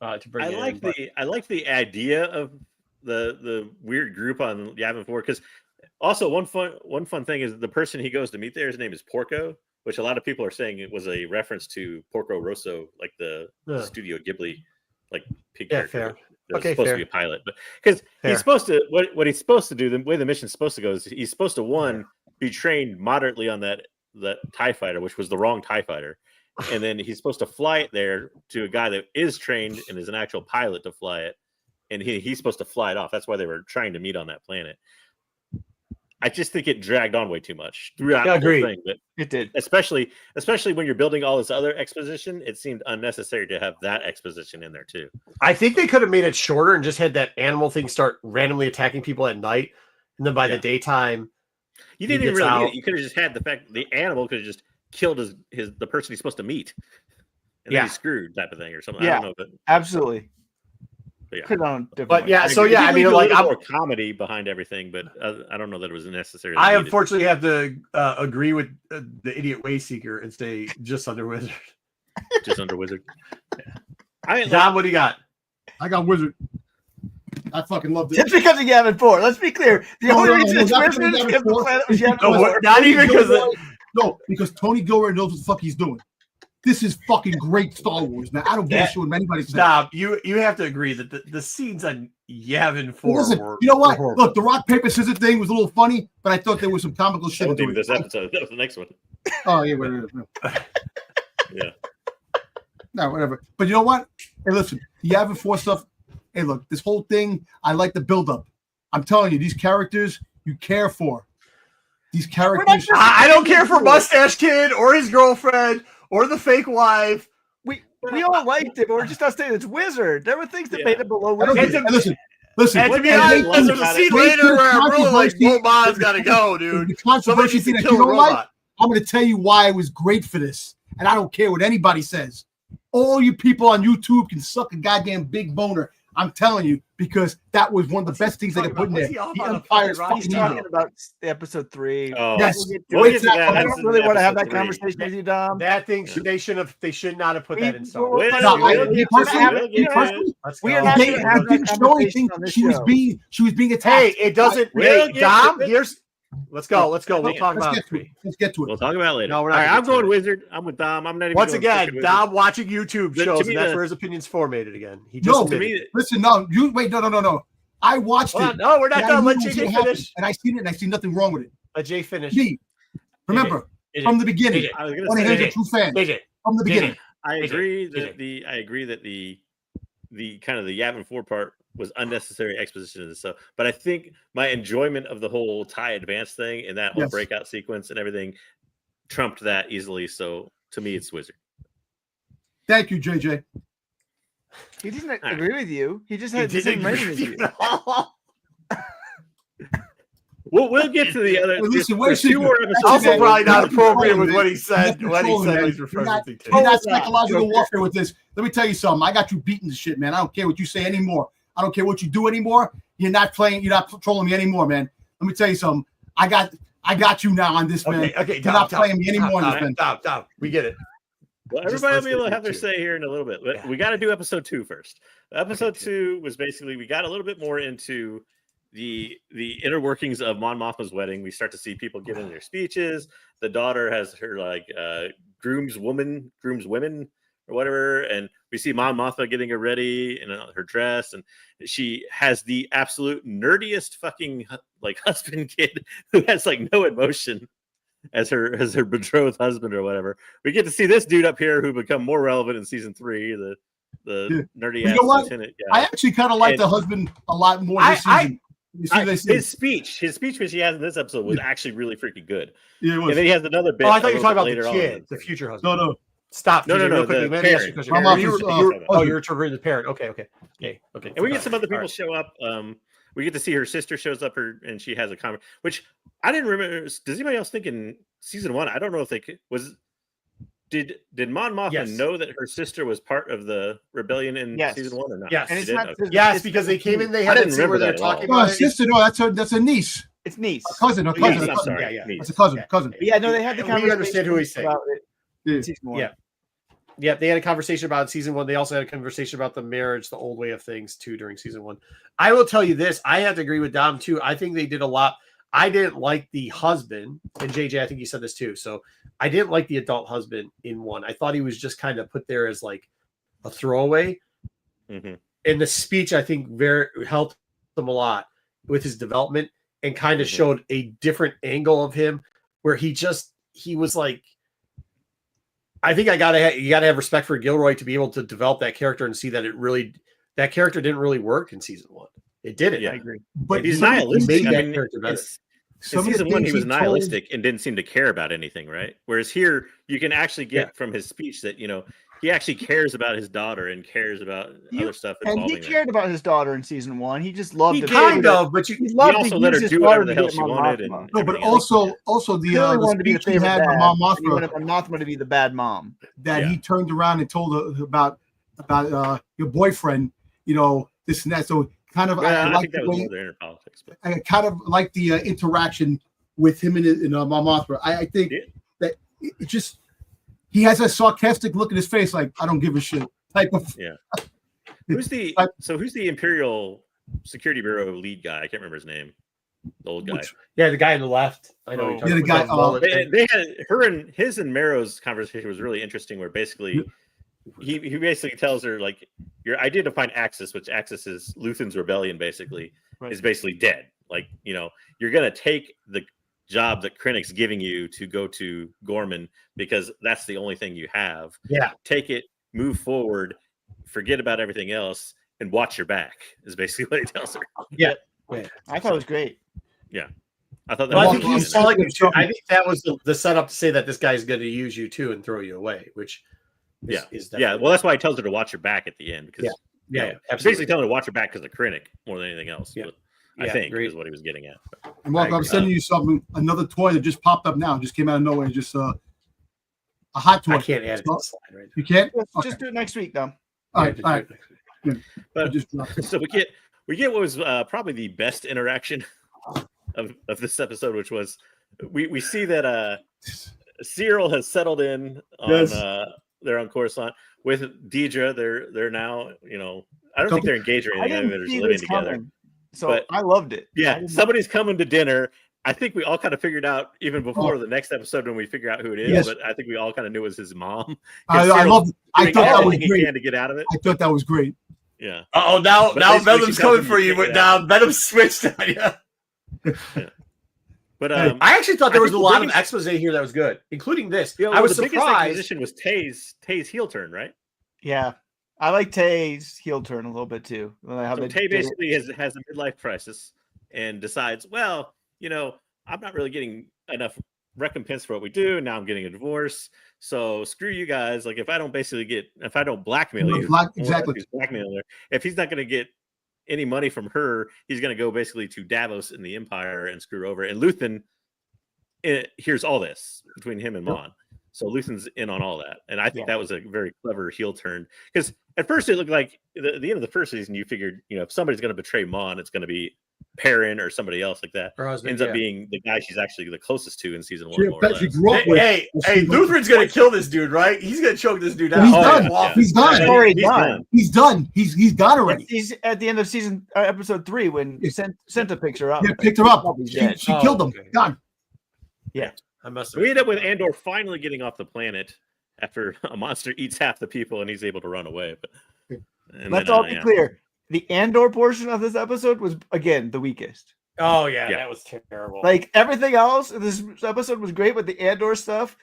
to bring. I like the idea of the weird group on Yavin 4 because also one fun thing is the person he goes to meet there. His name is Porco, which a lot of people are saying it was a reference to Porco Rosso, like the Studio Ghibli, like pig character. Fair. It's supposed to be a pilot, but because he's supposed to, what he's supposed to do, the way the mission's supposed to go is he's supposed to be trained moderately on that TIE fighter, which was the wrong TIE fighter, and then he's supposed to fly it there to a guy that is trained and is an actual pilot to fly it, and he's supposed to fly it off. That's why they were trying to meet on that planet. I just think it dragged on way too much throughout the whole thing. But it did, especially when you're building all this other exposition. It seemed unnecessary to have that exposition in there too. I think they could have made it shorter and just had that animal thing start randomly attacking people at night, and then by the daytime, you didn't even really need it. You could have just had the fact the animal could have just killed the person he's supposed to meet, and then he's screwed type of thing or something. Yeah, I don't know, but absolutely. But yeah, so yeah, I mean, like more comedy behind everything, but I don't know that it was necessary. I unfortunately have to agree with the idiot Wayseeker and stay just under Wizard. Just under Wizard. Yeah. Dom, what do you got? I got Wizard. I fucking loved it. Just because of Yavin 4. Let's be clear. The only reason it's Wizard is because the planet was Yavin 4. Not even because because Tony Gilroy knows what the fuck he's doing. This is fucking great Star Wars, man. I don't give a shit what anybody says. Stop. You have to agree that the scenes on Yavin 4 listen, you know what? Look, the rock, paper, scissors thing was a little funny, but I thought there was some comical shit into it. This episode. That was the next one. Oh, yeah, whatever. Yeah. No, whatever. But you know what? Hey, listen, the Yavin 4 stuff. Hey, look, this whole thing, I like the build-up. I'm telling you, these characters you care for. These characters. I don't care for Mustache Kid or his girlfriend or the fake wife. We all liked it, but we're just not saying it's Wizard. There were things that made it below Wizard. Listen. And to be honest, there's a scene later where I'm really like, Robot's got to go, dude. The controversy thing, you know what? I'm going to tell you why it was great for this, and I don't care what anybody says. All you people on YouTube can suck a goddamn big boner. I'm telling you, because that was one of the best things they could put in there. The Empire's He's talking about episode 3. Oh, yes. We'll get to that. I don't really want to have that conversation with you, Dom. That thing, they should not have put that in Star Wars. Wars. We are not going to have that conversation on this show. She was being attacked. Hey, it doesn't. Hey, Dom, let's go. We'll talk about it. Let's get to it. We'll talk about it later. No, we're not. All right, I'm going Wizard. I'm with Dom. I'm not even. Once again, Dom watching YouTube shows, and that's where his opinions formatted again. He just listen. No, you wait. No. I watched it. No, we're not done. Let JJ finish. And I seen it, and I see nothing wrong with it. Let Jay finish. Remember, from the beginning, I was one of his true fans. From the beginning, I agree that the kind of the Yavin 4 part was unnecessary exposition and stuff. But I think my enjoyment of the whole TIE Advance thing and that whole breakout sequence and everything trumped that easily. So to me, it's Wizard. Thank you, JJ. He didn't agree with you. He just had the same rating as you. We'll get to the other. Listen, also probably not appropriate with what he said. What he said he's referring to. You're not psychological warfare with this. Let me tell you something. I got you beating the shit, man. I don't care what you say anymore. I don't care what you do anymore. You're not playing. You're not trolling me anymore, man. Let me tell you something. I got you now on this, man. Okay, you're not playing me anymore on this, man. Stop. We get it. Well, everybody will be able to have their say here in a little bit. But we got to do episode 2 first. Episode 2 was basically we got a little bit more into the inner workings of Mon Mothma's wedding. We start to see people giving their speeches. The daughter has her grooms women or whatever, and we see Mon Mothma getting her ready in her dress, and she has the absolute nerdiest fucking husband kid who has no emotion as her betrothed husband or whatever. We get to see this dude up here who become more relevant in season 3, the nerdy ass lieutenant guy. I actually kind of like the husband a lot more this season. You see, they say, his speech which he has in this episode was actually really freaking good. yeah, it And was. then he has another bit. Oh, I thought you a were little talking bit about the later kid, on. the future husband. No, Stop. No, TJ, real quickly. the Let me ask you a parent. question. My Oh, mom was, you're referring to the parent. Okay. And we get some other people show up. We get to see her sister shows up, and she has a comment, which I didn't remember. Does anybody else think in season 1? I don't know if did Mon Mothma know that her sister was part of the rebellion in season 1 or not? Yes. And She it's did? not. Okay. Yes, because they came in, they had I that didn't scene where remember they're that at all. talking no, about a it. sister. No, that's a niece, It's niece. a cousin, a Yes, cousin. I'm sorry. Yeah. Niece. That's a cousin. Yeah, no, they had the We conversation. understand who he's saying. about it Yeah. in season 1. Yeah. Yeah, they had a conversation about it in season 1. They also had a conversation about the marriage, the old way of things too during season 1. I will tell you this. I have to agree with Dom too. I think they did a lot. I didn't like the husband, and JJ, I think you said this too. So I didn't like the adult husband in 1. I thought he was just kind of put there as like a throwaway. Mm-hmm. And the speech, I think, very helped him a lot with his development and kind of showed a different angle of him where he was like, I think you gotta have respect for Gilroy to be able to develop that character and see that that character didn't really work in season 1. It didn't. Yeah. I agree. But He's some of the nihilistic. made I that mean, character better. in some of the season 1, things he was he told- nihilistic and didn't seem to care about anything, right? Whereas here, you can actually get from his speech that he actually cares about his daughter and cares about other stuff And involving he that. cared about his daughter in season 1. He just loved He to kind of, but He He loved also to let her use his do whatever daughter the to hell get she Mon wanted. Mothma. And No, but everything else. also He really the wanted to be the speech he favorite had dad. with Mom and He Mothma wanted Mon Mothma to be the bad mom. that he turned around and told her about your boyfriend, this and that. So kind of, Yeah, I like think that the was way, more their inner politics. But I kind of like the interaction with him and Mom Mothma. I think that it just he has a sarcastic look in his face, like I don't give a shit type of. Yeah. Who's the Imperial Security Bureau lead guy? I can't remember his name. The old guy. yeah, the guy on the left. I know. Oh. You're Yeah, the guy- talking about. They had his and Marrow's conversation was really interesting. Where basically he basically tells her like your idea to find Axis, which Axis is Luthen's rebellion, basically is basically dead. Like you're gonna take the job that Krennic's giving you to go to Gorman because that's the only thing you have. Yeah. Take it, move forward, forget about everything else, and watch your back. Is basically what he tells her. Yeah. I thought it was great. I thought that Well, I was think awesome. he's I like it too. I think that was the setup to say that this guy's going to use you too and throw you away, which is Well, that's why he tells her to watch your back at the end because yeah, basically telling her to watch her back because of Krennic more than anything else. Yeah. But I Yeah, think great. is what he was getting at. And Mark, I'm sending you something, another toy that just popped up now, just came out of nowhere, just a hot toy. I can't add it to the slide right You can't? Just do it next week, though. All now. right. But just dropped it. so we get what was probably the best interaction of this episode, which was we see that Cyril has settled in on they're on Coruscant with Deidre. They're now I don't think they're engaged or I anything. They're didn't just see living this together. coming, so But- I loved it. Yeah, somebody's coming to dinner. I think we all kind of figured out even before the next episode when we figure out who it is. Yes. But I think we all kind of knew it was his mom. I Cyril's loved it. I doing thought that was everything he great. can to get out of it. I thought that was great. Yeah. Oh, now But basically Venom's she coming doesn't for you, figure but it now Venom switched on you. But Hey, I actually thought there I was a think the lot of biggest- expose here that was good, including this. yeah, I was the biggest surprised. exposition was Tay's heel turn, right? Yeah, I like Tay's heel turn a little bit too. How So they Tay did it. basically has a midlife crisis and decides, well, I'm not really getting enough recompense for what we do, and now I'm getting a divorce. So screw you guys. Like if I don't blackmail you, Exactly. he's blackmailing her. If he's not going to get any money from her, he's going to go basically to Davos in the Empire and screw her over. And Luthen hears all this between him and Mon. So Luthen's in on all that. And I think that was a very clever heel turn. Because at first it looked like the end of the first season, you figured, if somebody's going to betray Mon, it's going to be Perrin or somebody else like that. Her husband, Ends up being the guy she's actually the closest to in season 1. She, More or she less. grew up with. Hey, Lutheran's gonna kill this dude, right? He's gonna choke this dude out. He's Oh, done. yeah. He's done. He's already He's done. done. He's done. He's got already. He's at the end of season episode 3 when Senta picks her up. Yeah, picked her up. Probably She dead. killed him. okay. Done. I must So we end up with Andor finally getting off the planet after a monster eats half the people and he's able to run away. Let's all be clear. The Andor portion of this episode was again the weakest. Oh yeah, Yeah. that was terrible. Like everything else in this episode was great, but the Andor stuff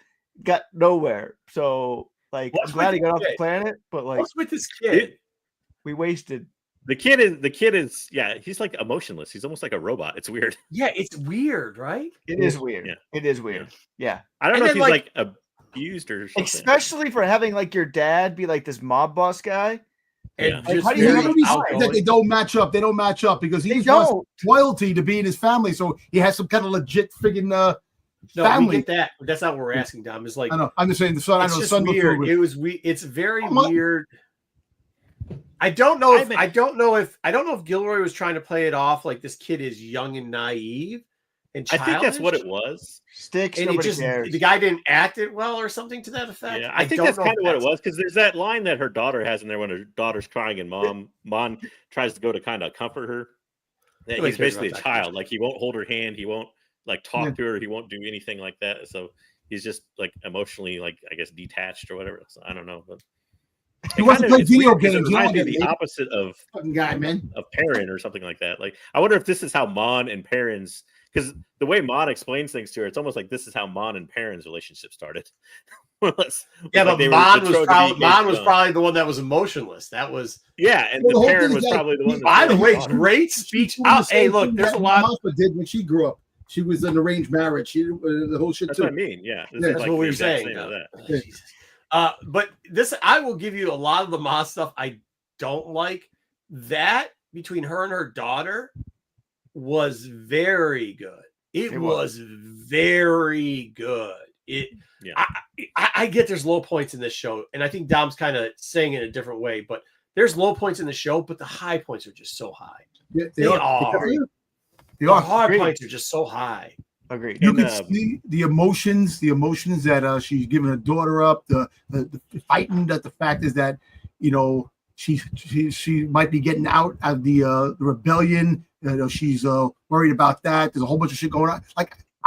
got nowhere. So like What's I'm glad with he got the off the kid? planet, but like What's with this kid? we wasted The kid is yeah, he's like emotionless. He's almost like a robot. It's weird. Yeah, it's weird, right? It is weird. Yeah. It is weird. Yeah. I don't And know if then, he's like- like abused or something. Especially for having like your dad be like this mob boss guy. And Yeah. just How do You you very have notice outgoing. that they don't match up. They don't match up because he They just wants don't. loyalty to be in his family, so he has some kind of legit friggin' No, we family. get that. But that's not what we're asking, Dom. It's like I know. I'm just saying the son. I it's know the just son looked weird. through it. It was it's very Oh, my- weird. I don't know if I I don't know if Gilroy was trying to play it off like this kid is young and naive and I childish. think that's what it was. Sticks. And it Nobody just cares. the guy didn't act it well or something to that effect. Yeah, I think don't that's know kind if of what it that's- was because there's that line that her daughter has in there when her daughter's crying and Mon tries to go to kind of comfort her. That Nobody he's cares basically a about that child. Like he won't hold her hand. He won't like talk Yeah. to her. He won't do anything like that. So he's just like emotionally, like I guess, detached or whatever. So, I don't know, but He wants to play it's weird video 'cause it games. You reminds don't me get of the it. opposite of Fucking guy, man. Perrin or something like that. Like I wonder if this is how Mon and Perrin's, because the way Mon explains things to her, it's almost like this is how Mon and Perrin's relationship started. More or less. Yeah, Like but they were Mon was betrothed to be probably engaged Mon was young. probably the one that was emotionless. That was Yeah, and Well, the the whole Perrin thing was is that probably the one. he- that by the was way, daughter. great She's speech. doing the Hey, same look, thing there's a that lot. Martha did when she grew up. She was in arranged marriage. She the whole shit That's too. what I mean. Yeah, this Yeah, is That's like what we the were exact saying. same of that. Yeah. Jesus. But this, I will give you a lot of the Ma stuff I don't like. That between her and her daughter was very good. It was very good. It. Yeah. I get there's low points in this show, and I think Dom's kind of saying it a different way, but there's low points in the show, but the high points are just so high. Yeah, They are. They The are. high Agreed. points are just so high. Agreed. You And, can see the emotions that she's giving her daughter up. The fighting. That the fact is that she might be getting out of the rebellion. She's worried about that. There's a whole bunch of shit going on.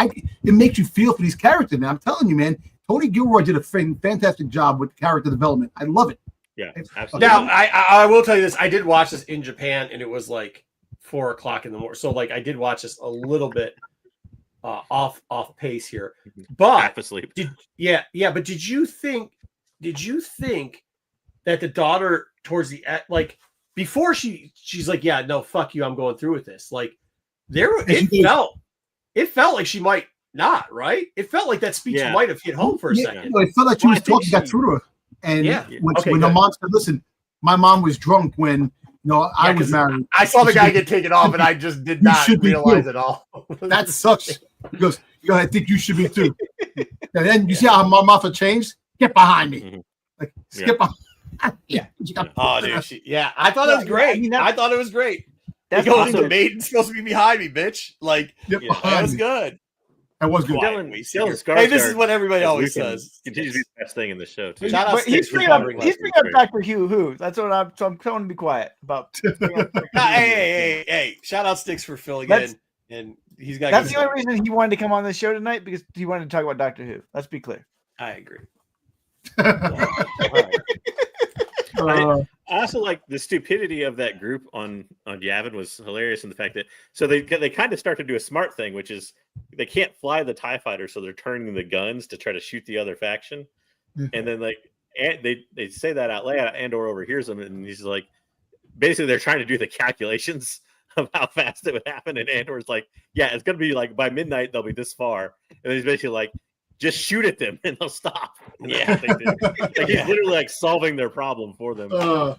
It makes you feel for these characters, man. I'm telling you, man. Tony Gilroy did a fantastic job with character development. I love it. Yeah, absolutely. Now, I will tell you this. I did watch this in Japan, and it was like 4:00 in the morning. So, like, I did watch this a little bit off pace here. But half asleep. but did you think that the daughter towards the like before she's like, yeah, no, fuck you, I'm going through with this. Like it felt like she might not, right? It felt like that speech Yeah. might have hit home for a second. It felt like she Well, I was think talking, got she- through to her. And Yeah. when Okay, the good. mom said, listen, my mom was drunk when I Yeah, was 'cause married. I saw the guy get taken off, and I just did You not should be realize too. at all. That sucks. He goes, I think you should be too. And then you see how my Martha changed? Get behind me. Mhm. Like, Yeah. skip behind. Yeah. You got- Oh, dude, I thought it was Yeah, great. I mean, I thought it was great. That's Because awesome. the maiden's supposed to be behind me, bitch. Like, Get Yeah, that behind was me. good. That was good. Dylan Hey, this is what everybody as always Lucan says. continues to be the best thing in the show too. Shout out But he's Sticks for bringing up, covering he's us. bringing up Dr. Hugh Who. That's what I'm telling him to be quiet about. Hey, shout out Sticks for filling That's- in. And he's got That's the only reason he wanted to come on the show tonight, because he wanted to talk about Doctor Who. Let's be clear. I agree. Uh, I also like the stupidity of that group on Yavin was hilarious in the fact that they kind of start to do a smart thing, which is they can't fly the TIE fighter, so they're turning the guns to try to shoot the other faction. And then they say that out loud. Andor overhears them, and he's like, basically they're trying to do the calculations of how fast it would happen. And Andor's like, yeah, it's gonna be like by midnight they'll be this far. And then he's basically like, just shoot at them and they'll stop. And that's what they do. Like he's literally like solving their problem for them. Oh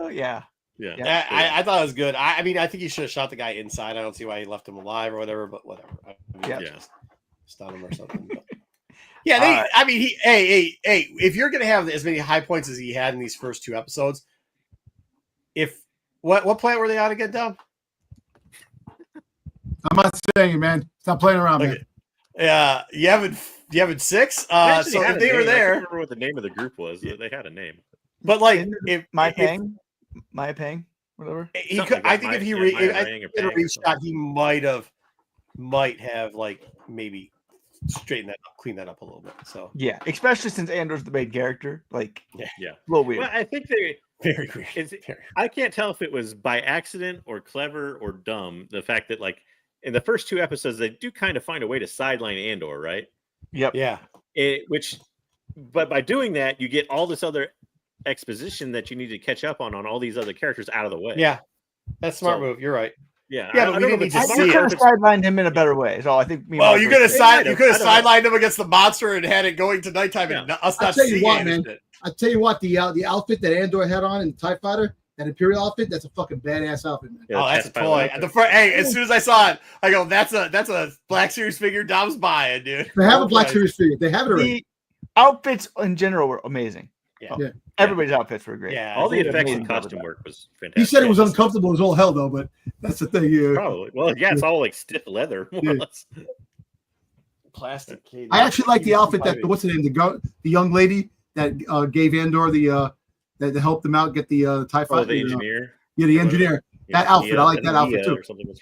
yeah. Yeah. I thought it was good. I mean, I think he should have shot the guy inside. I don't see why he left him alive or whatever, but whatever. I mean, Yeah. just stun him or something. But. Yeah, All right. I mean, hey, if you're gonna have as many high points as he had in these first two episodes, what planet were they on again, Dom? I'm not saying it, man. Stop playing around, man. Okay. Yeah, you haven't six. Actually So had if a they were name. I can't there, remember what the name of the group was. They had a name. but like if My Pang, whatever. he Something could, like I that. think if My- he yeah, re, My I Rang think or if he had a Pang or something. reshot, he might have like maybe straightened that up, clean that up a little bit. So Yeah, especially since Andor's the main character. Like, Yeah. a little weird. Well, I think they. very weird. Is it- Very- I can't tell if it was by accident or clever or dumb. The fact that like in the first two episodes they do kind of find a way to sideline Andor, right? Yep. Yeah, But by doing that, you get all this other exposition that you need to catch up on all these other characters out of the way. Yeah, that's a smart So- move. You're right. Yeah, Yeah, I but we don't know didn't if need to it's I see smart it. could or have if it's- sidelined him in a better way. So I think. Well, you could have might have. you could have I don't know. sidelined him against the monster and had it going to nighttime and us I'll not tell you seeing what, it. man. I tell you what, the outfit that Andor had on in the TIE Fighter, that Imperial outfit, that's a fucking badass outfit, man. Yeah, Oh, the that's a test pilot toy. outfit. Hey, as soon as I saw it, I go, that's a Black Series figure Dom's buying, dude. They have a Black Okay. Series figure. They have it already. The outfits in general were amazing. Yeah. Yeah. Everybody's outfits were great. Yeah, all the They did effects amazing and job with costume that. work was fantastic. He said it was Yeah, uncomfortable as all hell, though, but that's the thing. Yeah. Probably. Well, yeah, it's all like stiff leather. More or Yeah. less. Plastic. Katie. I actually like the outfit that Piping. what's the name? The young lady that gave Andor that helped him out get the TIE Oh, Fighter. the engineer. Yeah, the engineer. That outfit, I like that outfit, too. Or something.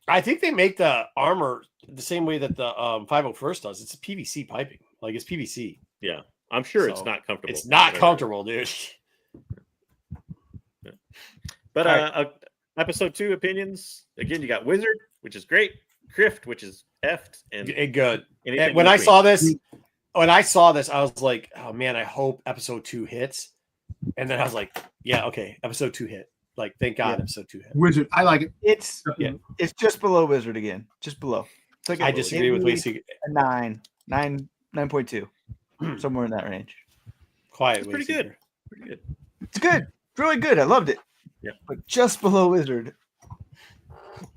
I think they make the armor the same way that the 501st does. It's PVC piping. Like it's PVC. Yeah, I'm sure it's So, not comfortable. It's not Whatever. comfortable, dude. But All right. episode 2 opinions. Again, you got Wizard, which is great. Crift, which is effed, and Good. anything When in I between. saw this, I was like, oh man, I hope episode 2 hits. And then I was like, yeah, okay, episode 2 hit. Like, thank God, Yeah. episode 2 hit. Wizard. I like it. It's Yeah. it's just below Wizard again, just below. It's like I disagree with maybe Wayseeker. a 9.2, somewhere in that range. Quiet. It's pretty Wayseeker. good. Pretty good. It's good, it's really good. I loved it. Yeah. But just below Wizard.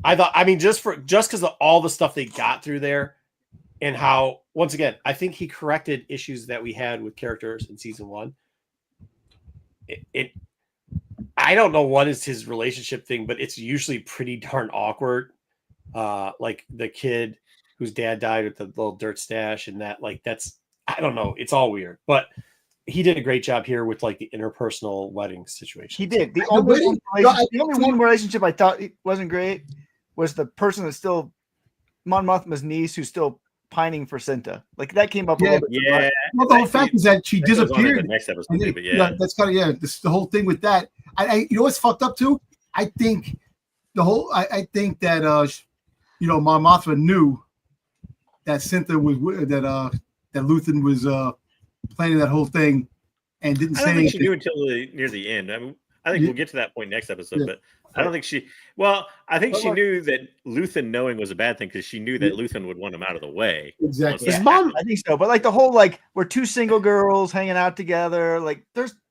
I thought, I mean, just because of all the stuff they got through there, and how, once again, I think he corrected issues that we had with characters in season 1. I don't know what is his relationship thing, but it's usually pretty darn awkward. Like the kid whose dad died with the little dirt stash, and that, like, that's, I don't know, it's all weird. But he did a great job here with like the interpersonal wedding situation. He did. The The only, wedding- one no, I- the only one relationship I thought it wasn't great was the person that's still Mon Mothma's niece who's still pining for Cinta. Like that came up a Yeah. little bit. too much. Yeah. Well, the whole fact is that she That goes on in the disappeared. next episode, And too, then, but yeah. that's kind of This the whole thing with that. You know what's fucked up too? I think I think that Mon Mothma knew that Cynthia was that Luthen was planning that whole thing and didn't I say don't think she anything. knew until near the end. I mean, I think Yeah. we'll get to that point next episode, Yeah. but I don't think she. Well, I think But she look- knew that Luthen knowing was a bad thing because she knew that Luthen would want him out of the way. Exactly. Once His that mom- happened. I think so. But like the whole like we're two single girls hanging out together. Like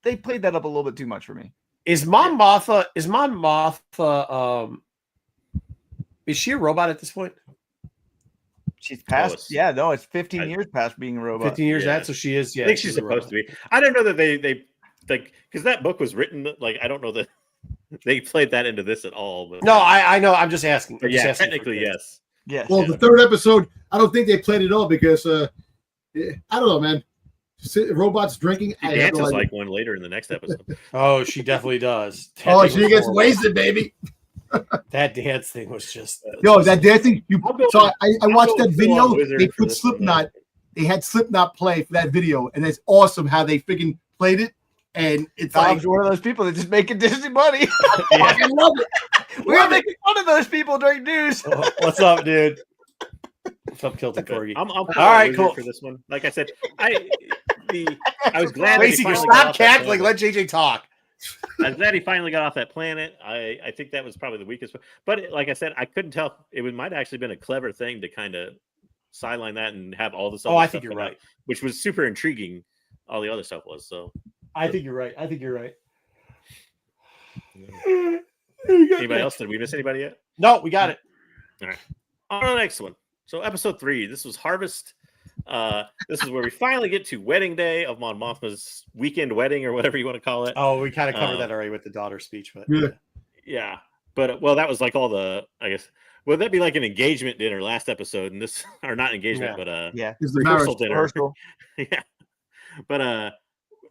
they played that up a little bit too much for me. Is Mon Mothma? Is she a robot at this point? She's past. Close. Yeah, no, it's 15 I- years past being a robot. 15 years Yeah. that, so she is. Yeah, I think she's a supposed robot. to be. I don't know that they like because that book was written. Like I don't know that they played that into this at all. But No, I know. I'm just asking. But I'm just yeah, asking for technically kids. yes. Yes. Well, Yeah. the third episode, I don't think they played it all because I don't know, man. Robots drinking. She I have no dances idea. like one later in the next episode. Oh, she definitely does. That Oh, thing she was gets horrible. wasted, baby. That dance thing was just. Yo, that dancing. I'll go So with- I I'll watched go that with video. full-on Wizard They for put this one, Slipknot. They had Slipknot play for that video, and it's awesome how they freaking played it. And it's Tom's like, one of those people that just making Disney money. Yeah. I love it. We're making fun of those people during news. Oh, what's up, dude? What's up, Kilton But Corgi? I'm All right, cool. for this one. Like I said, I was glad. that he Lacey, finally stop got off that cackling. planet. Let JJ talk. I'm glad he finally got off that planet. I think that was probably the weakest. But like I said, I couldn't tell. It might actually been a clever thing to kind of sideline that and have all this. Oh, other I stuff think you're come out, right. which was super intriguing. All the other stuff was so. I think you're right. Anybody else? Did we miss anybody yet? No, we got it. On to the next one. So episode 3. This was Harvest. This is where we finally get to wedding day of Mon Mothma's weekend wedding or whatever you want to call it. Oh, we kind of covered Um, that already with the daughter speech, but Yeah. Yeah, but well, that was like all the. I guess would that be like an engagement dinner last episode, and this or not engagement, Yeah. but Yeah. It's the marriage. rehearsal dinner. Rehearsal. Yeah, but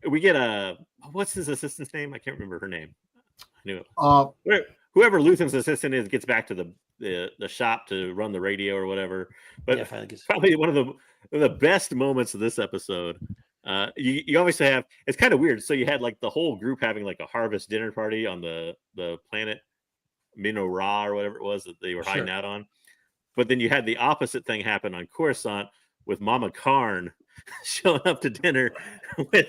we get what's his assistant's name? I can't remember her name. I knew it. Whoever Luthen's assistant is gets back to the shop to run the radio or whatever. But yeah, finally gets- probably one of the best moments of this episode. You obviously have it's kind of weird. So you had like the whole group having like a harvest dinner party on the planet Minorah or whatever it was that they were hiding Sure. out on. But then you had the opposite thing happen on Coruscant with Mama Karn showing up to dinner with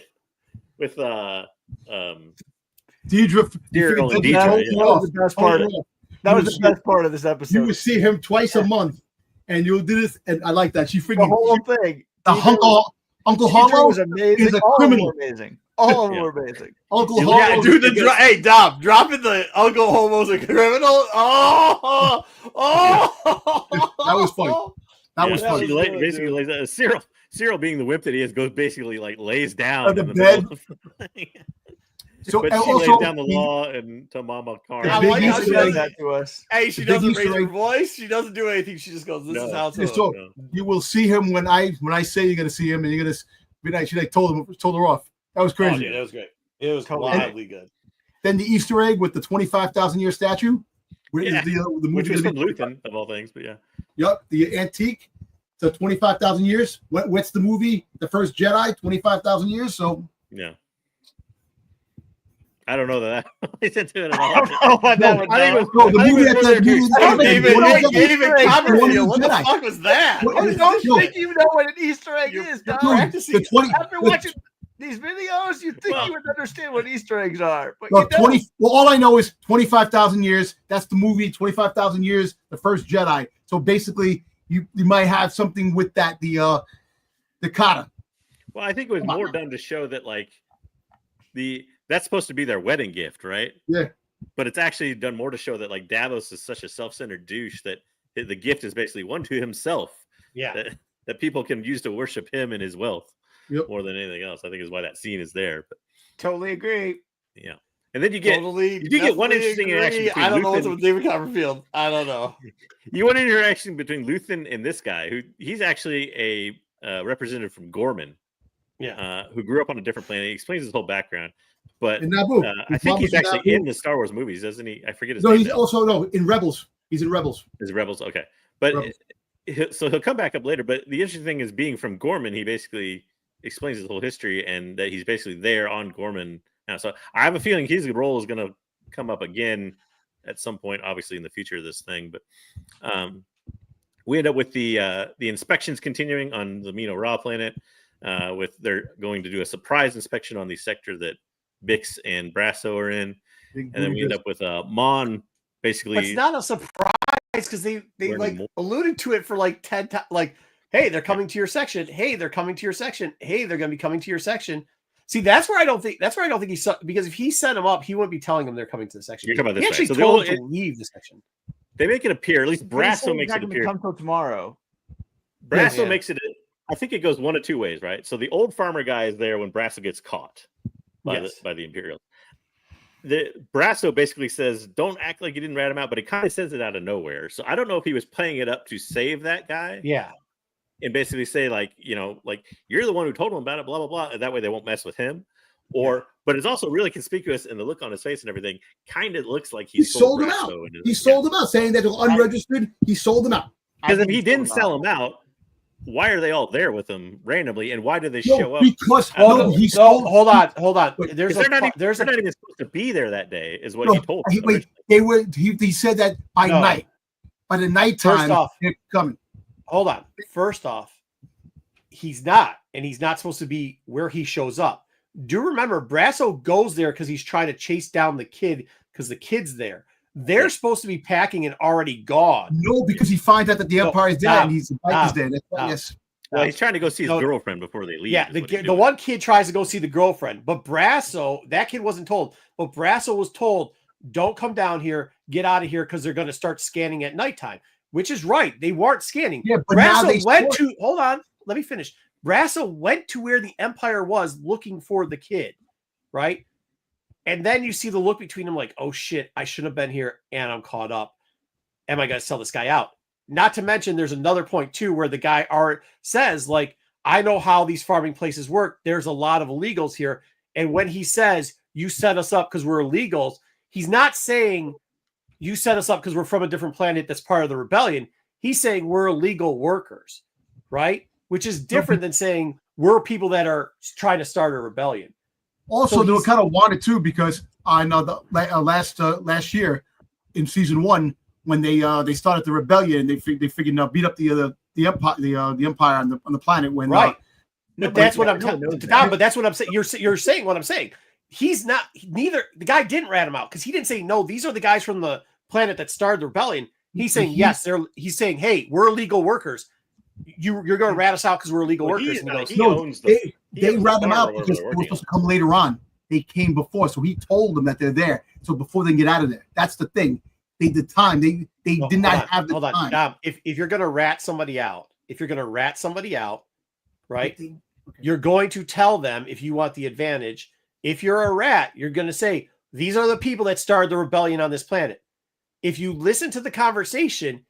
Deidre, Cyril and you Deidre, figured yeah. That was the best part. That was the best part of this You episode. would see him twice a month, and you'll do this, and I like that. She The freaking whole thing. Uncle Deidre Harlow was amazing. is a All of them criminal. were amazing. All of them Yeah. were amazing. Uncle Yeah, Yeah, Harlow, dude, hey, Dom, dropping the Uncle Homo's a criminal. Oh, That was funny. That was Yeah, funny. she basically lays down. Cyril being the wimp that he is, goes basically like lays down On the in the middle bed. of the- So but and she also, lays down the law and to Mama Carl. I big like how Easter she egg. does that to us. Hey, she The big doesn't raise Easter her egg. voice. She doesn't do anything. She just goes, "This is how it's Yeah, done." so No. you will see him when I say you're gonna see him, and you're gonna be like, she like told her off. That was Oh, crazy. dude, that was great. It was Totally. wildly good. Then the Easter egg with the 25,000 year statue. Where is Yeah, the movie Which was gonna from be? Luthen of all things, but yeah. Yep, the antique. So 25,000 years. What's the movie? The First Jedi, 25,000 years. So Yeah. I don't know that. I didn't do it at I all. don't know what that No, would I think it know. was no, the I think movie it was that more the there movie to David, explain- hey, David Copperfield, what the Jedi. fuck was that? What is Don't Yo, think you know what an Easter egg You're is, Dom. practicing. the 20, After watching these videos, you'd think Well- you would understand what Easter eggs are. But no, you don't. 20. Well, all I know is 25,000 years. That's the movie. 25,000 years. The First Jedi. So basically, you might have something with that. The kata. Well, I think it was Come on more now. done to show that like that's supposed to be their wedding gift, right? Yeah. But it's actually done more to show that like Davos is such a self-centered douche that the gift is basically one to himself. Yeah. That people can use to worship him and his wealth Yep. more than anything else. I think is why that scene is there. But Totally agree. yeah, and then you get Totally. you do get one definitely interesting agree. interaction between I don't know what's Luthen- with David Copperfield. I don't know. one interaction between Luthen and this guy who he's actually a representative from Gorman. Yeah. Who grew up on a different planet. He explains his whole background, but In Naboo. I His think mom he's was in actually Naboo. in the Star Wars movies, doesn't he? I forget his No, name. he's now. also in Rebels. He's in Rebels. Is Rebels okay? But Rebels. so he'll come back up later. But the interesting thing is, being from Gorman, he basically explains his whole history and that he's basically there on Gorman now. So I have a feeling his role is going to come up again at some point, obviously in the future of this thing. But we end up with the inspections continuing on the Mino Ra planet. With they're going to do a surprise inspection on the sector that Bix and Brasso are in, and then we end up with Mon But basically. it's not a surprise because they Learning like more. alluded to it for like 10 times. Like, hey, they're coming to your section. Hey, they're coming to your section. Hey, they're going to be coming to your section. See, that's where I don't think he saw, because if he set them up, he wouldn't be telling them they're coming to the section. You're talking about He this, actually right? So told they'll- them to leave the section. They make it appear, at least But he said Brasso he's makes not it gonna appear. come till tomorrow. Brasso Yeah. makes it. I think it goes one of two ways, right? So the old farmer guy is there when Brasso gets caught by Yes. the Imperials. The Brasso basically says, "Don't act like you didn't rat him out," but he kind of says it out of nowhere. So I don't know if he was playing it up to save that guy Yeah. and basically say like, like you're the one who told him about it, blah blah blah. And that way they won't mess with him. Or, but it's also really conspicuous, and the look on his face and everything kind of looks like He sold them out. He sold them out, saying that they're unregistered. He sold them out. Because I if think he he's didn't sold sell him out, why are they all there with him randomly? And why do they No, show up? because Well, no, he No, sold. hold on. Wait, There's They're not, there's they're not even supposed to be there that day, is what No, he told them. wait, they were. He said that by No. night. By the nighttime, First off- they're coming. hold on. First off, he's not, and he's not supposed to be where he shows up. Do remember, Brasso goes there because he's trying to chase down the kid because the kid's there. They're supposed to be packing and already gone. No, because he finds out that the No, Empire is dead stop, and he's stop, there. That's why, stop. yes. Well, he's trying to go see his No. girlfriend before they leave. Yeah, is the what he's the one kid tries to go see the girlfriend, but Brasso, that kid wasn't told. But Brasso was told, "Don't come down here, get out of here," because they're going to start scanning at nighttime. Which is right; they weren't scanning. Yeah, but now they Brasso went saw- to. Hold on, let me finish. Brasso went to where the Empire was, looking for the kid, right? And then you see the look between them, like, "Oh shit, I shouldn't have been here, and I'm caught up. Am I going to sell this guy out?" Not to mention, there's another point too where the guy says, like, "I know how these farming places work. There's a lot of illegals here." And when he says, "You set us up because we're illegals," he's not saying you set us up because we're from a different planet that's part of the rebellion. He's saying we're illegal workers, right? Which is different than saying we're people that are trying to start a rebellion. Also, So they were he's- kind of wanted too because on the last year in season 1 when they started the rebellion, they figured beat up the empire the empire on the planet when Right. No, But that's what I'm everyone telling knows Tom. that. But that's what I'm saying. You're saying what I'm saying. he's not. Neither the guy didn't rat him out because he didn't say no. These are the guys from the planet that started the rebellion. He's saying yes. He's saying, hey, we're illegal workers. You're going to rat us out because we're illegal workers. They rat them out because they were supposed to come later on. They came before, so he told them that they're there. So before they get out of there, that's the thing. They did time. They did not have the time. Dom, if you're going to rat somebody out, right? You're going to tell them if you want the advantage. If you're a rat, you're going to say these are the people that started the rebellion on this planet. If you listen to the conversation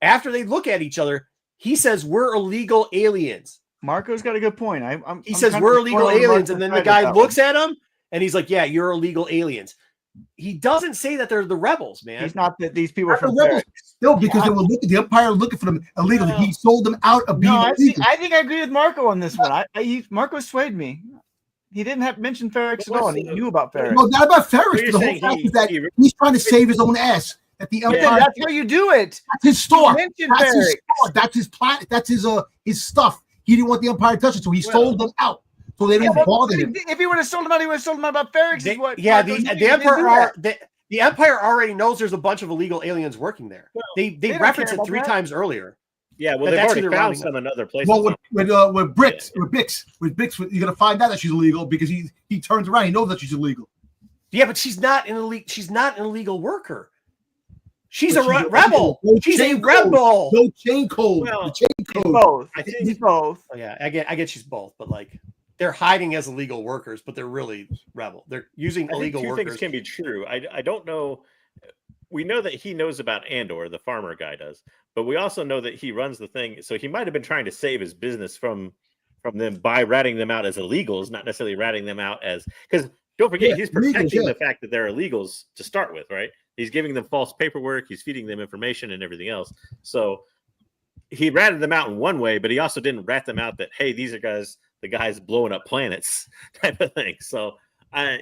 after they look at each other, he says we're illegal aliens. Marco's got a good point. He says we're illegal aliens, and then the guy looks at him and he's like, "Yeah, you're illegal aliens." He doesn't say that they're the rebels, man. He's not that these people are from rebels. No, because they were the Empire looking for them illegally. He sold them out of being illegal. I think I agree with Marco on this one. Marco swayed me. He didn't have mentioned Ferrex at all, and he knew about Ferrex. No, not about Ferrex. The whole fact is that he's trying to save his own ass. At the Empire, that's how you do it. That's his store. That's his store. That's his planet. That's his stuff. He didn't want the Empire to touch it, so he sold them out. So they didn't bother him. If he would have sold them out, he would have sold them out about Ferrex. The Empire already knows there's a bunch of illegal aliens working there. Well, they referenced it 3 times earlier. Yeah, well, they've already found some in other places. Well, with Bix, you're gonna find out that she's illegal because he turns around. He knows that she's illegal. Yeah, but she's not an illegal worker. She's a rebel. She's a rebel. No chain code. Well, the chain code. Both. I think he's both. Oh, yeah, I get she's both, but like they're hiding as illegal workers, but they're really rebel. They're using illegal workers. Two things can be true. I don't know. We know that he knows about Andor, the farmer guy does, but we also know that he runs the thing. So he might have been trying to save his business from them by ratting them out as illegals, not necessarily ratting them out as because don't forget he's protecting the fact that they're illegals to start with, right? He's giving them false paperwork. He's feeding them information and everything else. So he ratted them out in one way, but he also didn't rat them out that, hey, these are the guys blowing up planets type of thing. So I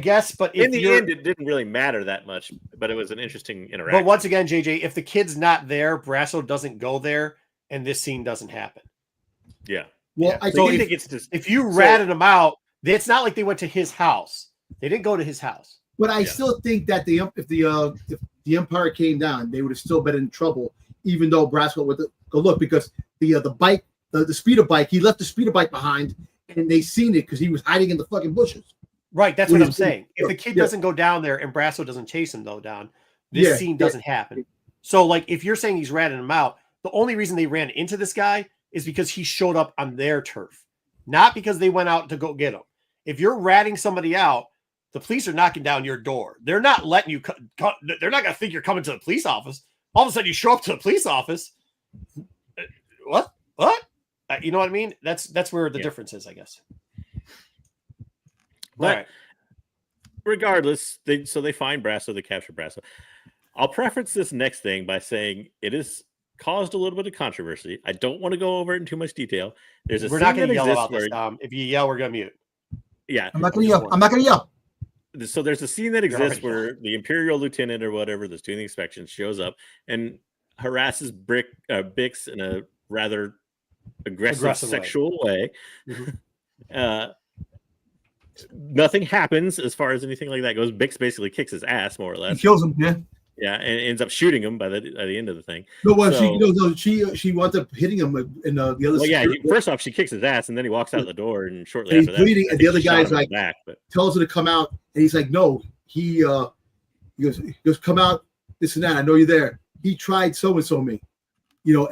guess, but in the end, it didn't really matter that much, but it was an interesting interaction. But once again, JJ, if the kid's not there, Brasso doesn't go there and this scene doesn't happen. Yeah. Well, I think it's just, if you ratted them out, it's not like they went to his house. They didn't go to his house. But I still think that if the Empire came down, they would have still been in trouble, even though Brasso would go look because the bike, the speeder bike, he left the speeder bike behind, and they seen it because he was hiding in the fucking bushes. Right, that's what I'm saying. If the kid doesn't go down there and Brasso doesn't chase him down, this scene doesn't happen. So, like, if you're saying he's ratting him out, the only reason they ran into this guy is because he showed up on their turf, not because they went out to go get him. If you're ratting somebody out, the police are knocking down your door. They're not letting you. They're not going to think you're coming to the police office. All of a sudden, you show up to the police office. What? You know what I mean? That's where the difference is, I guess. But regardless, they find Brasso, they capture Brasso. I'll preface this next thing by saying it has caused a little bit of controversy. I don't want to go over it in too much detail. We're not going to yell about this, Tom. If you yell, we're going to mute. Yeah, I'm not going to yell. So there's a scene that exists where the Imperial lieutenant or whatever that's doing the inspection shows up and harasses Bix in a rather aggressive sexual way. Mm-hmm. Nothing happens as far as anything like that goes. Bix basically kicks his ass, more or less. He kills him, yeah. Yeah, and ends up shooting him by the end of the thing. No, well, she winds up hitting him in the other. Well, yeah. First off, she kicks his ass, and then he walks out the door, and shortly after that, bleeding, and the other guy's like tells her to come out, and he's like, no. He goes, come out, this and that. I know you're there. He tried so and so me,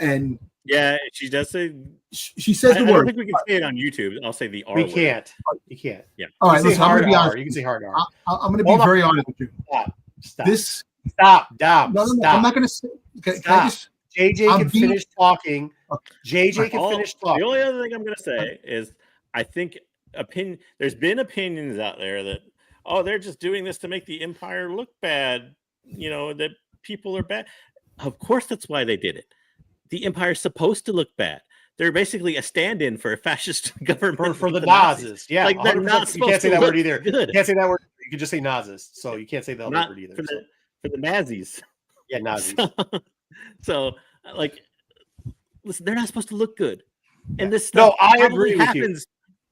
and yeah, she does say. She says the word. I don't think we can say it on YouTube. I'll say the R word. You can't. Yeah. All right, listen, I'm going to be honest. You can say hard R. I'm going to be very honest with you. Stop. Stop, Dom. No, stop. I'm not going to say. Can I just, JJ can finish talking. JJ can finish talking. The only other thing I'm going to say is I think there's been opinions out there that, they're just doing this to make the Empire look bad, that people are bad. Of course, that's why they did it. The Empire's supposed to look bad. They're basically a stand-in for a fascist government for the Nazis. Yeah, like they're not. You can't say that word either. Good. You can't say that word. You can just say Nazis. So you can't say that word either. For the Nazis. Yeah, Nazis. So, listen, they're not supposed to look good. And this stuff I agree happens.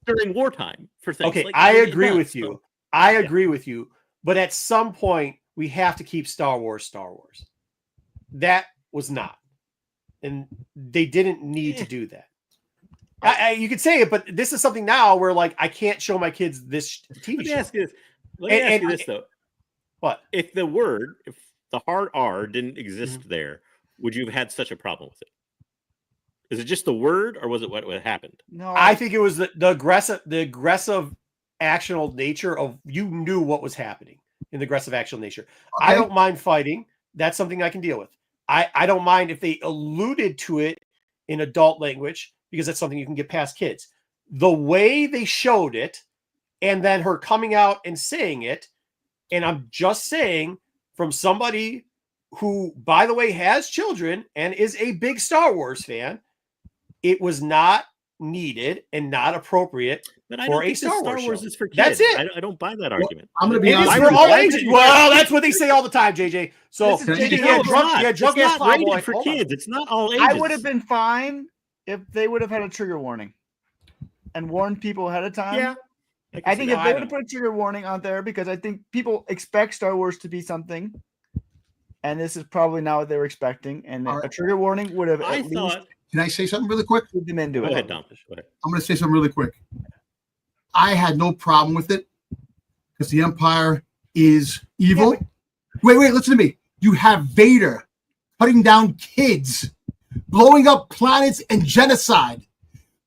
during wartime for things. Okay, Like, I it's agree nuts, with so- you. I agree with you. But at some point, we have to keep Star Wars Star Wars. That was not. And they didn't need to do that. You could say it, but this is something now where, like, I can't show my kids this TV Let me show. ask you this. Let me ask you this, though. What? If the hard R didn't exist there, would you have had such a problem with it? Is it just the word, or was it what happened? No, I think it was the aggressive actional nature of, you knew what was happening in the aggressive actional nature. Okay. I don't mind fighting. That's something I can deal with. I don't mind if they alluded to it in adult language, because that's something you can get past kids. The way they showed it, and then her coming out and saying it, and I'm just saying, from somebody who, by the way, has children and is a big Star Wars fan, it was not needed and not appropriate But I for don't a think Star Star Wars Wars show. is for kids. That's it. I don't buy that argument. I'm going to be It is honest for with you. all Why would ages. you- Well, that's what they say all the time, JJ. So Listen, JJ, JJ, you had it's drunk, not. you had drunk It's ass not rated plowboy. for Hold on. kids. It's not all ages. I would have been fine if they would have had a trigger warning and warned people ahead of time. Yeah. I think if I they don't would have put a trigger warning out there, because I think people expect Star Wars to be something, and this is probably not what they were expecting. And All right. a trigger warning would have I at least thought. Can I say something really quick? put them into Go it. ahead, Dom. Go ahead. I'm going to say something really quick. I had no problem with it because the Empire is evil. Wait, listen to me. You have Vader cutting down kids, blowing up planets, and genocide.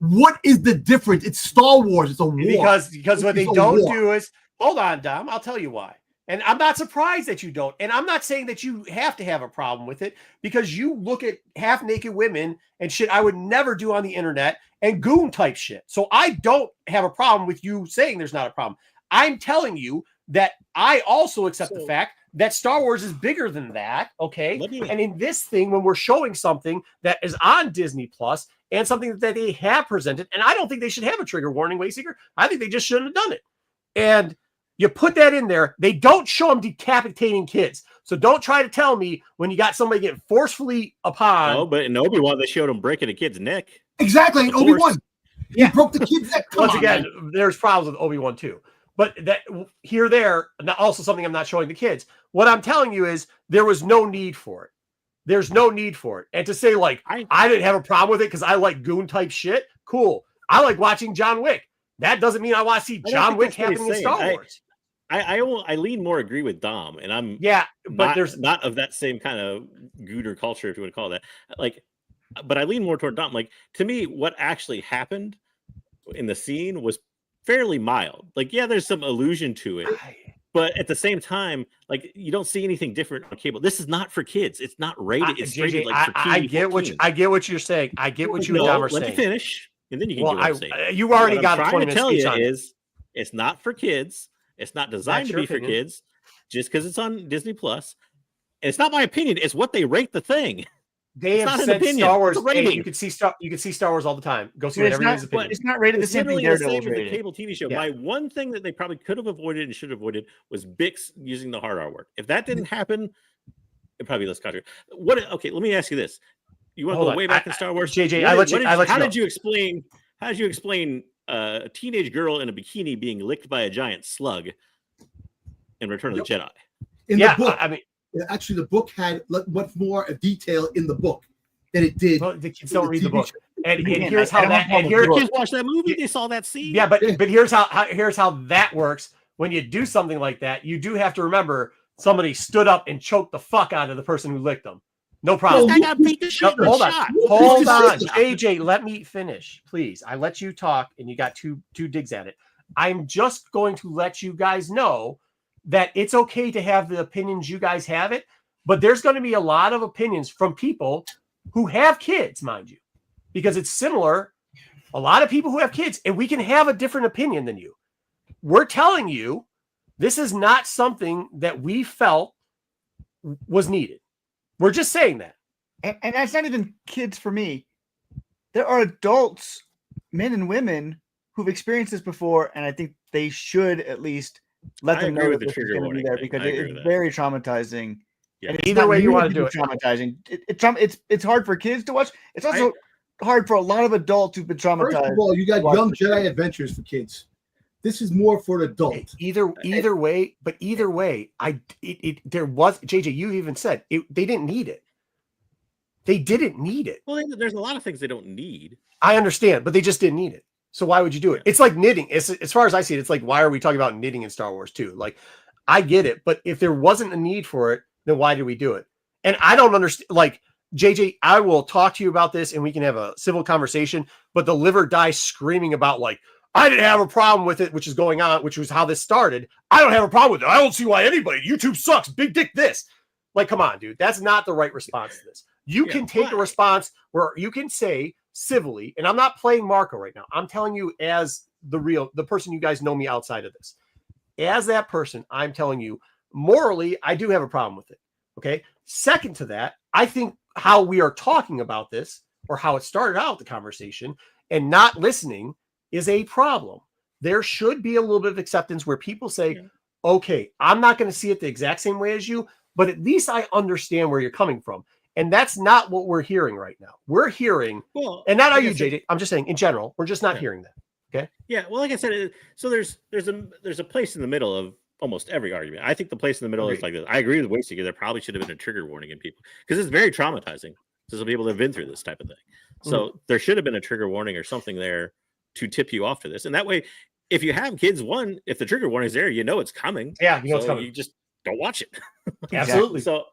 What is the difference? It's Star Wars. It's a war. Because what they It's a don't war. do is, hold on, Dom, I'll tell you why. And I'm not surprised that you don't. And I'm not saying that you have to have a problem with it, because you look at half naked women and shit I would never do on the internet and goon type shit. So I don't have a problem with you saying there's not a problem. I'm telling you that I also accept the fact that Star Wars is bigger than that. Okay. And in this thing, when we're showing something that is on Disney Plus and something that they have presented, and I don't think they should have a trigger warning, Wayseeker. I think they just shouldn't have done it. And you put that in there. They don't show them decapitating kids. So don't try to tell me when you got somebody getting forcefully upon. No, but in Obi-Wan, they showed him breaking a kid's neck. Exactly. Of Obi-Wan. course. He broke the kid's neck. Come Once on, again, man. there's problems with Obi-Wan too. But that here, there, also something I'm not showing the kids. What I'm telling you is there was no need for it. There's no need for it. And to say, like, I didn't have a problem with it because I like goon type shit. Cool. I like watching John Wick. That doesn't mean I want to see John Wick happening in Star Wars. I lean more agree with Dom, and I'm but there's not of that same kind of gooder culture, if you would call that. Like, but I lean more toward Dom. Like, to me, what actually happened in the scene was fairly mild. Like, yeah, there's some allusion to it, but at the same time, like, you don't see anything different on cable. This is not for kids. It's not rated. It's rated like for I get what I get what you're saying. I get what you and Dom are saying. Let me finish, and then you can get what I'm saying. You already what got I'm a 20 trying to minute tell speech you on is it's not for kids. It's not designed to be for kids just because it's on Disney Plus. And it's not my opinion. It's what they rate the thing. They have said Star Wars. Hey, you can see Star Wars all the time. Go see what everybody's opinion. It's not rated the same thing. The same as the cable TV show. My one thing that they probably could have avoided and should have avoided was Bix using the hard R word. If that didn't happen, it'd probably be less controversial. Okay, let me ask you this: you want to go way back in Star Wars? JJ, How did you explain a teenage girl in a bikini being licked by a giant slug in Return of the Jedi? In the book, actually, the book had much more detail in the book than it did. Well, the kids don't read the book, and here's how how that. And here, kids watch that movie. They saw that scene. Yeah, but here's how that works. When you do something like that, you do have to remember somebody stood up and choked the fuck out of the person who licked them. No problem. I got beat the shit. Hold on, JJ. Let me finish, please. I let you talk, and you got two digs at it. I'm just going to let you guys know that it's okay to have the opinions you guys have it, but there's going to be a lot of opinions from people who have kids, mind you, because it's similar. A lot of people who have kids, and we can have a different opinion than you. We're telling you this is not something that we felt was needed. We're just saying that. And that's not even kids for me. There are adults, men and women, who've experienced this before, and I think they should at least let them know that this is going to be there, because it's very traumatizing. Yeah. And Either way you want to do it. Traumatizing. It's hard for kids to watch. It's also hard for a lot of adults who've been traumatized. First of all, you got Young Jedi Adventures for kids. This is more for an adult. Either way, there was JJ. You even said they didn't need it. They didn't need it. Well, there's a lot of things they don't need. I understand, but they just didn't need it. So why would you do it? It's like knitting. As far as I see it, it's like, why are we talking about knitting in Star Wars too? Like, I get it, but if there wasn't a need for it, then why did we do it? And I don't understand. Like, JJ, I will talk to you about this and we can have a civil conversation, but the live or die screaming about like, I didn't have a problem with it, which is going on, which was how this started. I don't have a problem with it. I don't see why anybody, YouTube sucks, big dick this. Like, come on, dude. That's not the right response to this. You can take a response where you can say civilly, and I'm not playing Marco right now. I'm telling you as the person you guys know me outside of this. As that person, I'm telling you, morally, I do have a problem with it. Okay. Second to that, I think how we are talking about this or how it started out the conversation and not listening is a problem. There should be a little bit of acceptance where people say, okay, I'm not going to see it the exact same way as you, but at least I understand where you're coming from. And that's not what we're hearing right now. We're hearing, and not you, JJ. I'm just saying in general, we're just not hearing that. Okay. Yeah. Well, like I said, so there's a place in the middle of almost every argument. I think the place in the middle is like this. I agree with Wayseeker. There probably should have been a trigger warning in people because it's very traumatizing to some people that have been through this type of thing. So there should have been a trigger warning or something there to tip you off to this. And that way, if you have kids, if the trigger warning is there, you know it's coming. Yeah, you know it's coming. You just don't watch it. Absolutely. So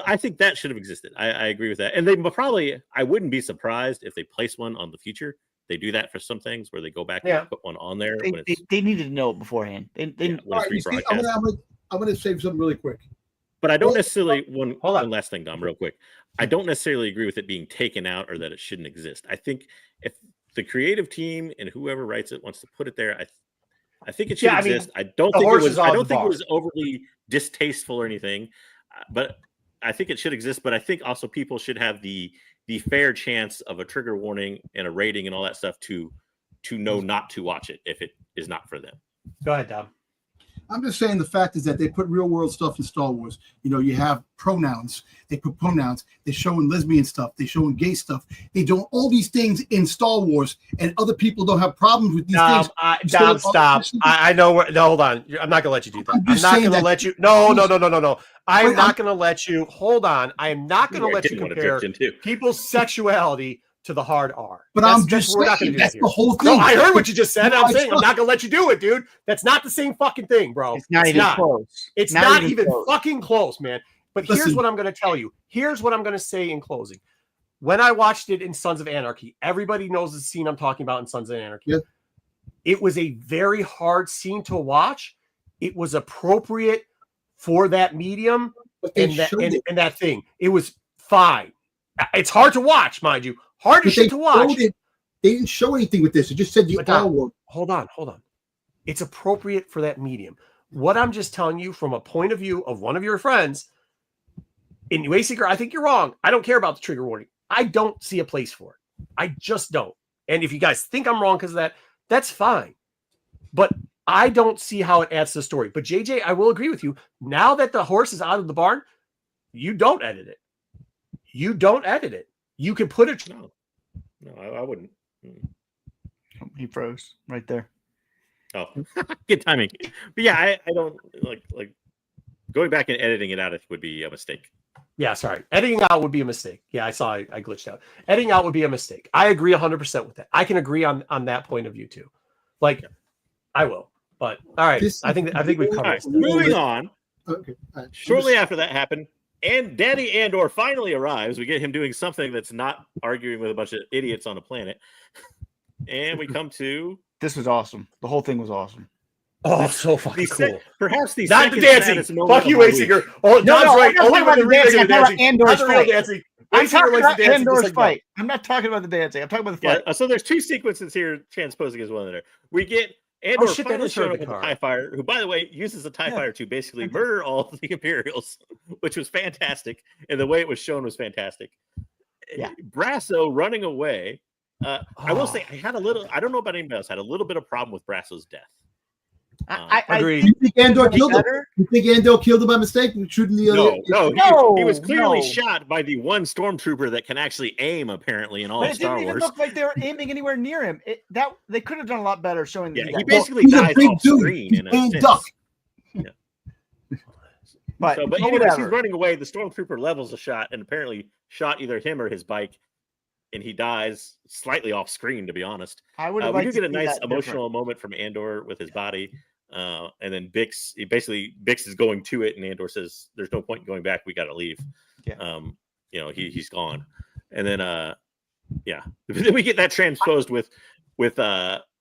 I think that should have existed. I agree with that. And they probably, I wouldn't be surprised if they place one on the future. They do that for some things where they go back and put one on there. They needed to know it beforehand. Right, I'm going to say something really quick. But I don't necessarily, one last thing, Dom, real quick. I don't necessarily agree with it being taken out or that it shouldn't exist. I think if the creative team and whoever writes it wants to put it there, I think it should exist. I don't think it was overly distasteful or anything, but I think it should exist. But I think also people should have the fair chance of a trigger warning and a rating and all that stuff to know not to watch it if it is not for them. Go ahead, Dom. I'm just saying the fact is that they put real world stuff in Star Wars. You know, you have pronouns. They put pronouns. They're showing lesbian stuff. They're showing gay stuff. They do all these things in Star Wars, and other people don't have problems with these things. Dom, stop. I know where. No, hold on. I'm not going to let you do that. I'm not going to let you. No. I'm not going to let you. Hold on. I am not going to let you compare people's sexuality to the hard R. But I'm just saying, that's the whole thing. No, I heard what you just said. I'm saying I'm not going to let you do it, dude. That's not the same fucking thing, bro. It's not even close. It's not even fucking close, man. But here's what I'm going to tell you. Here's what I'm going to say in closing. When I watched it in Sons of Anarchy, everybody knows the scene I'm talking about in Sons of Anarchy. Yeah. It was a very hard scene to watch. It was appropriate for that medium and that thing. It was fine. It's hard to watch, mind you. Hard as shit to watch. They didn't show anything with this. It just said the R word. Hold on. It's appropriate for that medium. What I'm just telling you from a point of view of one of your friends, in Wayseeker, I think you're wrong. I don't care about the trigger warning. I don't see a place for it. I just don't. And if you guys think I'm wrong because of that, that's fine. But I don't see how it adds to the story. But JJ, I will agree with you. Now that the horse is out of the barn, you don't edit it. You can put it. No, I wouldn't. He froze right there. Oh, good timing. But yeah, I don't like going back and editing it out. It would be a mistake. Yeah, sorry. Editing out would be a mistake. Yeah, I saw I glitched out. Editing out would be a mistake. I agree 100% with that. I can agree on that point of view too. I will. But all right, I think we've covered it. Moving on. Okay. Shortly after that happened, and Daddy Andor finally arrives. We get him doing something that's not arguing with a bunch of idiots on a planet. And we come to... This was awesome. The whole thing was awesome. Oh, so fucking cool. Perhaps the not the dancing. Fuck you, Wayseeker. Oh, Don's right. Only when the real dancing. Andor's fight. I'm talking about Andor's fight. I'm not talking about the dancing. I'm talking about the fight. Yeah, so there's two sequences here transposing as one another. We get Andor finally showing up with a TIE fighter, who, by the way, uses a TIE fighter to basically murder all of the Imperials, which was fantastic. And the way it was shown was fantastic. Yeah. Brasso running away. I will say I don't know about anybody else, had a little bit of problem with Brasso's death. I Agreed. You think Andor killed him? better. You think Andor killed him by mistake? Shooting the other? He was clearly No. shot by the one stormtrooper that can actually aim, apparently, in all But of it didn't Star even Wars. look like they were aiming anywhere near him. They could have done a lot better showing. Yeah, that he guy. basically He's a dies big off dude. screen He in a can't sense. duck. But, But but anyways, he's whatever. running away. The stormtrooper levels a shot and apparently shot either him or his bike, and he dies slightly off screen. To be honest, I would have we liked do to get a see nice that emotional moment from Andor with his body, and then Bix. Bix is going to it, and Andor says, "There's no point in going back. We got to leave." Yeah. He's gone, and then then we get that transposed with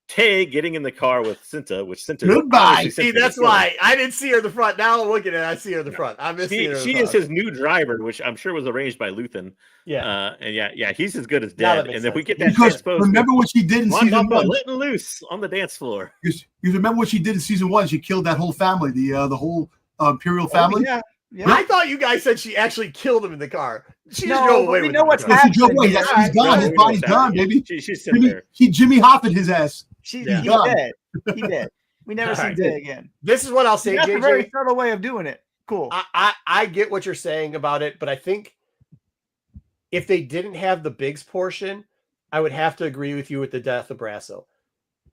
Tay getting in the car with Cinta, which Cinta. Goodbye. obviously See, Cinta that's is killed. why I didn't see her in the front. Now I'm looking at it, I see her in the front. I miss seeing her in the She front. is his new driver, which I'm sure was arranged by Luthen. Yeah. And he's as good as Now that dead. makes And then we sense. get that Because transposed. remember what she did in Mon season Mothma one. letting loose on the dance floor. You remember what she did in season one? She killed that whole family, the whole Imperial family. Oh, yeah. I thought you guys said she actually killed him in the car. She just No, drove but away we with know him in what's the car. Yes, he drove away. happening. He's gone. His We know body's what's gone, happening. baby. She's sitting there. He Jimmy Hoffed his ass. He's Yeah. dead. He dead. We never All see right. Tay again. This is what I'll say, That's a very JJ. subtle way of doing it. Cool. I get what you're saying about it, but I think if they didn't have the Biggs portion, I would have to agree with you with the death of Brasso.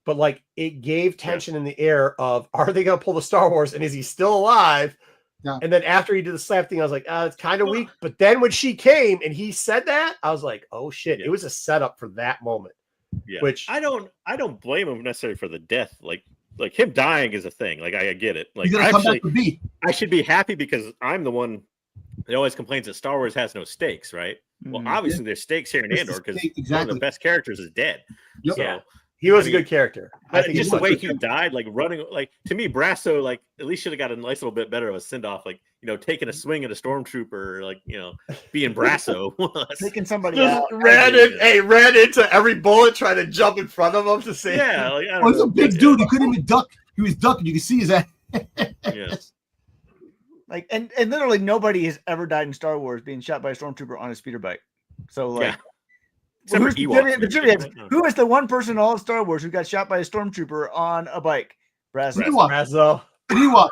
But like it gave tension in the air of are they going to pull the Star Wars and is he still alive? Yeah. And then after he did the slap thing, I was like, it's kind of weak. But then when she came and he said that, I was like, oh shit, Yeah. it was a setup for that moment. Yeah. Which I don't blame him necessarily for the death. Like him dying is a thing. Like I get it. Like He's gonna come back to B. I should be happy because I'm the one that always complains that Star Wars has no stakes, right? Well, obviously there's stakes here in It's Andor the because stake, one of exactly. the best characters is dead. Yep. So, Yeah. He was I a mean, good character. I think just he the was. way he died, like running, like to me, Brasso, like at least should have got a nice little bit better of a send off, like taking a swing at a stormtrooper, like being Brasso. Taking somebody Just out. ran into every bullet trying to jump in front of him to save. Yeah, like, I Oh, don't he's know. a big dude. He couldn't even duck. He was ducking. You can see his ass. Yeah. Like and literally nobody has ever died in Star Wars being shot by a stormtrooper on a speeder bike. So like Yeah. Except for who's the Ewoks, trivia- the trivia is, maybe. who is the one person in all of Star Wars who got shot by a stormtrooper on a bike? Brasso. Ewok. Brasso. Ewok.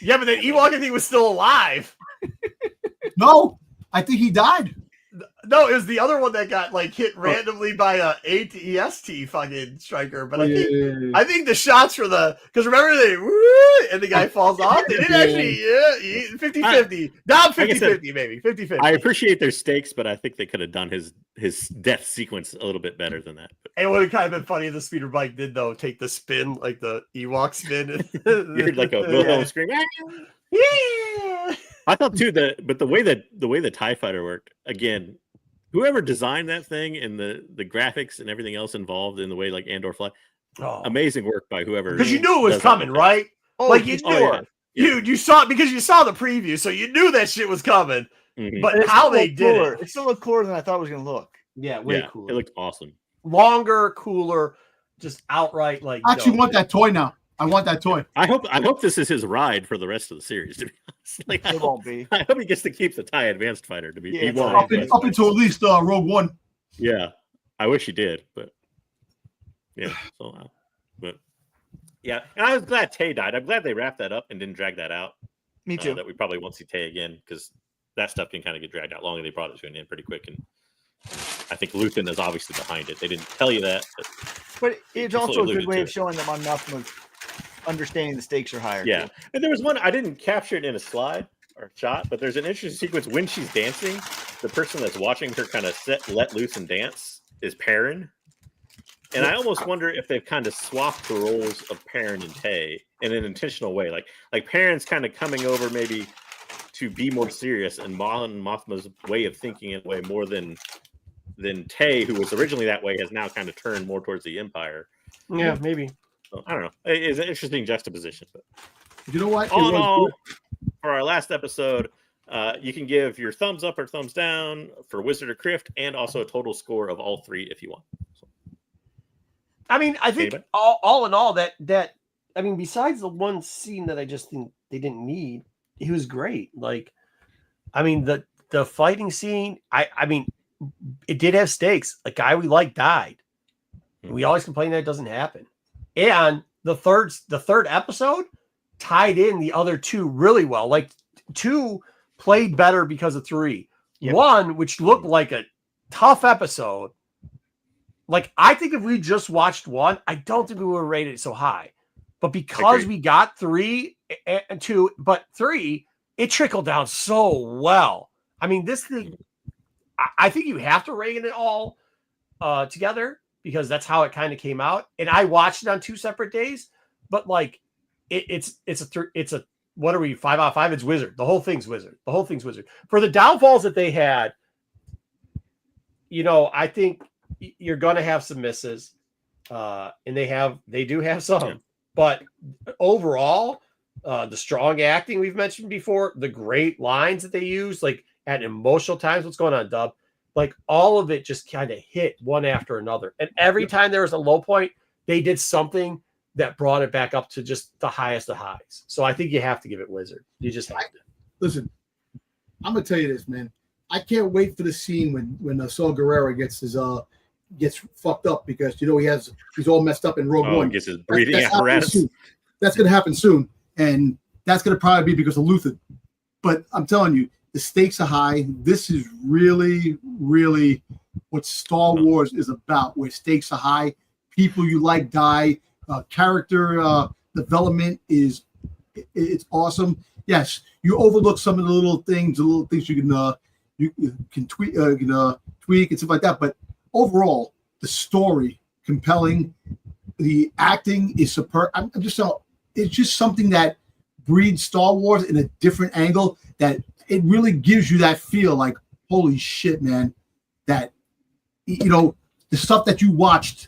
Yeah, but then Ewok, I think, was still alive. No, I think he died. No, it was the other one that got like hit randomly by a ATST fucking striker. But I think the shots for because remember they and the guy falls off. They didn't actually 50-50. Down 50-50 maybe 50-50. I appreciate their stakes, but I think they could have done his death sequence a little bit better than that. And it would have kind of been funny if the speeder bike did though take the spin like the Ewok spin. You heard like a Wilhelm scream. Yeah. I thought too the way the TIE fighter worked, again, whoever designed that thing and the graphics and everything else involved in the way like Andor fly, amazing work by whoever. Because you knew it was does that coming, work. right? Like you knew yeah. it. You saw it because you saw the preview, so you knew that shit was coming. Mhm. But It how still they looked did cooler. it, It still looked cooler than I thought it was going to look. yeah, way Yeah, cooler. it looked awesome. Longer, cooler, just outright like. I actually dope. want that toy now. I want that toy. I hope this is his ride for the rest of the series. To be honest, like, It won't be. I hope he gets to keep the TIE Advanced Fighter. To be, Yeah, he it's won't. Up, but- up until at least Rogue One. Yeah, I wish he did, but yeah. So, but yeah, and I was glad Tay died. I'm glad they wrapped that up and didn't drag that out. Me too. That we probably won't see Tay again because that stuff can kind of get dragged out long, and they brought it to an end pretty quick. And I think Luthen is obviously behind it. They didn't tell you that, but But it's completely also a good alluded way to of it. showing them on Mothma's understanding the stakes are higher. yeah. too. And there was one I didn't capture it in a slide or shot, but there's an interesting sequence when she's dancing. The person that's watching her kind of let loose and dance is Perrin. And I almost wonder if they've kind of swapped the roles of Perrin and Tay in an intentional way. Like Perrin's kind of coming over maybe to be more serious, and Mothma's way of thinking in a way more than Tay, who was originally that way, has now kind of turned more towards the Empire. Yeah, maybe. So, I don't know. It's an interesting juxtaposition. But You know what? It all in was all, good. for our last episode, you can give your thumbs up or thumbs down for Wizard of Crift, and also a total score of all three if you want. So, I mean, I think Anybody? all in all that I mean, besides the one scene that I just think they didn't need, he was great. Like, I mean, the fighting scene, I mean, it did have stakes. A guy we like died. We always complain that it doesn't happen. And the third episode tied in the other two really well. Like 2 played better because of 3. Yep. 1, which looked like a tough episode. Like, I think if we just watched 1, I don't think we would have rated it so high. But because we got 3 and 2, but 3, it trickled down so well. I mean, this thing, I think you have to rate it all together because that's how it kind of came out. And I watched it on 2 separate days, but like it's a what are we, 5 out of 5? It's Wizard. The whole thing's Wizard. For the downfalls that they had, I think you're going to have some misses, and they do have some. But overall, the strong acting we've mentioned before, the great lines that they use, like at emotional times, what's going on, Dub? Like all of it just kind of hit one after another. And every time there was a low point, they did something that brought it back up to just the highest of highs. So I think you have to give it Wizard. You just have to. Listen, I'm gonna tell you this, man. I can't wait for the scene when Saul Guerrero gets fucked up because he's all messed up in Rogue One. Gets his breathing apparatus. That's gonna happen soon, and that's gonna probably be because of Luther. But I'm telling you, the stakes are high. This is really, really what Star Wars is about. Where stakes are high, people you like die. Character development it's awesome. Yes, you overlook some of the little things you can tweak and stuff like that. But overall, the story compelling, the acting is superb. It's just something that breeds Star Wars in a different angle. That it really gives you that feel like, holy shit, man! That the stuff that you watched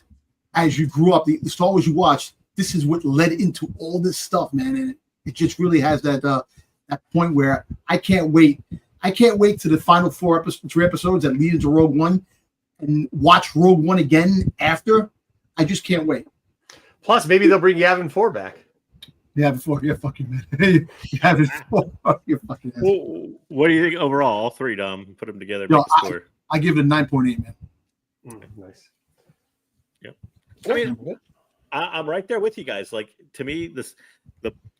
as you grew up, the Star Wars you watched, this is what led into all this stuff, man. And it just really has that point where I can't wait. I can't wait to the final 3 episodes that lead into Rogue One and watch Rogue One again after. I just can't wait. Plus, maybe they'll bring Yavin 4 back. Yavin 4, you're fucking man. Yavin 4, you're fucking ass. Well, what do you think overall? All 3, Dom. Put them together. Yo, Make the score. I give it a 9.8, man. Nice. Yep. I mean, I'm right there with you guys. Like, to me,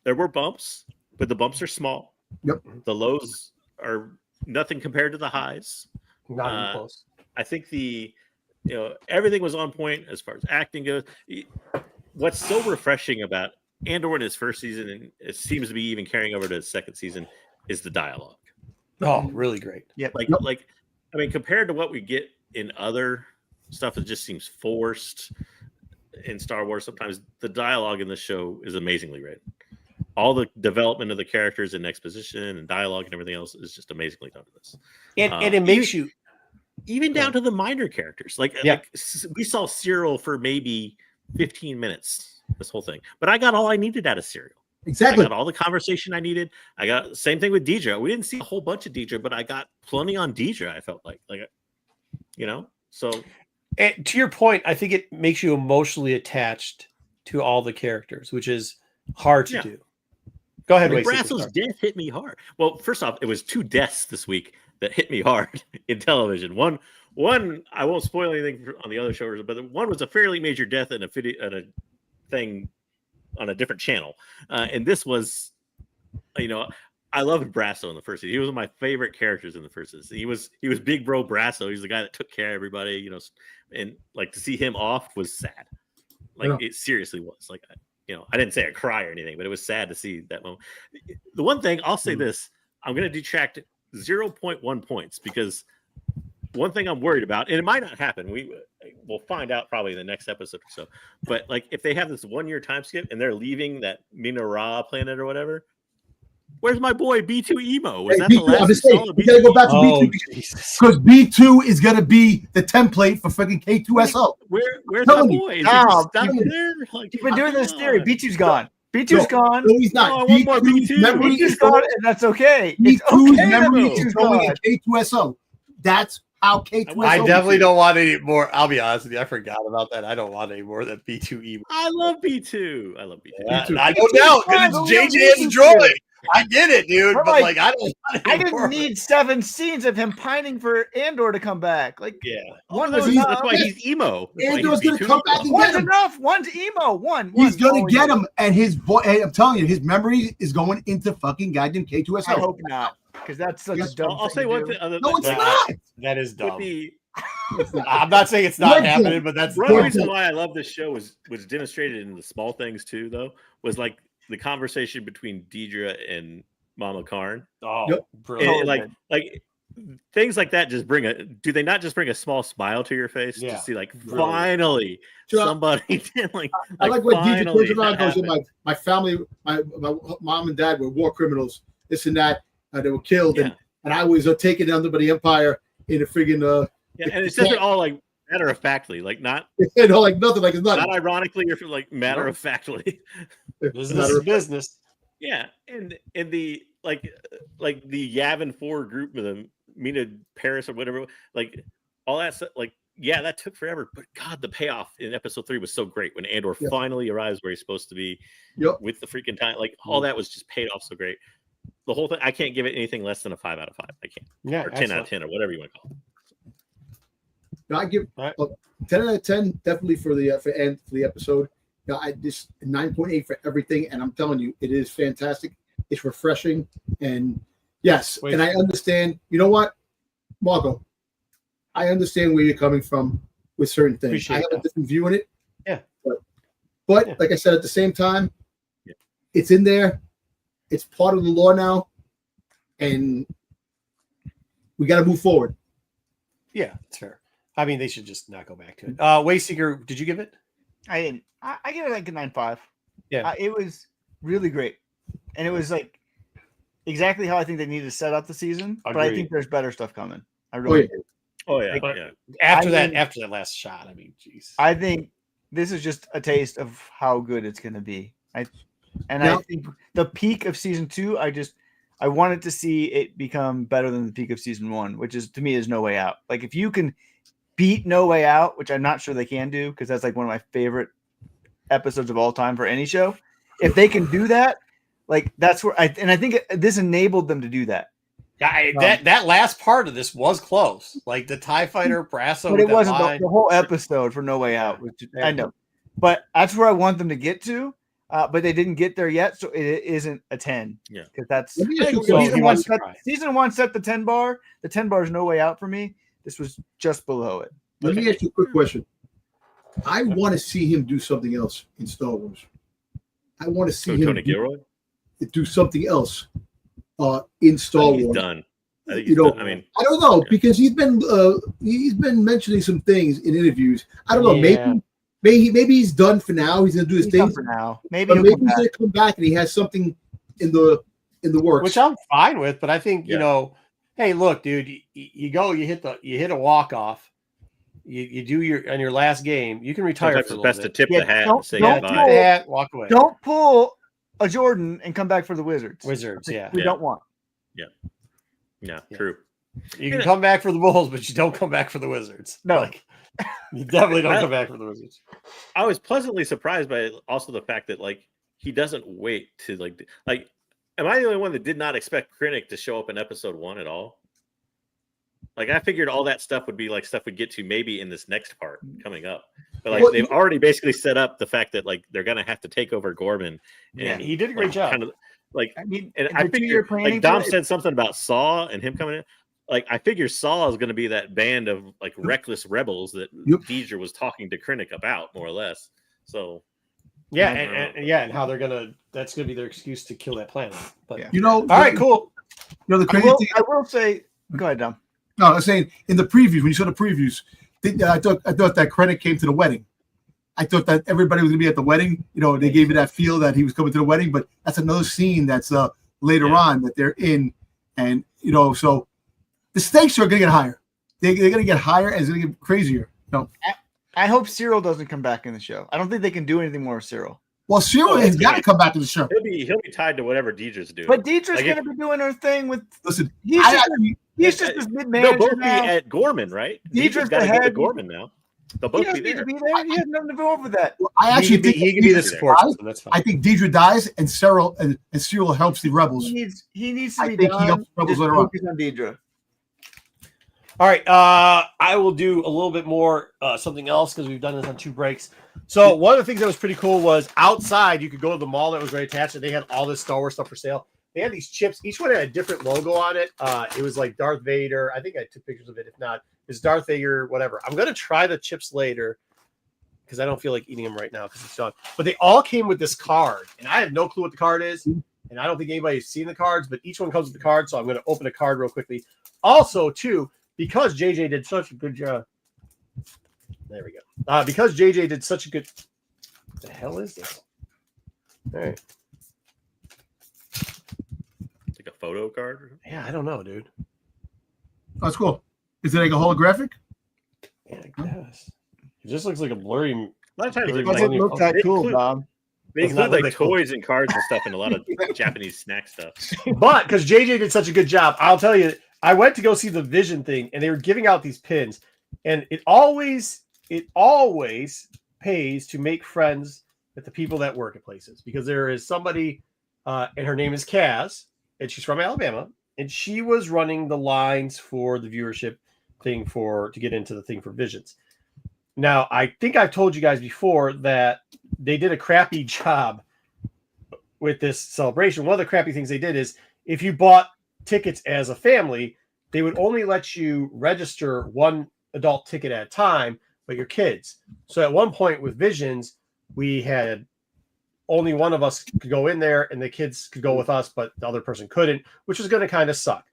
there were bumps, but the bumps are small. Yep. The lows are nothing compared to the highs. Not even close. I think everything was on point as far as acting goes. What's so refreshing about Andor in his first season, and it seems to be even carrying over to his second season, is the dialogue. Oh, really great. Yeah. I mean, compared to what we get in other stuff, it just seems forced in Star Wars. Sometimes the dialogue in the show is amazingly written. All the development of the characters and exposition and dialogue and everything else is just amazingly done in this. And it makes you even down to the minor characters. Like we saw Cyril for maybe 15 minutes, this whole thing. But I got all I needed out of Cyril. Exactly. I got all the conversation I needed. I got same thing with Deidre. We didn't see a whole bunch of Deidre, but I got plenty on Deidre, I felt like so. And to your point, I think it makes you emotionally attached to all the characters, which is hard to do. Go ahead, Like Brasso's death hit me hard. Well, first off, it was 2 deaths this week that hit me hard in television. One, I won't spoil anything on the other shows, but one was a fairly major death in a thing on a different channel, and this was, I loved Brasso in the first season. He was one of my favorite characters in the first season. He was Big Bro Brasso. He's the guy that took care of everybody, and like to see him off was sad. Like it seriously was. Like I didn't say a cry or anything, but it was sad to see that moment. The one thing I'll say this, I'm going to detract 0.1 points because one thing I'm worried about, and it might not happen. We'll find out probably in the next episode or so. But like if they have this 1-year time skip and they're leaving that Minora planet or whatever, where's my boy B2 Emo? Was that the last we saw of B2? We gotta go back to B2 because B2 is gonna be the template for freaking K2SO. Where's my boy? Is he stuck there? Like, you've been doing this theory. B2's gone. B2's gone. No, he's not. B2's gone, and that's okay. B2's memory is going in K2SO. That's how K2SO. I definitely don't want any more. I'll be honest with you. I forgot about that. I don't want any more of that B2E. I love B2. I love B2. Yeah, I don't doubt because it's JJ as a droid. I did it, dude. But, But like, I don't. I didn't need 7 scenes of him pining for Andor to come back. Like, Yeah. one That's was enough. why he's emo. That's why Andor's he's gonna come back and One's get him. enough. One's emo. One. He's gonna Oh, get him, and his boy. Hey, I'm telling you, his memory is going into fucking goddamn K2SO. I hope not, because that's such Yes, a dumb. I'll thing say to one do. thing. Other No, than it's that, not. That is with dumb. the I'm not saying it's not Red happening, Bull. but that's one dumb. reason why I love this show was demonstrated in the small things too, though, was like the conversation between Deidre and Mama Karn. Oh, Yep. brilliant. And, like things like that just do they not just bring a small smile to your face Yeah. to see like Brilliant. finally Sure. somebody did like I like when DJ finally turns around that and goes, happened. my family, my mom and dad were war criminals, this and that, they were killed, Yeah. and I was taken under by the Empire in a friggin' Yeah, and it says it all like matter of factly, like not like nothing, like it's not nothing. ironically or like matter of factly. Business is business. Yeah, and the like the Yavin 4 group with them, Mina Paris or whatever, like all that stuff, like yeah, that took forever, but God, the payoff in episode 3 was so great when Andor Yeah. finally arrives where he's supposed to be Yep. with the freaking time. Like all that was just paid off so great. The whole thing, I can't give it anything less than a 5 out of 5. I can't, Yeah, or 10 out of 10 or whatever you want to call it. I give Right. 10 out of 10 definitely for the episode. I just 9.8 for everything, and I'm telling you, it is fantastic. It's refreshing, and yes, Wait. and I understand. You know what, Marco? I understand where you're coming from with certain things. Appreciate I have a that. different view on it. Yeah. But Yeah. like I said, at the same time, Yeah. it's in there. It's part of the law now, and we got to move forward. Yeah, it's fair. I mean, they should just not go back to it. Wayseeker, did you give it? I didn't. I give it like a 9.5. Yeah. It was really great, and it was like exactly how I think they needed to set up the season. But I Agreed. think there's better stuff coming. I really yeah. do. Oh yeah, Like- yeah. After I mean- that last shot, I mean, jeez. I think this is just a taste of how good it's going to be. I Now- think the peak of season 2, I wanted to see it become better than the peak of season 1, which is to me is No Way Out. Like if you can beat No Way Out, which I'm not sure they can do because that's like one of my favorite episodes of all time for any show. If they can do that, like that's where I think this enabled them to do that. That last part of this was close. Like the TIE fighter Brasso. But it with that wasn't line. the whole episode for No Way Out. Which I know, but that's where I want them to get to. But they didn't get there yet, so it isn't a 10. Yeah. Because that's Let me ask you a Well, question. he wants to cry. season 1 set the 10 bar. The 10 bar is No Way Out for me. This was just below it. Let me ask you a quick question. I want to see him do something else in Star Wars. I want to see So him Tony Gilroy, do something else in Star he's Wars. done. I think You he's know, done. I mean, I don't know Yeah. because he's been mentioning some things in interviews. I don't know. Yeah. Maybe he's done for now. He's gonna do his He's done thing, for now. Maybe but he'll maybe come he's back. gonna come back and he has something in the works. Which I'm fine with, but I think you Yeah. know, hey, look, dude, you go, you hit a walk off, you do on your last game, you can retire sometimes for a it's little best to bit. tip Yeah, the hat don't- and say don't Tip goodbye. the hat, walk away. Don't pull a Jordan and come back for the Wizards. Wizards, yeah, We Yeah. don't want. Yeah, Yeah. true. you can come back for the Bulls, but you don't come back for the Wizards. No. Like, you definitely don't come back for the Wizards. I was pleasantly surprised by also the fact that like he doesn't wait to like. Am I the only one that did not expect Krennic to show up in episode 1 at all? Like I figured all that stuff would be like stuff we'd get to maybe in this next part coming up. But like Well, they've already basically set up the fact that like they're gonna have to take over Gorman. Yeah, And he did a great like, job. Kind of like, I mean, and the I 2-year figured planning like Dom for it- said something about Saw and him coming in. Like I figure Saw is going to be that band of like reckless rebels that Yep. Deidre was talking to Krennic about, more or less. So Yeah, I don't and how that's gonna be their excuse to kill that planet. But Yeah. You know, all right, cool. You know the I crazy will, thing. I will say, go ahead, Dom. No, I was saying in the previews when you saw the previews, I thought that Krennic came to the wedding. I thought that everybody was gonna be at the wedding. You know, they gave you that feel that he was coming to the wedding, but that's another scene that's later on that they're in, and you know, so the stakes are gonna get higher. They're gonna get higher and it's gonna get crazier. No, I hope Cyril doesn't come back in the show. I don't think they can do anything more with Cyril. well, Cyril Oh, has that's got to great. come back to the show. he'll be tied to whatever Deidre's doing. But Deidre's Like going to be doing her thing with. Listen, He's I- just, I- he's just this mid They'll manager both be now. at Gorman, right? Deidre's Deidre's got to the get to head. Gorman now. They'll He both doesn't be need to there. be there. He has nothing to go over that. Well, I actually think he can be the Deidre support dies. system. That's fine. I think Deidre dies and Cyril helps the rebels. He needs to I be think he done. helps rebels Just later on. focus on Deidre. All right, I will do a little bit more something else because we've done this on 2 breaks. So one of the things that was pretty cool was outside you could go to the mall that was right attached, and they had all this Star Wars stuff for sale. They had these chips. Each one had a different logo on it. It was like Darth Vader. I think I took pictures of it. If not, it's Darth Vader, whatever. I'm going to try the chips later because I don't feel like eating them right now because it's done. But they all came with this card, and I have no clue what the card is, and I don't think anybody's seen the cards, but each one comes with the card, so I'm going to open a card real quickly. Also, too, because JJ did such a good job. There we go. Because JJ did such a good. What the hell is this? All right. Like a photo card. Or something? Yeah, I don't know, dude. That's cool. Is it like a holographic? Yeah, I guess. It just looks like a blurry. A lot of times It they're Doesn't like, look that they cool, include- Bob. they Does not include look like that cool. toys and cards and stuff in a lot of Japanese snack stuff. But because JJ did such a good job, I'll tell you, I went to go see the Vision thing, and they were giving out these pins, and it always pays to make friends with the people that work at places because there is somebody, and her name is Kaz, and she's from Alabama, and she was running the lines for the viewership thing to get into the thing for Visions. Now, I think I've told you guys before that they did a crappy job with this celebration. One of the crappy things they did is if you bought tickets as a family, they would only let you register one adult ticket at a time, but your kids. So at one point with Visions, we had only one of us could go in there and the kids could go with us, but the other person couldn't, which was going to kind of suck.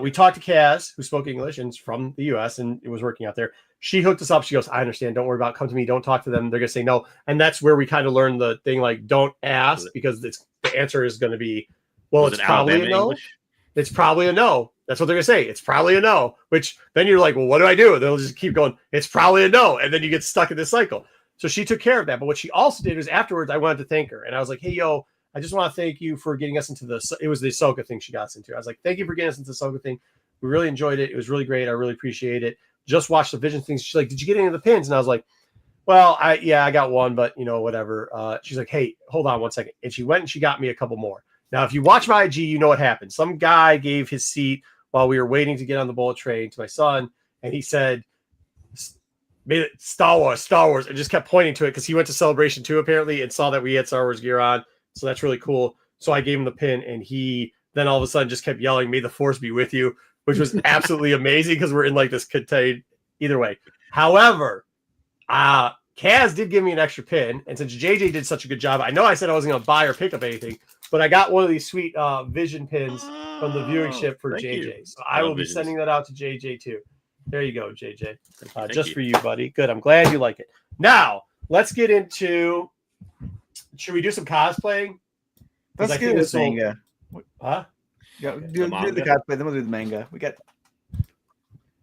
We talked to Kaz, who spoke English and is from the US and it was working out there. She hooked us up. She goes, I understand. Don't worry about it. Come to me. Don't talk to them. They're going to say no. And that's where we kind of learned the thing, like, don't ask because the answer is going to be, well, Was it's it probably Alabama a no. English? It's probably a no. That's what they're going to say. It's probably a no, which then you're like, well, what do I do? They'll just keep going. It's probably a no. And then you get stuck in this cycle. So she took care of that. But what she also did was afterwards, I wanted to thank her. And I was like, hey, yo, I just want to thank you for getting us into it was the Ahsoka thing she got us into. I was like, thank you for getting us into the Ahsoka thing. We really enjoyed it. It was really great. I really appreciate it. Just watched the Vision things. She's like, did you get any of the pins? And I was like, well, I got one, but whatever. She's like, hey, hold on one second. And she went and she got me a couple more. Now, if you watch my IG, you know what happened. Some guy gave his seat while we were waiting to get on the bullet train to my son. And he said, made it Star Wars, and just kept pointing to it because he went to Celebration 2 apparently and saw that we had Star Wars gear on. So that's really cool. So I gave him the pin and he then all of a sudden just kept yelling, may the force be with you, which was absolutely amazing because we're in like this contained either way. However, Kaz did give me an extra pin. And since JJ did such a good job, I know I said I wasn't going to buy or pick up anything, but I got one of these sweet Vision pins from the viewing ship for Thank JJ. you. So I will be Visions. sending that out to JJ too. There you go, JJ. Thank Just you. for you, buddy. Good. I'm glad you like it. Now, let's get into. Should we do some cosplaying? Let's I get think this this will- manga. Huh? Yeah, The do the manga? cosplay, then we'll do the manga.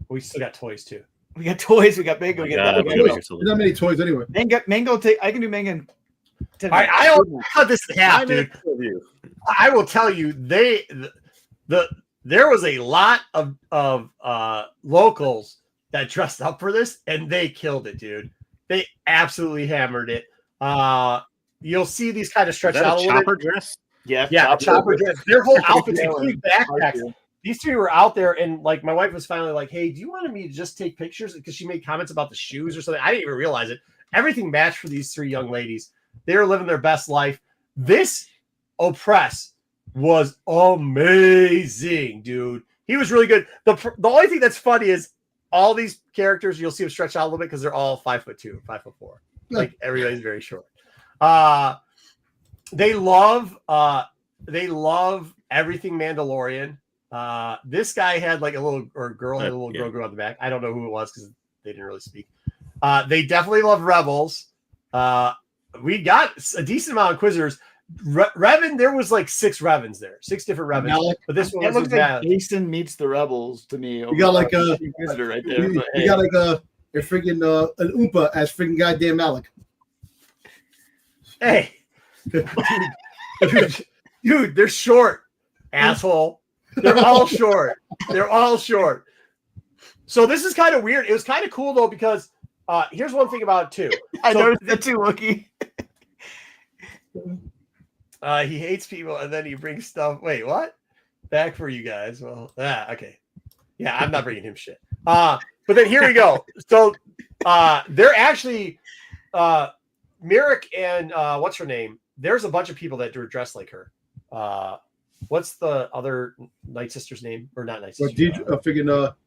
We still got toys too. We got toys, we got manga, Oh we my got God, that. I We wish I got could still do There's not that. many toys anyway. Manga will take. I can do manga. In 10 I minutes. will cut this in half, dude. I will tell you, there was a lot of locals that dressed up for this, and they killed it, dude. They absolutely hammered it. You'll see these kind of Is stretched that out a a little chopper bit. dress? Yeah, Yeah, chopper dress. Their whole outfits, Yeah, including backpacks. These three were out there, and like my wife was finally like, "Hey, do you want me to just take pictures?" Because she made comments about the shoes or something. I didn't even realize it. Everything matched for these three young ladies. They were living their best life. This Oppress was amazing, dude. He was really good. The only thing that's funny is all these characters, you'll see them stretch out a little bit because they're all 5'2", 5'4". Like everybody's very short. They love everything Mandalorian. This guy had like a little, or girl had a little Grogu on the back. I don't know who it was because they didn't really speak. They definitely love Rebels. We got a decent amount of Inquisitors. Revan, there was like 6 Revans there, 6 different Revans. Malik. But this one It was looks like Malik. Jason meets the Rebels to me. We got like a Inquisitor right there. we but hey. got like a freaking an Oompa as freaking goddamn Malik. Hey, dude, they're short, asshole. They're all short. They're all short. So this is kind of weird. It was kind of cool though because Here's one thing about it too. I So- noticed that too, Wookie. He hates people, and then he brings stuff. Wait, what? Back for you guys. Well, okay. Yeah, I'm not bringing him shit. But then here we go. So they're actually Merrick and what's her name? There's a bunch of people that are dressed like her. What's the other Night Sister's name? Or not Night Sister? Friggin'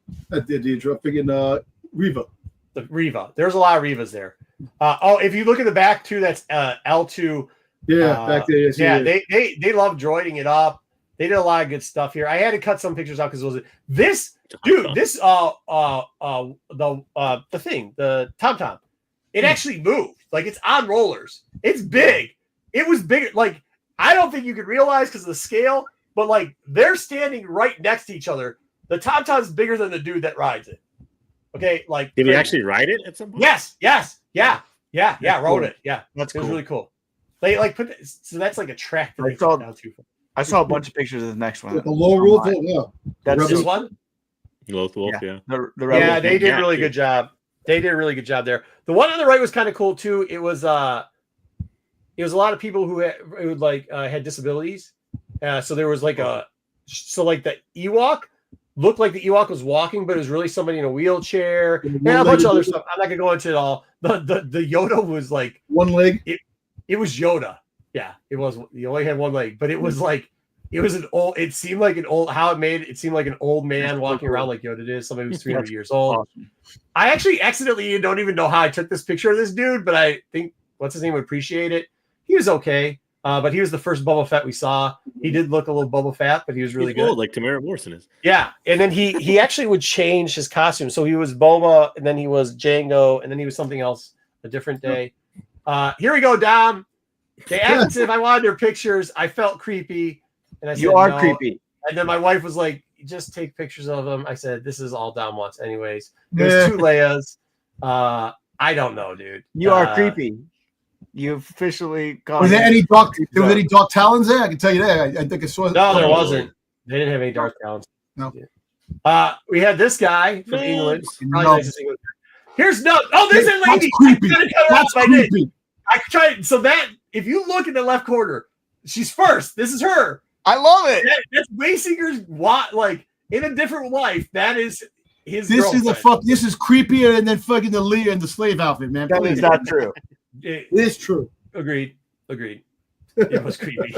Reva. The Reva. There's a lot of Revas there. If you look at the back too, that's L2. Yeah, back there. Yes, yeah, they love droiding it up. They did a lot of good stuff here. I had to cut some pictures out because it was this dude. This the thing, the TomTom. It actually moved. Like it's on rollers. It's big. It was bigger. Like I don't think you could realize because of the scale, but like they're standing right next to each other. The TomTom's bigger than the dude that rides it. Okay, like did he actually ride it at some point? Yes, yeah, rode it. Yeah, That's it was cool. really cool. They like put so that's like a track. That I they saw- took down to. I saw a bunch of pictures of the next one. The low rule, yeah. That's This just one. Loth Wolf, yeah. the Yeah, Rebel they thing. did a really good job. They did a really good job there. The one on the right was kind of cool too. It was a lot of people who had disabilities. So there was like the Ewok looked like the Ewok was walking, but it was really somebody in a wheelchair and a bunch of other stuff. I'm not gonna go into it all. The Yoda was like One leg. it was Yoda. Yeah, it was. You only had one leg, but it was like it was an old. It seemed like an old. How it made it seemed like an old man walking around like Yoda did. Somebody who's 300 years old. Awesome. I actually accidentally don't even know how I took this picture of this dude, but I think what's his name would appreciate it. He was okay, but he was the first Boba Fett we saw. He did look a little Boba Fett, but he was really He's good. old, like Tamara Morrison is. Yeah, and then he actually would change his costume. So he was Boba, and then he was Jango, and then he was something else a different day. Here we go, Dom. They asked if I wanted their pictures. I felt creepy, and I said You are no. creepy. And then my wife was like, "Just take pictures of them." I said, "This is all Dom wants, anyways." There's 2 Leias. I don't know, dude. You are creepy. You've officially gone. Was there any dark? There was any dark talons there? I can tell you that. I think I saw. No, there wasn't. They didn't have any dark talents. No. We had this guy from England. Probably No. nicest English. Here's no. Oh, there's a lady. That's creepy. I gotta cut her That's off. I did. creepy. I tried. So that if you look in the left corner, she's first. This is her. I love it. That's Wayseeker's like in a different life. That is his. This is girlfriend. This is creepier than fucking the Leah and the slave outfit, man. That Please. is not true. It- It is true. Agreed. It was creepy.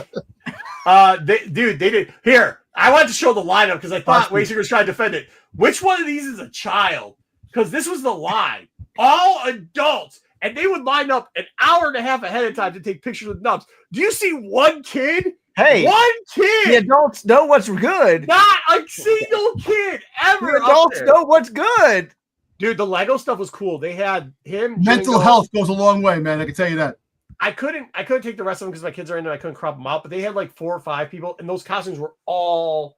They did here. I wanted to show the lineup because I thought Wayseeker was trying to defend it. Which one of these is a child? Because this was the line. All adults. And they would line up an hour and a half ahead of time to take pictures with nubs. Do you see one kid? Hey, One kid. the adults know what's good. Not a single kid ever. The up adults there. know what's good. Dude, the Lego stuff was cool. They had him. Mental Django. health goes a long way, man. I can tell you that. I couldn't take the rest of them because my kids are in there. I couldn't crop them out, but they had like 4 or 5 people, and those costumes were all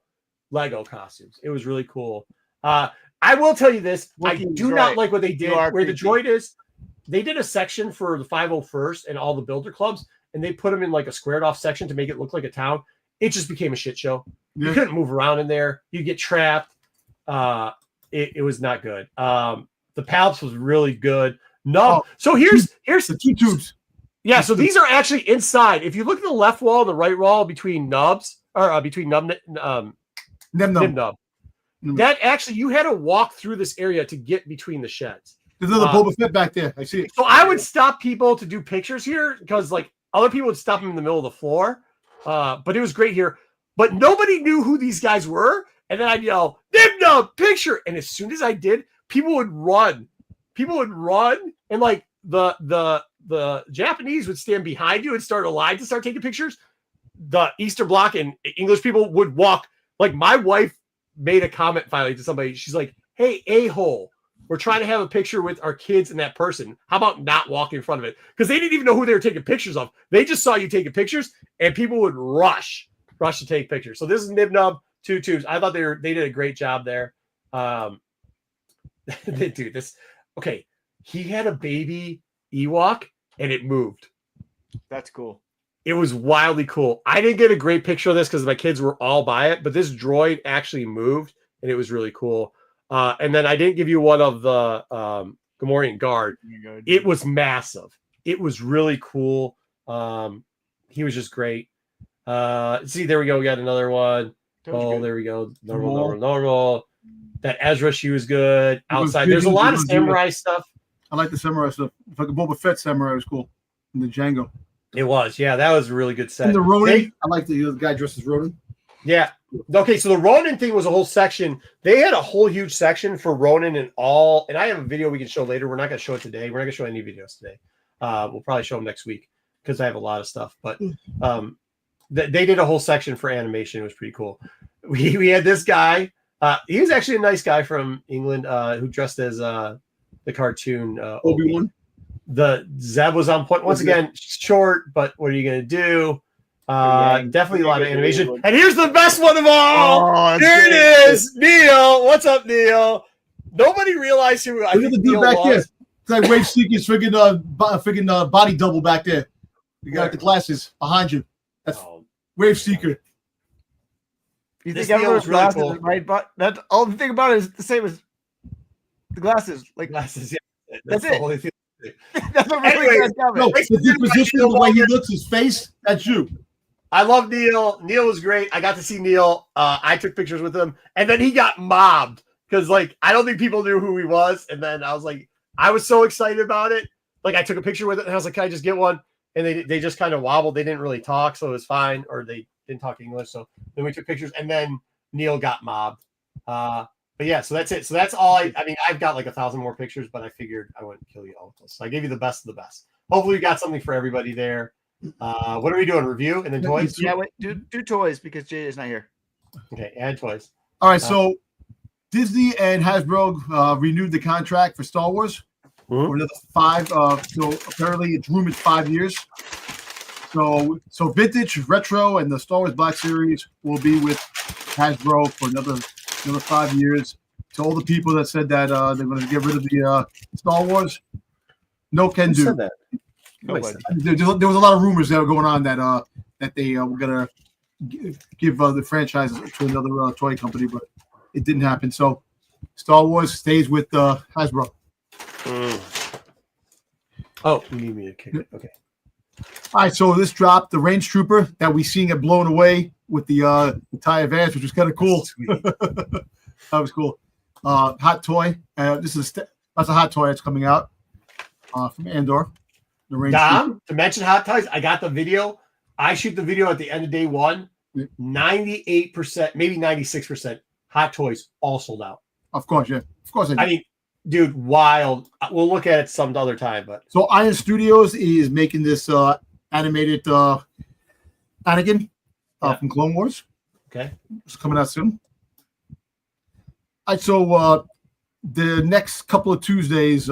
Lego costumes. It was really cool. I will tell you this: I Wookie's do right. not like what they did. are Where the creepy. droid is, they did a section for the 501st and all the builder clubs, and they put them in like a squared off section to make it look like a town. It just became a shit show. You Yeah. couldn't move around in there. You get trapped. It was not good. The Palps was really good. No, so here's The 2 tubes. yeah, so these are actually inside. If you look at the left wall and the right wall between nubs, or between Num. nub, that actually you had to walk through this area to get between the sheds. There's another Boba Fett back there. I see it. So I would stop people to do pictures here because like other people would stop them in the middle of the floor. But it was great here. But nobody knew who these guys were. And then I'd yell, Nib Nub, picture. And as soon as I did, people would run. And like the Japanese would stand behind you and start a line to start taking pictures. The Eastern Bloc and English people would walk. Like my wife made a comment finally to somebody. She's like, hey, a-hole, we're trying to have a picture with our kids and that person. How about not walk in front of it? Because they didn't even know who they were taking pictures of. They just saw you taking pictures, and people would rush to take pictures. So this is Nib Nub 2 tubes. I thought they did a great job there. Dude, okay. He had a baby Ewok, and it moved. That's cool. It was wildly cool. I didn't get a great picture of this because my kids were all by it, but this droid actually moved, and it was really cool. And then I didn't give you one of the Gamorrean guard. It was massive. It was really cool. He was just great. See, there we go. We got another one. Oh, there we go. Normal. That Ezra, she was good. Outside, there's a lot of samurai stuff. I like the samurai stuff. It's like a Boba Fett samurai was cool. And the Django. It was, yeah. That was a really good set. And the Ronin. I like the guy dressed as Ronin. Yeah. Okay, so the Ronin thing was a whole section. They had a whole huge section for Ronin and all. And I have a video we can show later. We're not going to show it today. We're not going to show any videos today. We'll probably show them next week because I have a lot of stuff. But they did a whole section for animation. It was pretty cool. We had this guy. He was actually a nice guy from England who dressed as the cartoon Obi-Wan. The Zeb was on point. Once again, short, but what are you going to do? Definitely a lot of animation. And here's the best one of all. Here it is. Neil. What's up, Neil? Nobody realized who I think Neil back was. There. It's like Wayseeker's freaking body double back there. You got the glasses behind you. That's Wayseeker. You think everyone's really glasses cool. is right? But that's all the thing about it is the same as the glasses. Like Glasses, yeah. That's the it. only thing. that's what really Anyways, got No, the disposition of the way he looks, his face, that's you. I love Neil. Neil was great. I got to see Neil. I took pictures with him, and then he got mobbed because, like, I don't think people knew who he was. And then I was like, I was so excited about it. Like, I took a picture with it, and I was like, "Can I just get one?" And they just kind of wobbled. They didn't really talk, so it was fine. Or they didn't talk English, so then we took pictures, and then Neil got mobbed. But yeah, so that's it. So that's all. I mean, I've got like 1,000 more pictures, but I figured I wouldn't kill you all with those. So I gave you the best of the best. Hopefully, you got something for everybody there. What are we doing? Review and then toys? Yeah, wait, do toys because Jay is not here. Okay, add toys. All right, so Disney and Hasbro renewed the contract for Star Wars for another 5. So apparently, it's rumored 5 years. So vintage, retro, and the Star Wars Black Series will be with Hasbro for another 5 years. To all the people that said that they're going to get rid of the Star Wars, no can do. That? There was a lot of rumors that were going on that they were going to give the franchise to another toy company, but it didn't happen. So Star Wars stays with Hasbro. Oh, you need me to kick it. Okay. All right, so this dropped the Range Trooper that we seen get blown away with the TIE Advance, which was kind of cool. That was cool. Hot toy. That's a hot toy that's coming out from Andor. The Range Trooper. To mention hot toys, I got the video. I shoot the video at the end of day one. 98%, maybe 96%. Hot toys all sold out. Of course, yeah. Of course, I mean, dude, wild. We'll look at it some other time, but so Iron Studios is making this animated Anakin from Clone Wars. Okay, it's coming out soon. All right, so the next couple of Tuesdays,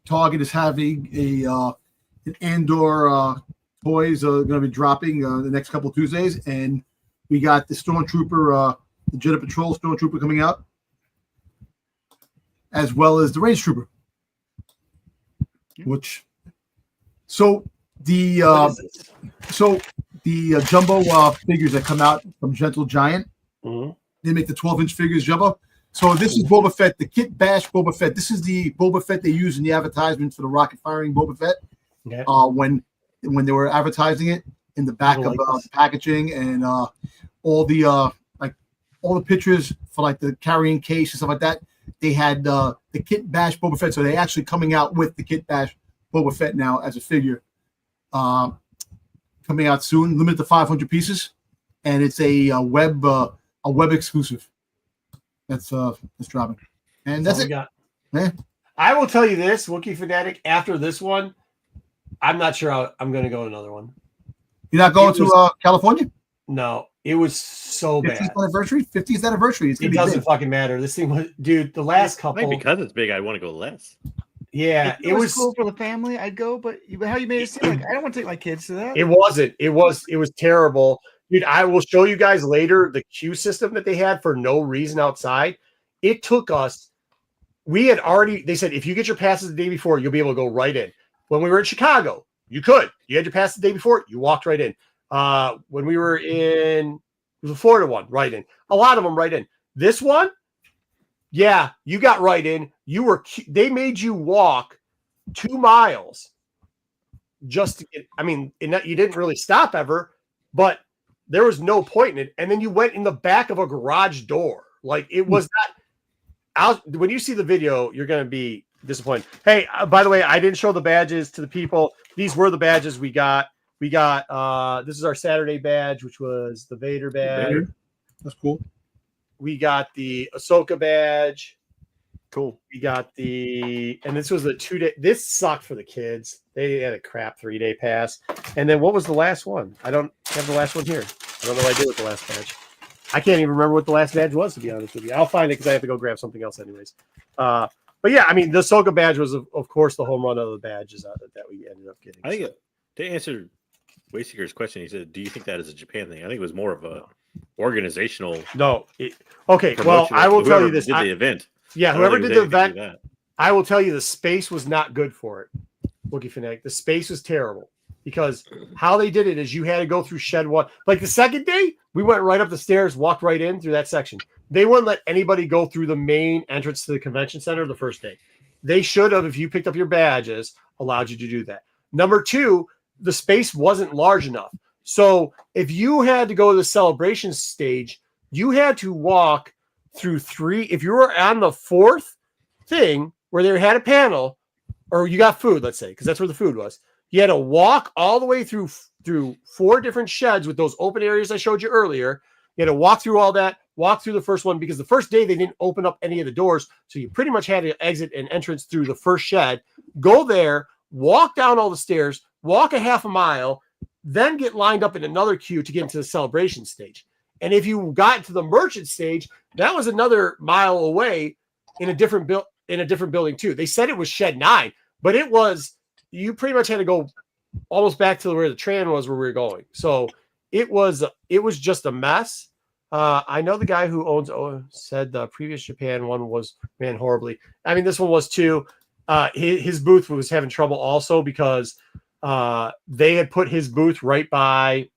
Target is having an Andor toys going to be dropping the next couple of Tuesdays, and we got the Stormtrooper, the Jedi Patrol Stormtrooper coming out, as well as the Range Trooper. Which, so the jumbo figures that come out from Gentle Giant, they make the 12-inch figures jumbo. So this is Boba Fett, the Kit Bash Boba Fett. This is the Boba Fett they use in the advertisements for the rocket firing Boba Fett. Okay. When they were advertising it in the back of the packaging and all the pictures for like the carrying case and stuff like that. They had the Kit Bash Boba Fett, so they're actually coming out with the Kit Bash Boba Fett now as a figure. Coming out soon, limited to 500 pieces, and it's a web exclusive. That's dropping, and that's it. Yeah. I will tell you this, Wookiee Fanatic. After this one, I'm not sure I'm going to go to another one. You're not going to California? No, it was so bad. 50th anniversary. It doesn't fucking matter. This thing was, dude. The last couple. Because it's big, I want to go less. Yeah, it was cool for the family. I'd go, but how you made it seem like I don't want to take my kids to that. It wasn't. It was terrible, dude. I will show you guys later the queue system that they had for no reason outside. It took us. We had already. They said if you get your passes the day before, you'll be able to go right in. When we were in Chicago, you could. You had your pass the day before, you walked right in. When we were in the Florida one, right in. A lot of them right in. This one, Yeah, you got right in. They made you walk 2 miles just to get. I mean, you didn't really stop ever, but there was no point in it. And then you went in the back of a garage door. Like it was not. When you see the video, you're going to be disappointed. Hey, by the way, I didn't show the badges to the people. These were the badges we got. We got this is our Saturday badge, which was the Vader badge. That's cool. We got the Ahsoka badge. Cool. We got and this was a 2-day. This sucked for the kids. They had a crap 3-day pass. And then what was the last one? I don't have the last one here. I don't know what I did with the last badge. I can't even remember what the last badge was, to be honest with you. I'll find it because I have to go grab something else anyways. But yeah, I mean, the Ahsoka badge was, of course, the home run of the badges that we ended up getting. I think to answer Wayseeker's question, he said, "Do you think that is a Japan thing?" I think it was more of a organizational. No. Okay. Well, I will tell you this. Did the event? Yeah, whoever did the event, I will tell you the space was not good for it. Wookie Fanatic. The space was terrible because how they did it is you had to go through shed one. Like the second day, we went right up the stairs, walked right in through that section. They wouldn't let anybody go through the main entrance to the convention center the first day. They should have, if you picked up your badges, allowed you to do that. Number 2, the space wasn't large enough. So if you had to go to the celebration stage, you had to walk through 3. If you were on the 4th thing where they had a panel, or you got food, let's say, because that's where the food was, you had to walk all the way through 4 different sheds with those open areas I showed you earlier. You had to walk through all that, walk through the first one, because the first day they didn't open up any of the doors. So you pretty much had to exit an entrance through the first shed, go there, walk down all the stairs, walk a half a mile, then get lined up in another queue to get into the celebration stage. And if you got to the merchant stage, that was another mile away in a different building too. They said it was shed 9, but you pretty much had to go almost back to where the Tran was where we were going. So it was just a mess. I know the guy who said the previous Japan one ran horribly. I mean, this one was too. His booth was having trouble also because they had put his booth right by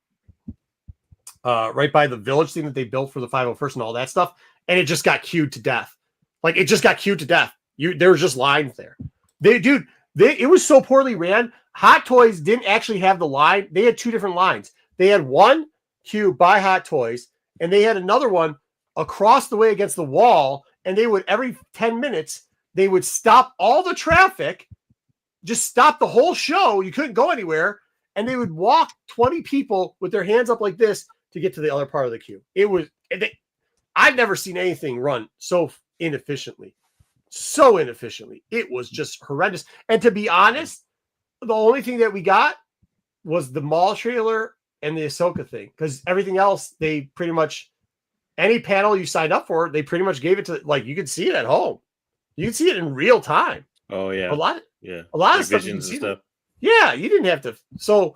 the village thing that they built for the 501st and all that stuff, and it just got queued to death. Like it just got queued to death. There was just lines there. It was so poorly ran. Hot Toys didn't actually have the line. They had 2 different lines. They had one queue by Hot Toys, and they had another one across the way against the wall. And they would every 10 minutes they would stop all the traffic, just stop the whole show. You couldn't go anywhere, and they would walk 20 people with their hands up like this to get to the other part of the queue. I've never seen anything run so inefficiently. So inefficiently. It was just horrendous. And to be honest, the only thing that we got was the mall trailer and the Ahsoka thing, because everything else, they pretty much, any panel you signed up for, they pretty much gave it to, like, you could see it at home. You can see it in real time. Oh, yeah. A lot Like of stuff. Visions and stuff. Yeah, you didn't have to. So,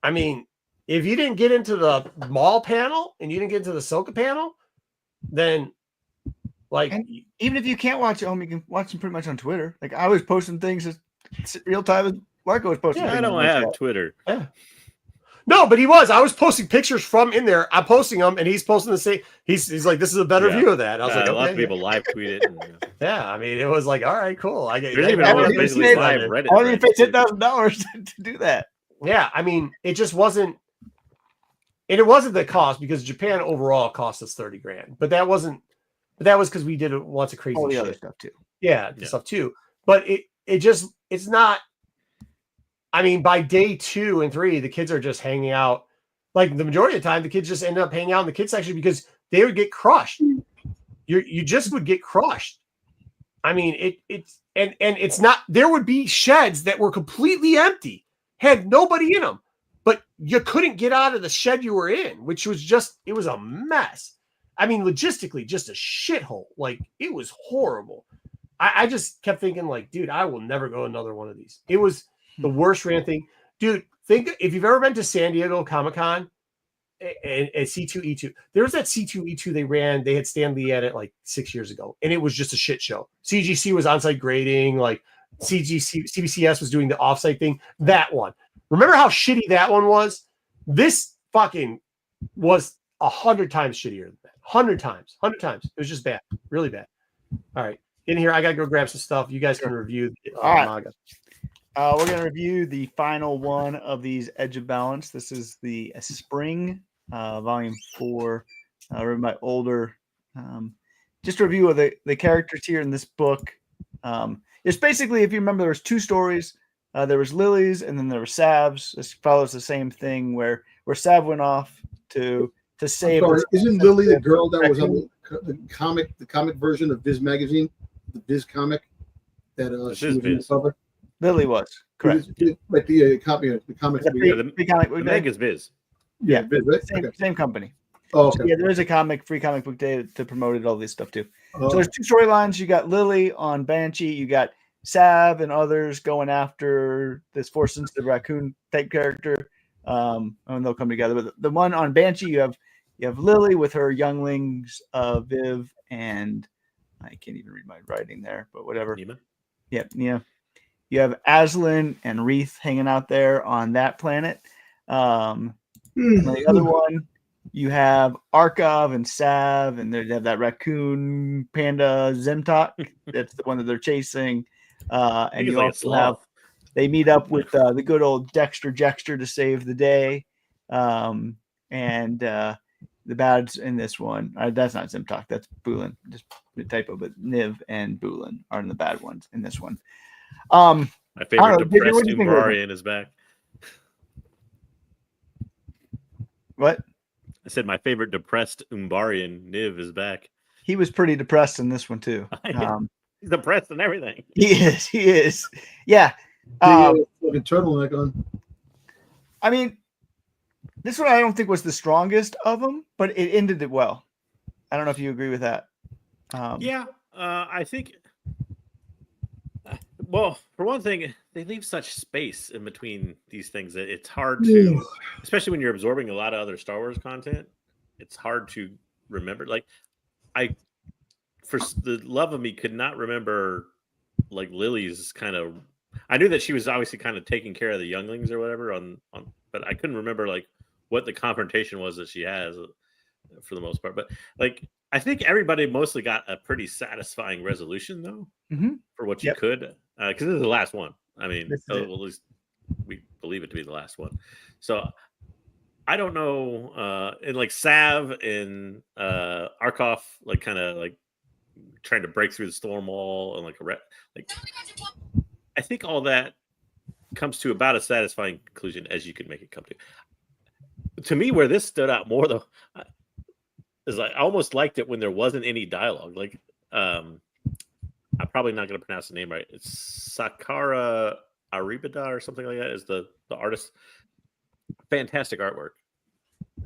I mean, if you didn't get into the mall panel and you didn't get into the Ahsoka panel, then like, and even if you can't watch at home, you can watch them pretty much on Twitter. Like I was posting things at real time as Marco was posting. Yeah, I don't have Twitter. Yeah. No, but he was. I was posting pictures from in there. I'm posting them, and he's posting the same. He's like, "This is a better view of that." I was like, a okay. lot of people live tweet it. And, yeah, I mean, it was like, all right, cool. I get. There's even one basically live Reddit. I only paid $10,000 to do that. Yeah, I mean, it just wasn't, and it wasn't the cost because Japan overall cost us $30,000, but that wasn't. But that was because we did lots of crazy all the shit. other stuff too. Yeah, stuff too. But it's not. I mean, by day 2 and 3, the kids are just hanging out. Like the majority of the time, the kids just end up hanging out in the kids section because they would get crushed. You just would get crushed. I mean, it's not. There would be sheds that were completely empty, had nobody in them, but you couldn't get out of the shed you were in, which was it was a mess. I mean, logistically, just a shithole. Like it was horrible. I just kept thinking, like, dude, I will never go another one of these. It was the worst ran thing. Dude, think if you've ever been to San Diego Comic-Con and C2E2, there was that C2E2 they ran. They had Stan Lee at it like 6 years ago, and it was just a shit show. CGC was on-site grading, like CBCS was doing the off-site thing. That one. Remember how shitty that one was? This fucking was 100 times shittier than that. 100 times. It was just bad. Really bad. All right. In here, I gotta go grab some stuff. You guys can review the All right. manga. We're going to review the final one of these Edge of Balance. This is the Spring, Volume 4, written by Older. Just a review of the characters here in this book. It's basically, if you remember, there was two stories. There was Lily's, and then there was Sav's. This follows the same thing where Sav went off to save. Sorry, isn't Lily the girl that was on the comic version of Viz magazine, the Viz comic that she was in the cover? Lily was correct. Like the comic. The comic book the day. Manga's Viz. Yeah, Viz, right? same company. Oh, So, okay. yeah, there is a free comic book day to promote all this stuff too. Oh. So there's two storylines. You got Lily on Banshee. You got Sav and others going after this Force Sensitive raccoon type character. And they'll come together. But the one on Banshee, you have Lily with her younglings, Viv, and I can't even read my writing there, but whatever. Nima? Yep, yeah. You have Aslan and Wreath hanging out there on that planet. And the other one, you have Arkhov and Sav, and they have that raccoon panda Zemtok. That's the one that they're chasing. And you also have they meet up with the good old Dexter to save the day. And the bads in this one, that's not Zemtok, that's Bulin. Just a typo, but Niv and Bulin are in the bad ones in this one. My favorite depressed what do you think of Umbrarian is back. What? I said my favorite depressed Umbarian, Niv, is back. He was pretty depressed in this one too. He's depressed and everything. He is. Yeah. Fucking turtleneck on. I mean, this one I don't think was the strongest of them, but it ended it well. I don't know if you agree with that. I think. Well, for one thing, they leave such space in between these things that it's hard to, especially when you're absorbing a lot of other Star Wars content. It's hard to remember. Like, for the love of me, could not remember like Lily's kind of. I knew that she was obviously kind of taking care of the younglings or whatever but I couldn't remember like what the confrontation was that she has for the most part. But like, I think everybody mostly got a pretty satisfying resolution though for what you could, because this is the last one. I mean, at least we believe it to be the last one. So I don't know. And like Sav and Arkoff, like kind of like trying to break through the storm wall and like I think all that comes to about a satisfying conclusion as you could make it come to. To me, where this stood out more though, is I almost liked it when there wasn't any dialogue. Like, I'm probably not going to pronounce the name right. It's Sakara Aribada or something like that is the artist. Fantastic artwork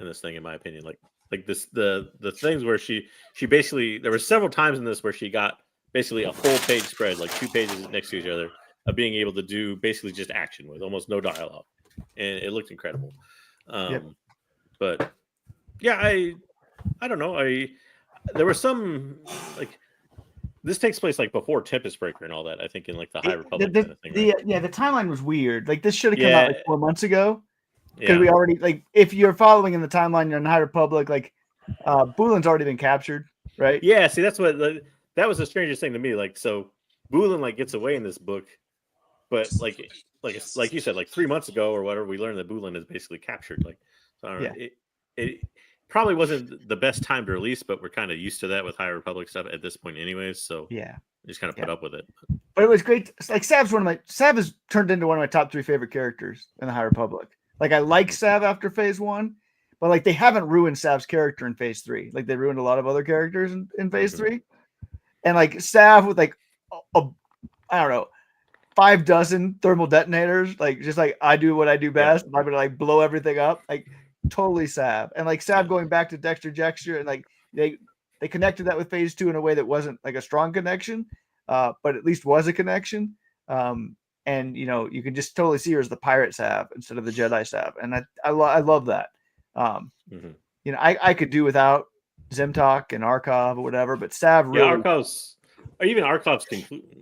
in this thing, in my opinion. Like this, the things where she basically, there were several times in this where she got basically a full page spread, like 2 pages next to each other, of being able to do basically just action with almost no dialogue, and it looked incredible. But yeah, I don't know. There were some like this takes place like before Tempest Breaker and all that. I think in like the High Republic kind of thing. Right? The timeline was weird. Like this should have come out like 4 months ago because we already like if you're following in the timeline, you're in High Republic. Like Bulin's already been captured, right? Yeah. See, that's what that was the strangest thing to me. Like so, Bulin like gets away in this book, but like you said, like 3 months ago or whatever, we learned that Bulin is basically captured. Like, so I don't know. It probably wasn't the best time to release, but we're kind of used to that with High Republic stuff at this point, anyways. So just kind of put up with it. But it was great. Like Sav has turned into one of my top 3 favorite characters in the High Republic. Like I like Sav after Phase 1, but like they haven't ruined Sav's character in Phase 3. Like they ruined a lot of other characters in Phase 3, and like Sav with like I don't know. 5 dozen thermal detonators, like just like I do what I do best. I'm gonna like blow everything up, like totally Sav. And like Sav going back to Dexter, and like they connected that with Phase 2 in a way that wasn't like a strong connection, but at least was a connection. And you know you can just totally see her as the pirate Sav instead of the Jedi Sav, and I love that. You know I could do without Zemtok and Arkhov or whatever, but Sav really. Yeah, Arkov's. Or even Arkov's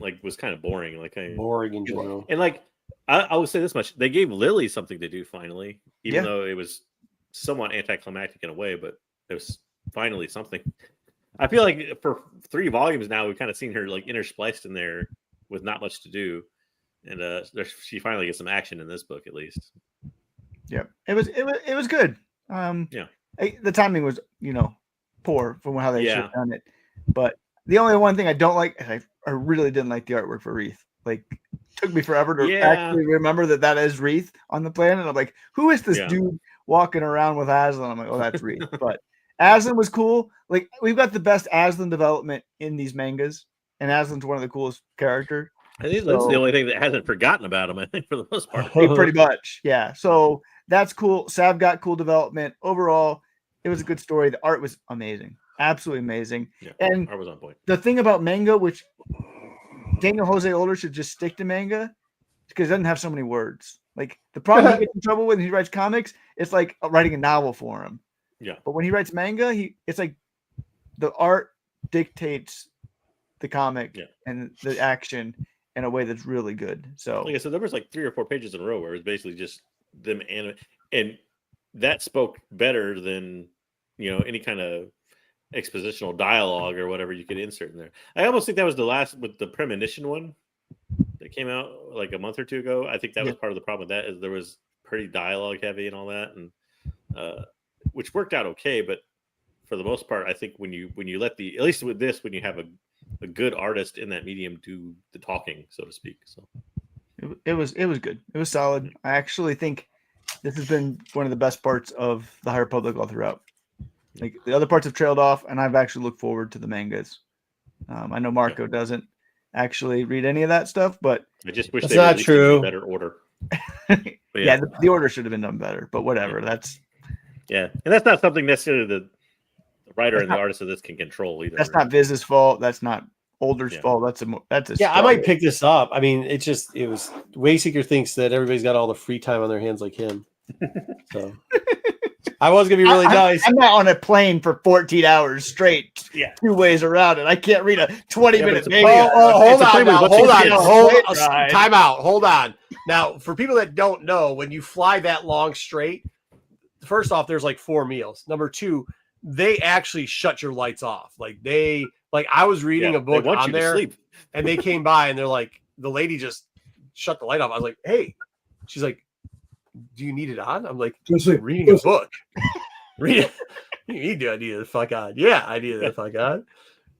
like was kind of boring, boring in general. And like I will say this much: they gave Lily something to do finally, even though it was somewhat anticlimactic in a way, but it was finally something. I feel like for 3 volumes now, we've kind of seen her like interspliced in there with not much to do, and she finally gets some action in this book at least. Yeah, it was good. The timing was poor from how they should have done it, but the only one thing I don't like, I really didn't like the artwork for Wreath. Like, took me forever to actually remember that is Wreath on the planet. I'm like, who is this dude walking around with Aslan? I'm like, oh, that's Wreath. But Aslan was cool. Like, we've got the best Aslan development in these mangas, and Aslan's one of the coolest characters. I think that's the only thing that hasn't forgotten about him, I think, for the most part. Pretty much, yeah. So that's cool. Sav got cool development. Overall, it was a good story. The art was amazing. Absolutely amazing. Yeah, and art was on point. The thing about manga, which Daniel Jose Older should just stick to manga, because it doesn't have so many words. Like, the problem he gets in trouble with when he writes comics, it's like writing a novel for him. Yeah. But when he writes manga, it's like the art dictates the comic and the action in a way that's really good. So, like I said, there was like 3 or 4 pages in a row where it was basically just them and that spoke better than any kind of expositional dialogue or whatever you could insert in there. I almost think that was the last with the premonition one that came out like a month or 2 ago. I think that was part of the problem with that, is there was pretty dialogue heavy and all that, and which worked out okay, but for the most part, I think when you let at least with this, when you have a good artist in that medium do the talking, so to speak. So it was good. It was solid. I actually think this has been one of the best parts of the High Republic all throughout. Like, the other parts have trailed off, and I've actually looked forward to the mangas. I know Marco doesn't actually read any of that stuff, but I just wish that's they not true. Better order. The order should have been done better, but whatever. That's and that's not something necessarily the writer and the artist of this can control either. That's not Viz's fault. That's not Older's fault. That's a I might pick this up. I mean, it was Wayseeker thinks that everybody's got all the free time on their hands like him. So I was gonna be really nice. I'm not on a plane for 14 hours straight. 2 ways around it. I can't read a 20-minute manga. Hold on. Time out. Hold on. Now, for people that don't know, when you fly that long straight, first off, there's like 4 meals. Number 2, they actually shut your lights off. I was reading a book on there, and they came by and they're like, the lady just shut the light off. I was like, hey, she's like, do you need it on? I'm like, reading a book. Read it. You need the fuck on. Yeah, I need the fuck on.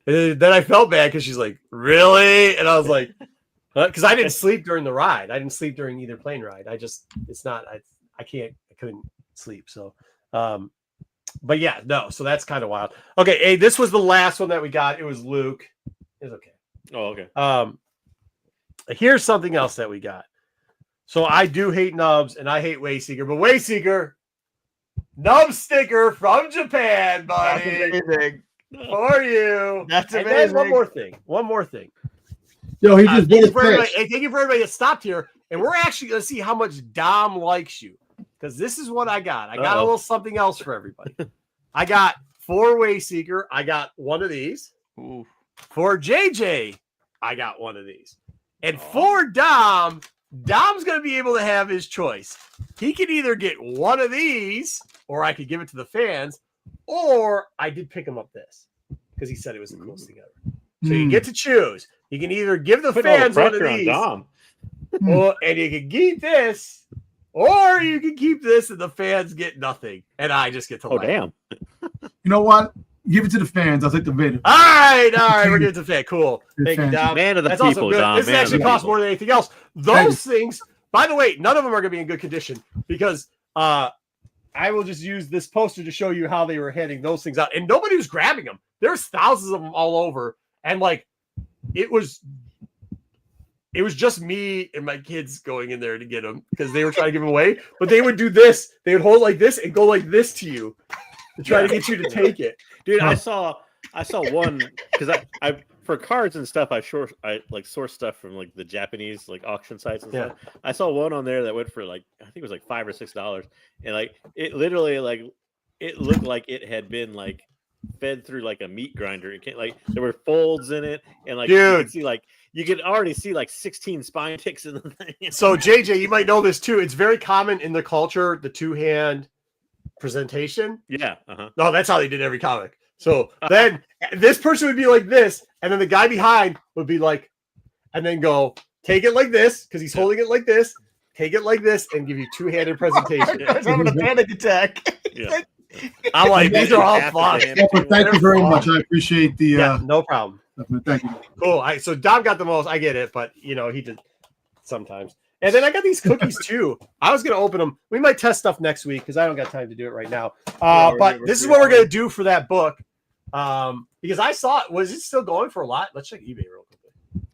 And then I felt bad because she's like, really? And I was like, because I didn't sleep during the ride. I didn't sleep during either plane ride. I couldn't sleep. So, but yeah, no. So that's kind of wild. Okay. Hey, this was the last one that we got. It was Luke. It's okay. Oh, okay. Here's something else that we got. So I do hate nubs and I hate Wayseeker, but Wayseeker, nub sticker from Japan, buddy. That's amazing. For you. That's amazing. And then one more thing. Yo, he just thank you for everybody that stopped here. And we're actually going to see how much Dom likes you. Because this is what I got. I got a little something else for everybody. I got for Wayseeker, I got one of these. Ooh. For JJ, I got one of these. And for Dom's going to be able to have his choice. He can either get one of these, or I could give it to the fans, or I did pick him up this because he said it was the coolest thing ever. So you get to choose. You can either give the fans one of these, and you can keep this, or you can keep this and the fans get nothing, and I just get to like damn. You know what? Give it to the fans. I'll take the Vader. All right. We're giving it to the fan. Cool. Thank you, Dom. Man of the That's people, also good. Dom. This actually costs more than anything else. Those things, by the way, none of them are going to be in good condition because I will just use this poster to show you how they were handing those things out. And nobody was grabbing them. There's thousands of them all over. And like, it was just me and my kids going in there to get them because they were trying to give them away. But they would do this. They would hold like this and go like this to you to try to get you to take it. Dude, I saw one because I for cards and stuff. I source stuff from like the Japanese like auction sites and stuff. I saw one on there that went for like I think it was like $5 or $6, and like it literally like it looked like it had been like fed through like a meat grinder. It can't, like there were folds in it, and like you could already see like 16 spine ticks in the thing. So JJ, you might know this too. It's very common in the culture, the 2-hand presentation. Yeah. No, that's how they did every comic. So then this person would be like this, and then the guy behind would be like, and then go take it like this because he's holding it like this. Take it like this and give you two-handed presentation. I was having a panic attack. Yeah. I'm like, these are all fun. Yeah, but thank you very much. I appreciate the. Yeah, no problem. Thank you. Cool. So Dom got the most. I get it, but he did sometimes. And then I got these cookies too. I was gonna open them. We might test stuff next week because I don't got time to do it right now. But this is what we're gonna do for that book. Because I saw it. Was it still going for a lot? Let's check eBay real quick.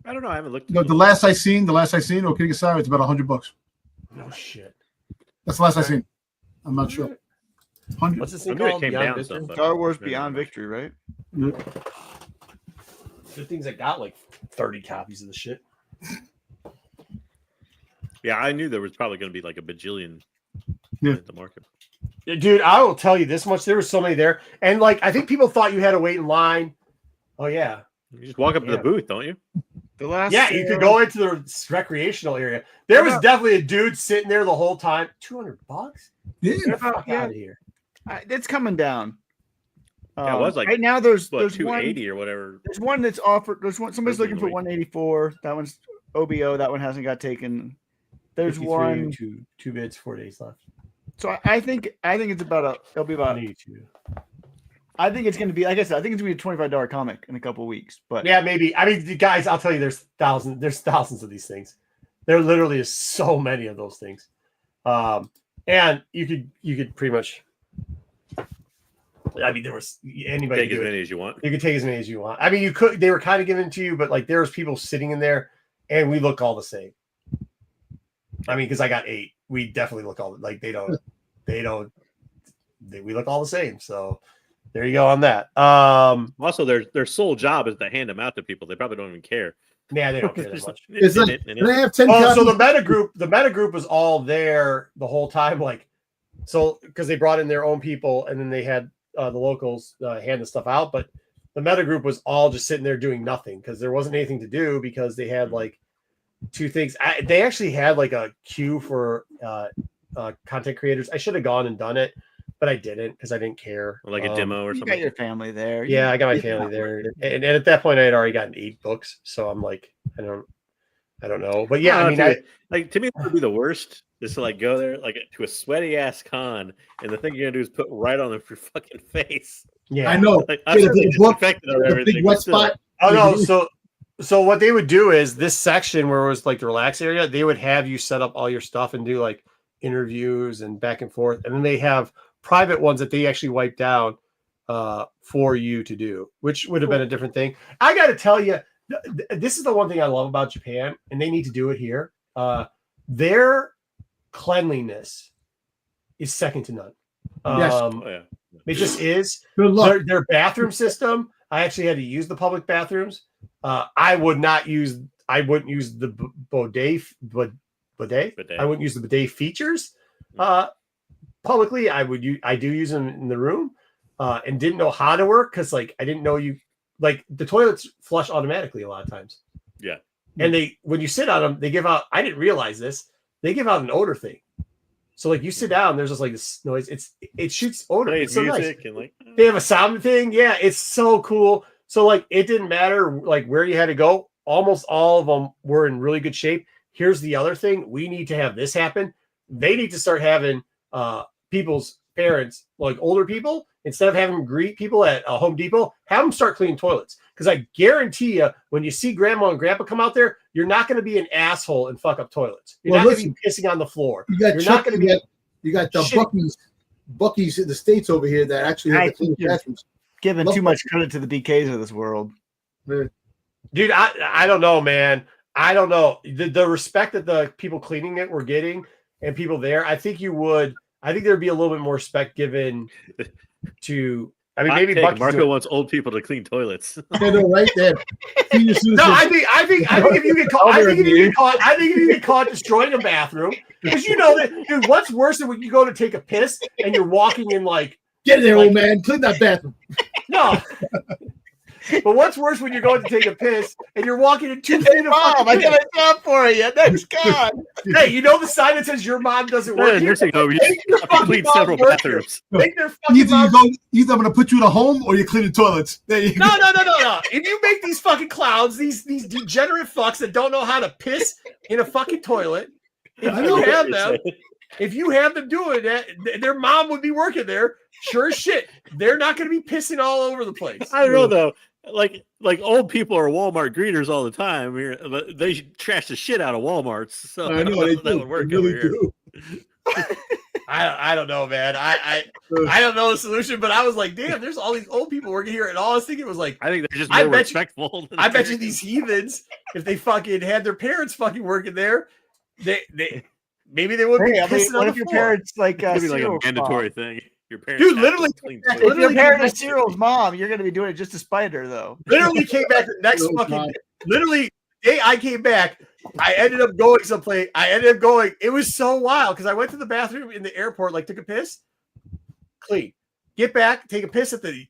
I don't know. I haven't looked. No, the last I seen, okay, sorry, it's about $100. No shit. That's the last I seen. I'm not sure. 100. What's this I thing knew it called? came Beyond down Victory? some, but- Star Wars Beyond Victory, right? Good things I got like 30 copies of the shit. Yeah, I knew there was probably going to be like a bajillion Yeah. at the market. Yeah, dude, I will tell you this much. There were so many there. And like, I think people thought you had to wait in line. Oh, yeah. You just walk up to the booth, don't you? The last Yeah, you could go into the recreational area. There was definitely a dude sitting there the whole time. $200? Yeah. Get the fuck out of here. It's coming down. Yeah, it was like right now. There's 280 or whatever. There's one that's offered. There's one. Somebody's looking for Wait. 184. That one's OBO. That one hasn't got taken. There's 53, one. two bids, 4 days left. So I think it's about it'll be about. 182. I think it's going to be, like I said, I think it's going to be a $25 comic in a couple of weeks. But Yeah, maybe. I mean, guys, I'll tell you, there's thousands of these things. There literally is so many of those things. And you could pretty much. I mean, there was anybody Take as many as you want. You could take as many as you want. I mean, you could. They were kind of given to you, but like there was people sitting in there, and we look all the same. I mean, because I got 8, we definitely look all like they don't. We look all the same. So there you go on that. Also, their sole job is to hand them out to people. They probably don't even care. Yeah, they don't care that much. It's like, can I have 10 Oh, copies? so the meta group was all there the whole time, like so because they brought in their own people, and then they had the locals hand the stuff out, but the meta group was all just sitting there doing nothing because there wasn't anything to do because they had like 2 things. They actually had like a queue for content creators. I should have gone and done it, but I didn't because I didn't care. Like a demo or you something. got your family there. Yeah, I got my family there, and at that point I had already gotten 8 books, so I'm like, I don't know, but yeah, I mean, like to me, it would be the worst is to like go there like to a sweaty ass con, and the thing you're gonna do is put right on your fucking face. yeah, I know. Like, Yeah, I'm the really big book, disinfected on the everything. big but wet still. spot. Oh no, so what they would do is this section where it was like the relax area, they would have you set up all your stuff and do like interviews and back and forth, and then they have private ones that they actually wipe down for you to do, which would have been a different thing. I got to tell you, this is the one thing I love about Japan, and they need to do it here. Their cleanliness is second to none. Yes. Oh, yeah. It just is. Good luck. Their bathroom system. I actually had to use the public bathrooms. I wouldn't use the bidet. I wouldn't use the bidet features. Publicly, I do use them in the room, and didn't know how to work because like I didn't know like the toilets flush automatically a lot of times. Yeah. And when you sit on them, they give out. I didn't realize this. They give out an odor thing. So like you sit down, there's just like this noise. It shoots odor. Plays It's so music nice. and like They have a sound thing. Yeah, it's so cool. So like it didn't matter like where you had to go. Almost all of them were in really good shape. Here's the other thing. We need to have this happen. They need to start having people's parents, like older people, instead of having them greet people at Home Depot, have them start cleaning toilets. Because I guarantee you, when you see grandma and grandpa come out there, you're not going to be an asshole and fuck up toilets. You're not going to be pissing on the floor. You got You're Chuck, not going to be. you got the Shit. Bucky's in the States over here that actually have I the clean think you're- bathrooms. Giving too much credit to the BKs of this world. Dude, I don't know, man. I don't know. The respect that the people cleaning it were getting and people there, I think there'd be a little bit more respect given to. I mean, maybe Marco wants old people to clean toilets. They know right there. Senior citizens. No, I think if you get caught, I think if you get caught destroying a bathroom, because you know that, dude. What's worse than when you go to take a piss and you're walking in like, Get in there, like- old man. Clean that bathroom. no, But what's worse when you're going to take a piss and you're walking in 2 feet of Mom, fucking I piss? got a job for you. Thanks, God. Hey, you know the sign that says your mom doesn't work here? nursing home, you Make your just fucking clean mom several work here. bathrooms. Make their fucking Either mom... I'm going to put you in a home or you clean the toilets. There you go. No. If you make these fucking clowns, these degenerate fucks that don't know how to piss in a fucking toilet, if you have them doing that, their mom would be working there. Sure as shit. They're not going to be pissing all over the place. I don't know though. Like old people are Walmart greeters all the time. But they trash the shit out of Walmarts. So I know if that would work they really over here. I don't know, man. I don't know the solution, but I was like, damn, there's all these old people working here, and all I was thinking was like, I think they're just I more bet respectful. I bet you these heathens, if they fucking had their parents fucking working there, they maybe they wouldn't be pissing what on if the your floor. parents like It'd be like a cereal mandatory mom? thing. Your parents, Dude, have to literally, clean if If toilets. your Literally parent came is Cyril's mom, you're going to be doing it just to spite her, though. Literally came back the next fucking literally day I came back. I ended up going someplace. It was so wild because I went to the bathroom in the airport, like took a piss, clean. Get back, take a piss at the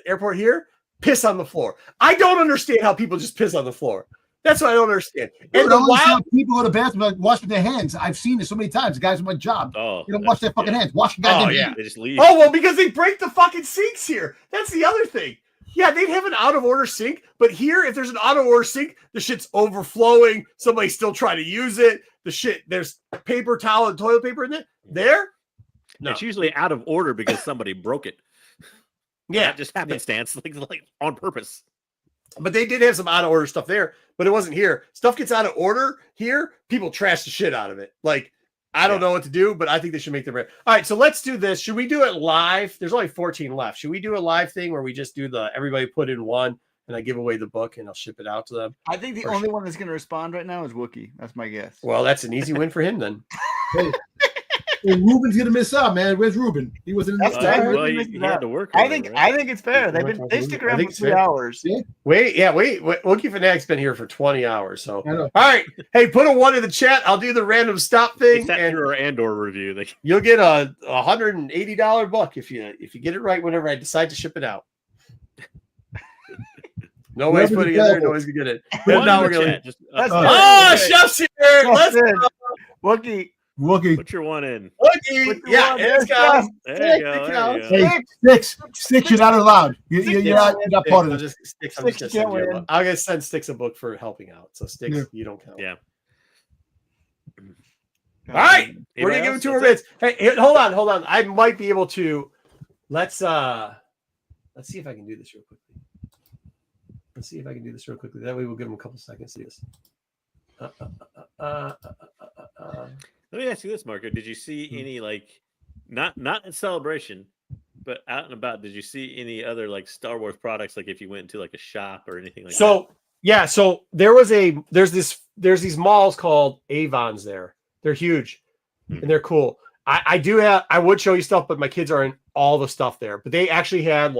airport here, piss on the floor. I don't understand how people just piss on the floor. That's what I don't understand. And the wild people go to the bathroom like washing their hands. I've seen this so many times. The guys in my job, Oh, they don't wash their fucking hands. Wash your goddamn hands. They just leave. Oh, well, because they break the fucking sinks here. That's the other thing. Yeah, they'd have an out of order sink, but here, if there's an out of order sink, the shit's overflowing. Somebody's still trying to use it. There's paper towel and toilet paper in it. There? No. It's usually out of order because somebody broke it. Yeah. Not just happenstance, like on purpose. But they did have some out of order stuff there, but it wasn't here. Stuff gets out of order here. People trash the shit out of it. Like, I don't know what to do, but I think they should make them right. All right, so let's do this. Should we do it live? There's only 14 left. Should we do a live thing where we just do everybody put in one and I give away the book and I'll ship it out to them? I think the only one that's going to respond right now is Wookiee. That's my guess. Well, that's an easy win for him then. Well, Ruben's gonna miss out, man. Where's Ruben? He wasn't in That's the right. Well, he had to work. I think it's fair. They stick around for 3 hours. Yeah. Wait. Wookiee Fanatic's been here for 20 hours. So, I know. all right. Hey, put a 1 in the chat. I'll do the random stop thing, Except and for our Andor review. you'll get a $180 book if you get it right whenever I decide to ship it out. Nobody's putting it there. Nobody's gonna get it. And now we're gonna. Chef's here. Let's go. Wookiee. Wookiee. Put your one in. Wookiee. Yeah, it's got. There you go. Hey, Sticks, you're not allowed. You're not part of I'm this. just gonna send you a book. I'm gonna send Sticks a book for helping out. So Sticks, you don't count. Yeah. All right, we're Anybody gonna give him else? 2 more minutes. Hey, hold on. I might be able to. Let's see if I can do this real quickly. That way we'll give him a couple seconds to do this. Let me ask you this, Marco. Did you see any not in Celebration, but out and about? Did you see any other Star Wars products? Like if you went into a shop or anything like that? So there's these malls called Avons there. They're huge and they're cool. I would show you stuff, but my kids are in all the stuff there. But they actually had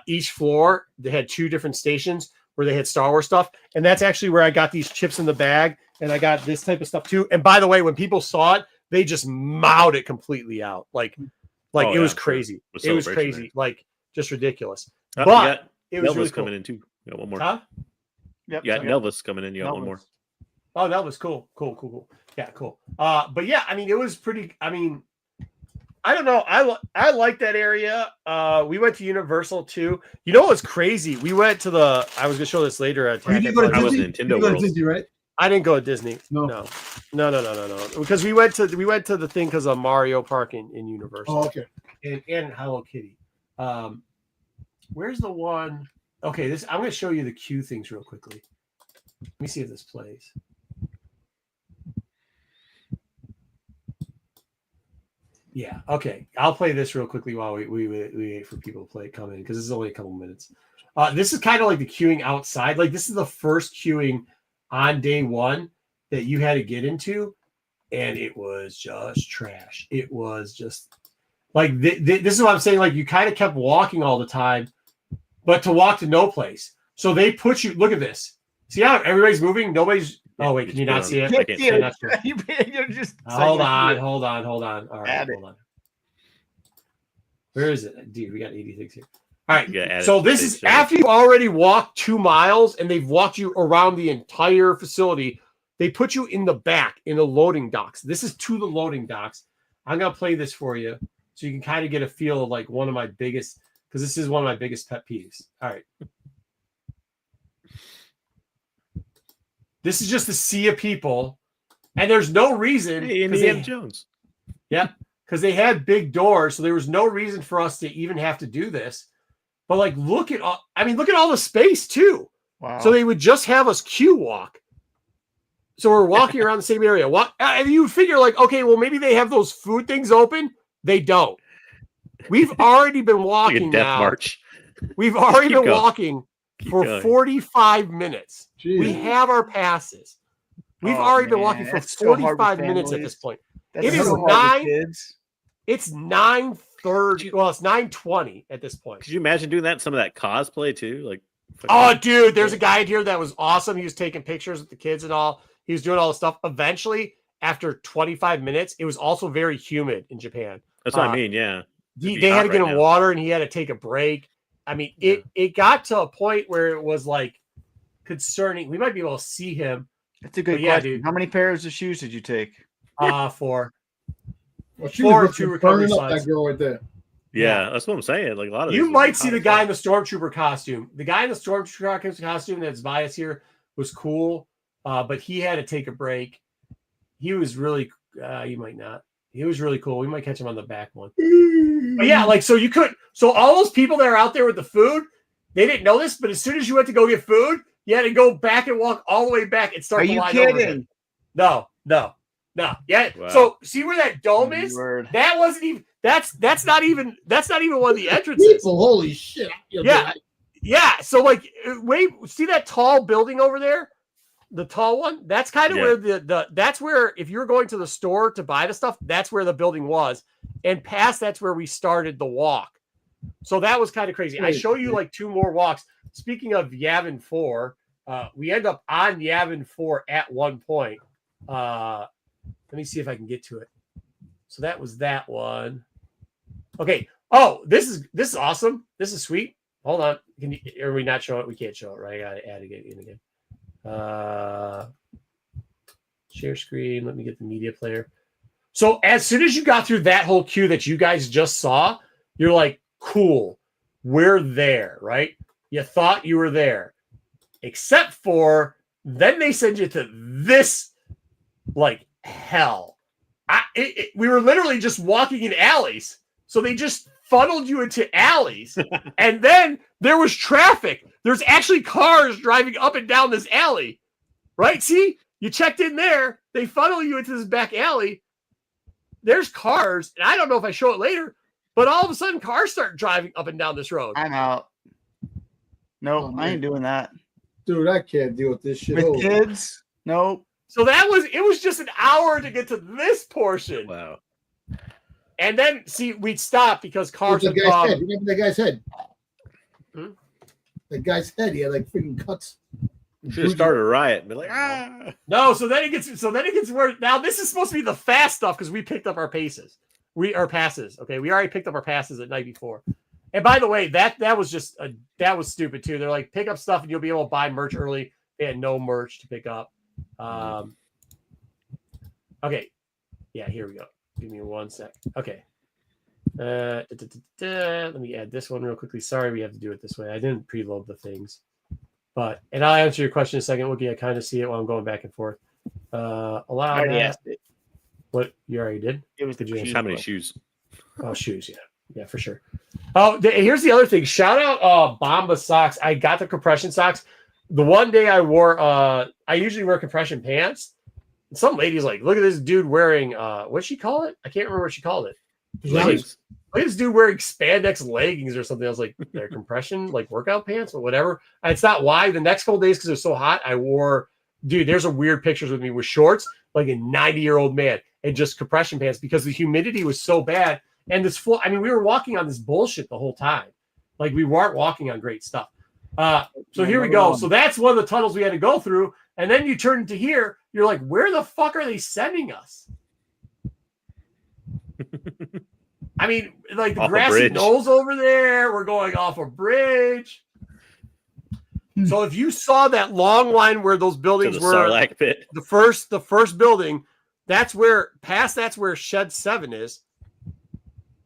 each floor, they had 2 different stations where they had Star Wars stuff. And that's actually where I got these chips in the bag. And I got this type of stuff too. And by the way, when people saw it, they just mowed it completely out. It was crazy. It was crazy. Just ridiculous. But it was really cool. coming in too. You got one more. Huh? Yep. You got Nelvis coming in. You got one more. Oh, that was cool. Cool. Yeah, cool. But yeah, I mean, it was pretty. I mean, I don't know. I like that area. We went to Universal too. You know what's crazy? We went to I was gonna show this later. You didn't go to I was Disney? in Nintendo You go to World. Disney, right? I didn't go to Disney. No. Because we went to the thing because of Mario Park in Universal. Oh, okay. And Hello Kitty. Where's the one? Okay, I'm going to show you the queue things real quickly. Let me see if this plays. Yeah. Okay. I'll play this real quickly while we wait for people to come in because this is only a couple minutes. This is kind of like the queuing outside. This is the first queuing on day one that you had to get into, and it was just trash. It was just this is what I'm saying. You kind of kept walking all the time, but to walk to no place. So they put you. Look at this. See how everybody's moving? Nobody's. Oh wait, can you not see it? I can't see it. You're just Hold on. All right, Add hold on. Where is it, dude? We got 80 things here. All right. Yeah, add it So to the this stage is show. after you've already walked 2 miles and they've walked you around the entire facility. They put you in the back in the loading docks. This is to the loading docks. I'm going to play this for you so you can kind of get a feel of like one of my biggest, because this is one of my biggest pet peeves. All right. This is just a sea of people. And there's no reason. Hey, Indiana Jones. Yeah. Because they had big doors. So there was no reason for us to even have to do this. But like, look at all the space too. Wow. So they would just have us queue walk. So we're walking around the same area. And you figure like, okay, well, maybe they have those food things open. They don't. We've already been walking Like a death now. march. We've already Keep been going. walking for going. 45 minutes. Jeez. We have our passes. We've already been walking for That's so hard with 45 minutes at families. this point. That's It is so hard with 9. kids. It's 9:30. Well, it's 9:20 at this point. Could you imagine doing that? Some of that cosplay too, like. Oh, dude, there's a guy in here that was awesome. He was taking pictures with the kids and all. He was doing all the stuff. Eventually, after 25 minutes, it was also very humid in Japan. That's what I mean. Yeah. They had to get him water and he had to take a break. I mean, it got to a point where it was like concerning. We might be able to see him. That's a good yeah, question. dude. How many pairs of shoes did you take? 4. Well, she Four was two recovery burning up slides. that girl right there. Yeah, that's what I'm saying. Like a lot of You these might are see hot the as guy fuck. in the stormtrooper costume. The guy in the stormtrooper costume that's by us here was cool, but he had to take a break. He was really, you might not. He was really cool. We might catch him on the back one. But yeah, like, so you could, so all those people that are out there with the food, they didn't know this, but as soon as you went to go get food, you had to go back and walk all the way back and start Are the you line over again. kidding? No. Yeah. Wow. So see where that dome is? Word. That wasn't even, that's not even one of the entrances. People, holy shit. Yeah. So like, wait, see that tall building over there? The tall one? That's kind of Yeah. where that's where, if you're going to the store to buy the stuff, that's where the building was. And past that's where we started the walk. So that was kind of crazy. I show you like 2 more walks. Speaking of Yavin 4, we end up on Yavin 4 at one point. Let me see if I can get to it. So that was that one. Okay. Oh, this is awesome. This is sweet. Hold on. Are we not showing it? We can't show it, right? I gotta add it in again. Share screen. Let me get the media player. So as soon as you got through that whole queue that you guys just saw, you're like, cool, we're there, right? You thought you were there. Except for then they send you to this like hell. We were literally just walking in alleys. So they just funneled you into alleys. And then there was traffic. There's actually cars driving up and down this alley. Right? See? You checked in there. They funnel you into this back alley. There's cars. And I don't know if I show it later, but all of a sudden cars start driving up and down this road. I'm out. No, Oh, I ain't doing that. Dude, I can't deal with this shit. With Holy- kids? Nope. So it was just an hour to get to this portion. Wow. And then see, we'd stop because cars What's would the guy's come. head? Remember that guy's head? Hmm? That guy's head, he had like freaking cuts. Should have started a riot and be like, ah. No, so then it gets worse. Now this is supposed to be the fast stuff because we picked up our passes. Our passes. Okay, we already picked up our passes at night before. And by the way, that was just that was stupid too. They're like, pick up stuff and you'll be able to buy merch early. They had no merch to pick up. Okay, yeah, here we go. Give me 1 sec. Okay. Let me add this one real quickly. Sorry, we have to do it this way. I didn't preload the things. And I'll answer your question in a second, Wookie. I kind of see it while I'm going back and forth. Allow already that. asked it. What you already did? It was the Did you shoes How many one. shoes? Oh, shoes, yeah, for sure. Oh, here's the other thing. Shout out Bomba socks. I got the compression socks. The one day I wore, I usually wear compression pants. And some lady's like, look at this dude wearing, what'd she call it? I can't remember what she called it. Leggings. Look at this dude wearing spandex leggings or something. I was like, they're compression, like workout pants or whatever. And it's not why. The next couple days, because it was so hot, I wore, dude, there's a weird pictures with me with shorts, like a 90-year-old man, and just compression pants because the humidity was so bad. And this floor, I mean, we were walking on this bullshit the whole time. Like we weren't walking on great stuff. So here we go. So that's one of the tunnels we had to go through. And then you turn into here, you're like, where the fuck are they sending us? I mean, like the Off a grassy bridge. knolls over there. We're going off a bridge. So if you saw that long line where those To buildings the were, Sarlacc pit. the first building, that's where Shed 7 is.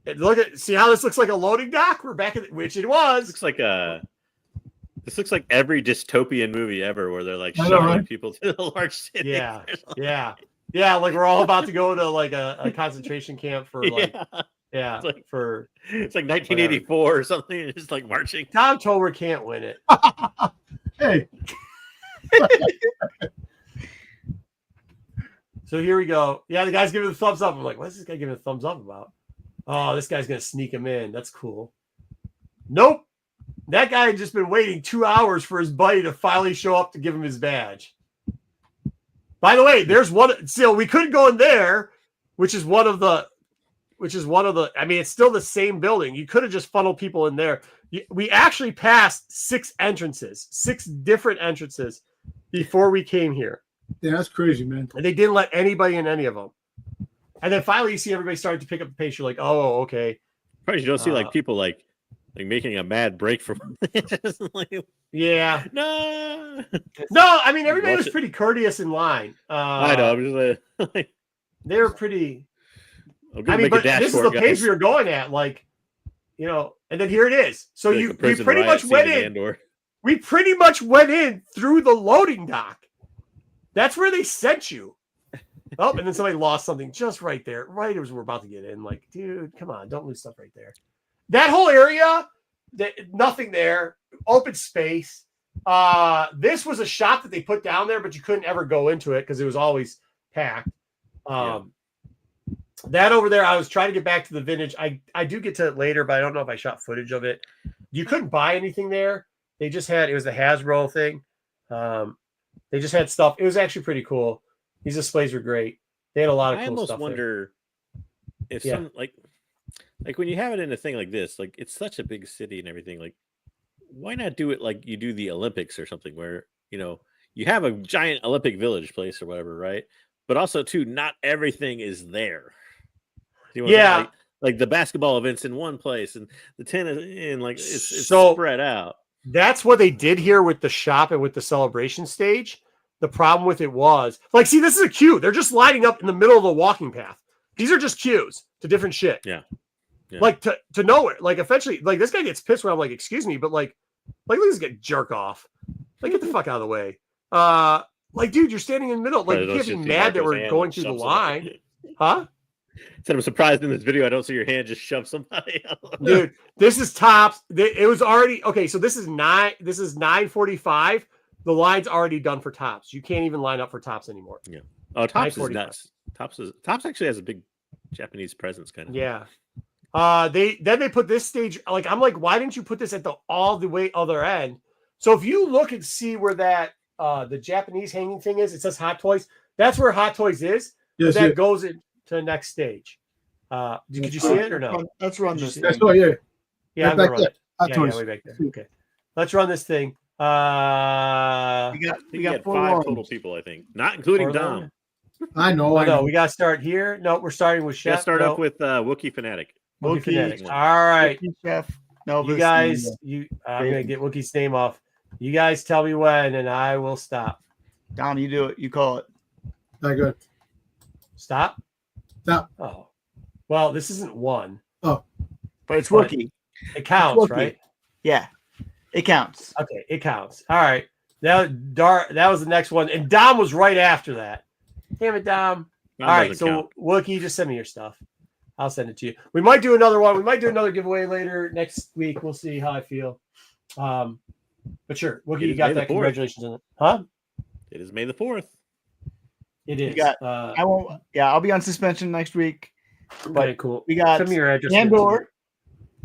And see how this looks like a loading dock? We're back at which it was. This looks like every dystopian movie ever where they're like I know, shuttling right? people to the large city. Yeah. Like we're all about to go to like a concentration camp for like It's like- for It's like 1984 or something. It's just like marching. Tom Tober can't win it. Hey, So here we go. Yeah, the guy's giving the thumbs up. I'm like, what's this guy giving a thumbs up about? Oh, this guy's gonna sneak him in. That's cool. Nope. That guy had just been waiting 2 hours for his buddy to finally show up to give him his badge. By the way, there's one. So we couldn't go in there, which is one of the. I mean, it's still the same building. You could have just funneled people in there. We actually passed 6 different entrances before we came here. yeah, that's crazy, man. And they didn't let anybody in any of them. And then finally, you see everybody starting to pick up the pace. You're like, oh, okay. Probably you don't see like people like making a mad break from like, Yeah. no. No, I mean, everybody Watch was it. pretty courteous in line. I know. I'm just like They were pretty. I'm gonna I mean, make a but this is the dashboard, pace guys. we were going at. Like, you know, and then here it is. So Like you a prison pretty riot much scene went in in. Andor. We pretty much went in through the loading dock. That's where they sent you. Oh, and then somebody lost something just right there, right as we're about to get in. Like, dude, come on, don't lose stuff right there. That whole area, nothing there, open space. This was a shop that they put down there, but you couldn't ever go into it because it was always packed. That over there, I was trying to get back to the vintage. I do get to it later, but I don't know if I shot footage of it. You couldn't buy anything there. They just had, it was the Hasbro thing. They just had stuff. It was actually pretty cool. These displays were great. They had a lot of I cool almost stuff. wonder if some like when you have it in a thing like this, like it's such a big city and everything, like why not do it like you do the Olympics or something where, you know, you have a giant Olympic village place or whatever, right? But also too, not everything is there. Do you want Yeah. like the basketball events in one place and the tennis in like it's So- spread out. That's what they did here with the shop and with the celebration stage. The problem with it was, like, see, this is a queue. They're just lining up in the middle of the walking path. These are just queues to different shit. Yeah. Like to nowhere. Like eventually, like this guy gets pissed when I'm like, excuse me, but like look at this guy jerk off. Like, get the fuck out of the way. Like, dude, you're standing in the middle. Like, you can't be mad that we're going through the line. Huh? Said I'm surprised in this video I don't see your hand just shove somebody else. Dude, this is tops. It was already okay. So this is 9:45. The line's already done for tops. You can't even line up for tops anymore. Yeah. Oh, Tops is 9:45. nuts. Tops actually has a big Japanese presence, kind of. Yeah. They put this stage. Like, I'm like, why didn't you put this at the all the way other end? So if you look and see where that the Japanese hanging thing is, it says Hot Toys. That's where Hot Toys is. Yes, That yeah. goes into the next stage. Could you see it or no? Let's run this. That's thing. right, yeah. Yeah, I'm Right gonna back run there. it. Hot Yeah, Toys. way back there. Okay, let's run this thing. We got 4 5 ones. total people, I think, not including Four of Dom. them? I know. Oh, I no, know. we got to start here. No, we're starting with Chef. Let's start no, off with Wookiee Fanatic. Wookiee Wookiee. Fanatics. All right, Wookiee Chef. No, you guys. I'm gonna get Wookiee's name off. You guys tell me when, and I will stop. Dom, you do it. You call it. Not good. Stop. Stop. Oh, well, this isn't one. But it's But- Wookiee. It counts, Wookiee. right? Yeah, it counts. Okay, it counts. All right. That was the next one, and Dom was right after that. Damn it, Dom. Dom All right, doesn't so count. Wookiee, just send me your stuff. I'll send it to you. We might do another one. We might do another giveaway later next week. We'll see how I feel. But sure, Wookiee, It you is got May the that. 4th. Congratulations on it. Huh? It is May the 4th. It is. got- I won't. Yeah, I'll be on suspension next week. okay, cool. We got Send me your address. Andor.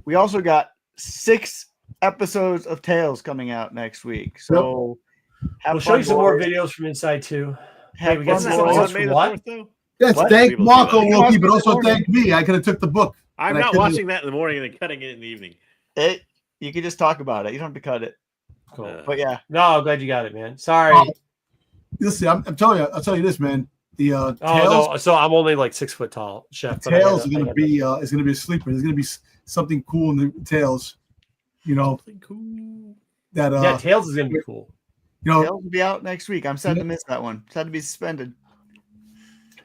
We also got 6 episodes of Tales coming out next week. So We'll show you some more videos from inside too. Have Hey, we got fun, some Isn't more boys. videos. on May for the what? 4th, though? Yes, What? thank People Marco do that. Wookie, but also Morning. thank me. I could have took the book. I'm And I not couldn't- watching that in the morning and then cutting it in the evening. You can just talk about it. You don't have to cut it. Cool. Uh, But yeah, No, I'm glad you got it, man. Sorry. Listen, I'm telling you, I'll tell you this, man. The Oh tails. no! So I'm only like 6 foot tall, chef. but I Tails had are a- I going to had be is going to be a sleeper. There's going to be something cool in the tails. You know Cool. that. yeah, Tails is gonna be cool. You know, It'll be out next week. I'm sad to miss that one. Sad to be suspended.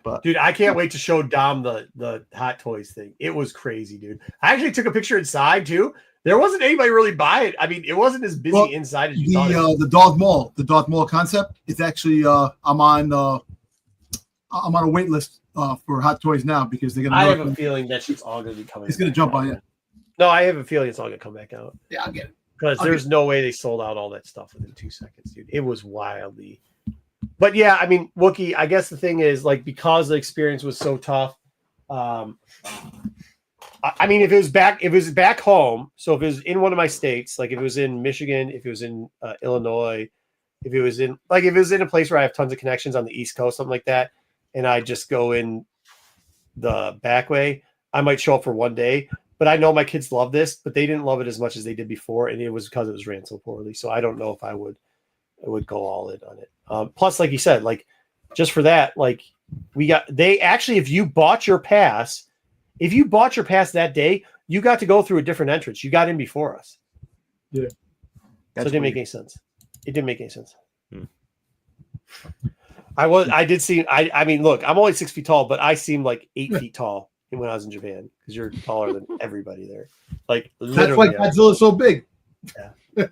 But Dude, I can't wait to show Dom the Hot Toys thing. It was crazy, dude. I actually took a picture inside too. There wasn't anybody really by it. I mean, it wasn't as busy Well, inside as you thought. It was. the Darth Maul concept. It's actually I'm on a wait list for Hot Toys now because they're going to. I have a feeling that shit's all gonna be coming. It's going to back jump out. on you. No, I have a feeling it's all gonna come back out Yeah, I'll get it. because Okay. there's no way they sold out all that stuff within 2 seconds, dude. It was wildly. But yeah, I mean, Wookie, I guess the thing is, like, because the experience was so tough. I mean, if it was back home, so if it was in one of my states, like if it was in Michigan, if it was in Illinois, if it was in a place where I have tons of connections on the East Coast, something like that, and I just go in the back way, I might show up for one day. But I know my kids love this, but they didn't love it as much as they did before, and it was because it was ran so poorly. So I don't know if I would go all in on it. Plus, like you said, like just for that, like if you bought your pass that day, you got to go through a different entrance. You got in before us. Yeah. So it didn't make any sense. It didn't make any sense. I did see, I mean, look, I'm only 6 feet tall, but I seemed like 8 feet tall when I was in Japan because you're taller than everybody there. Like That's why literally. Godzilla's so big.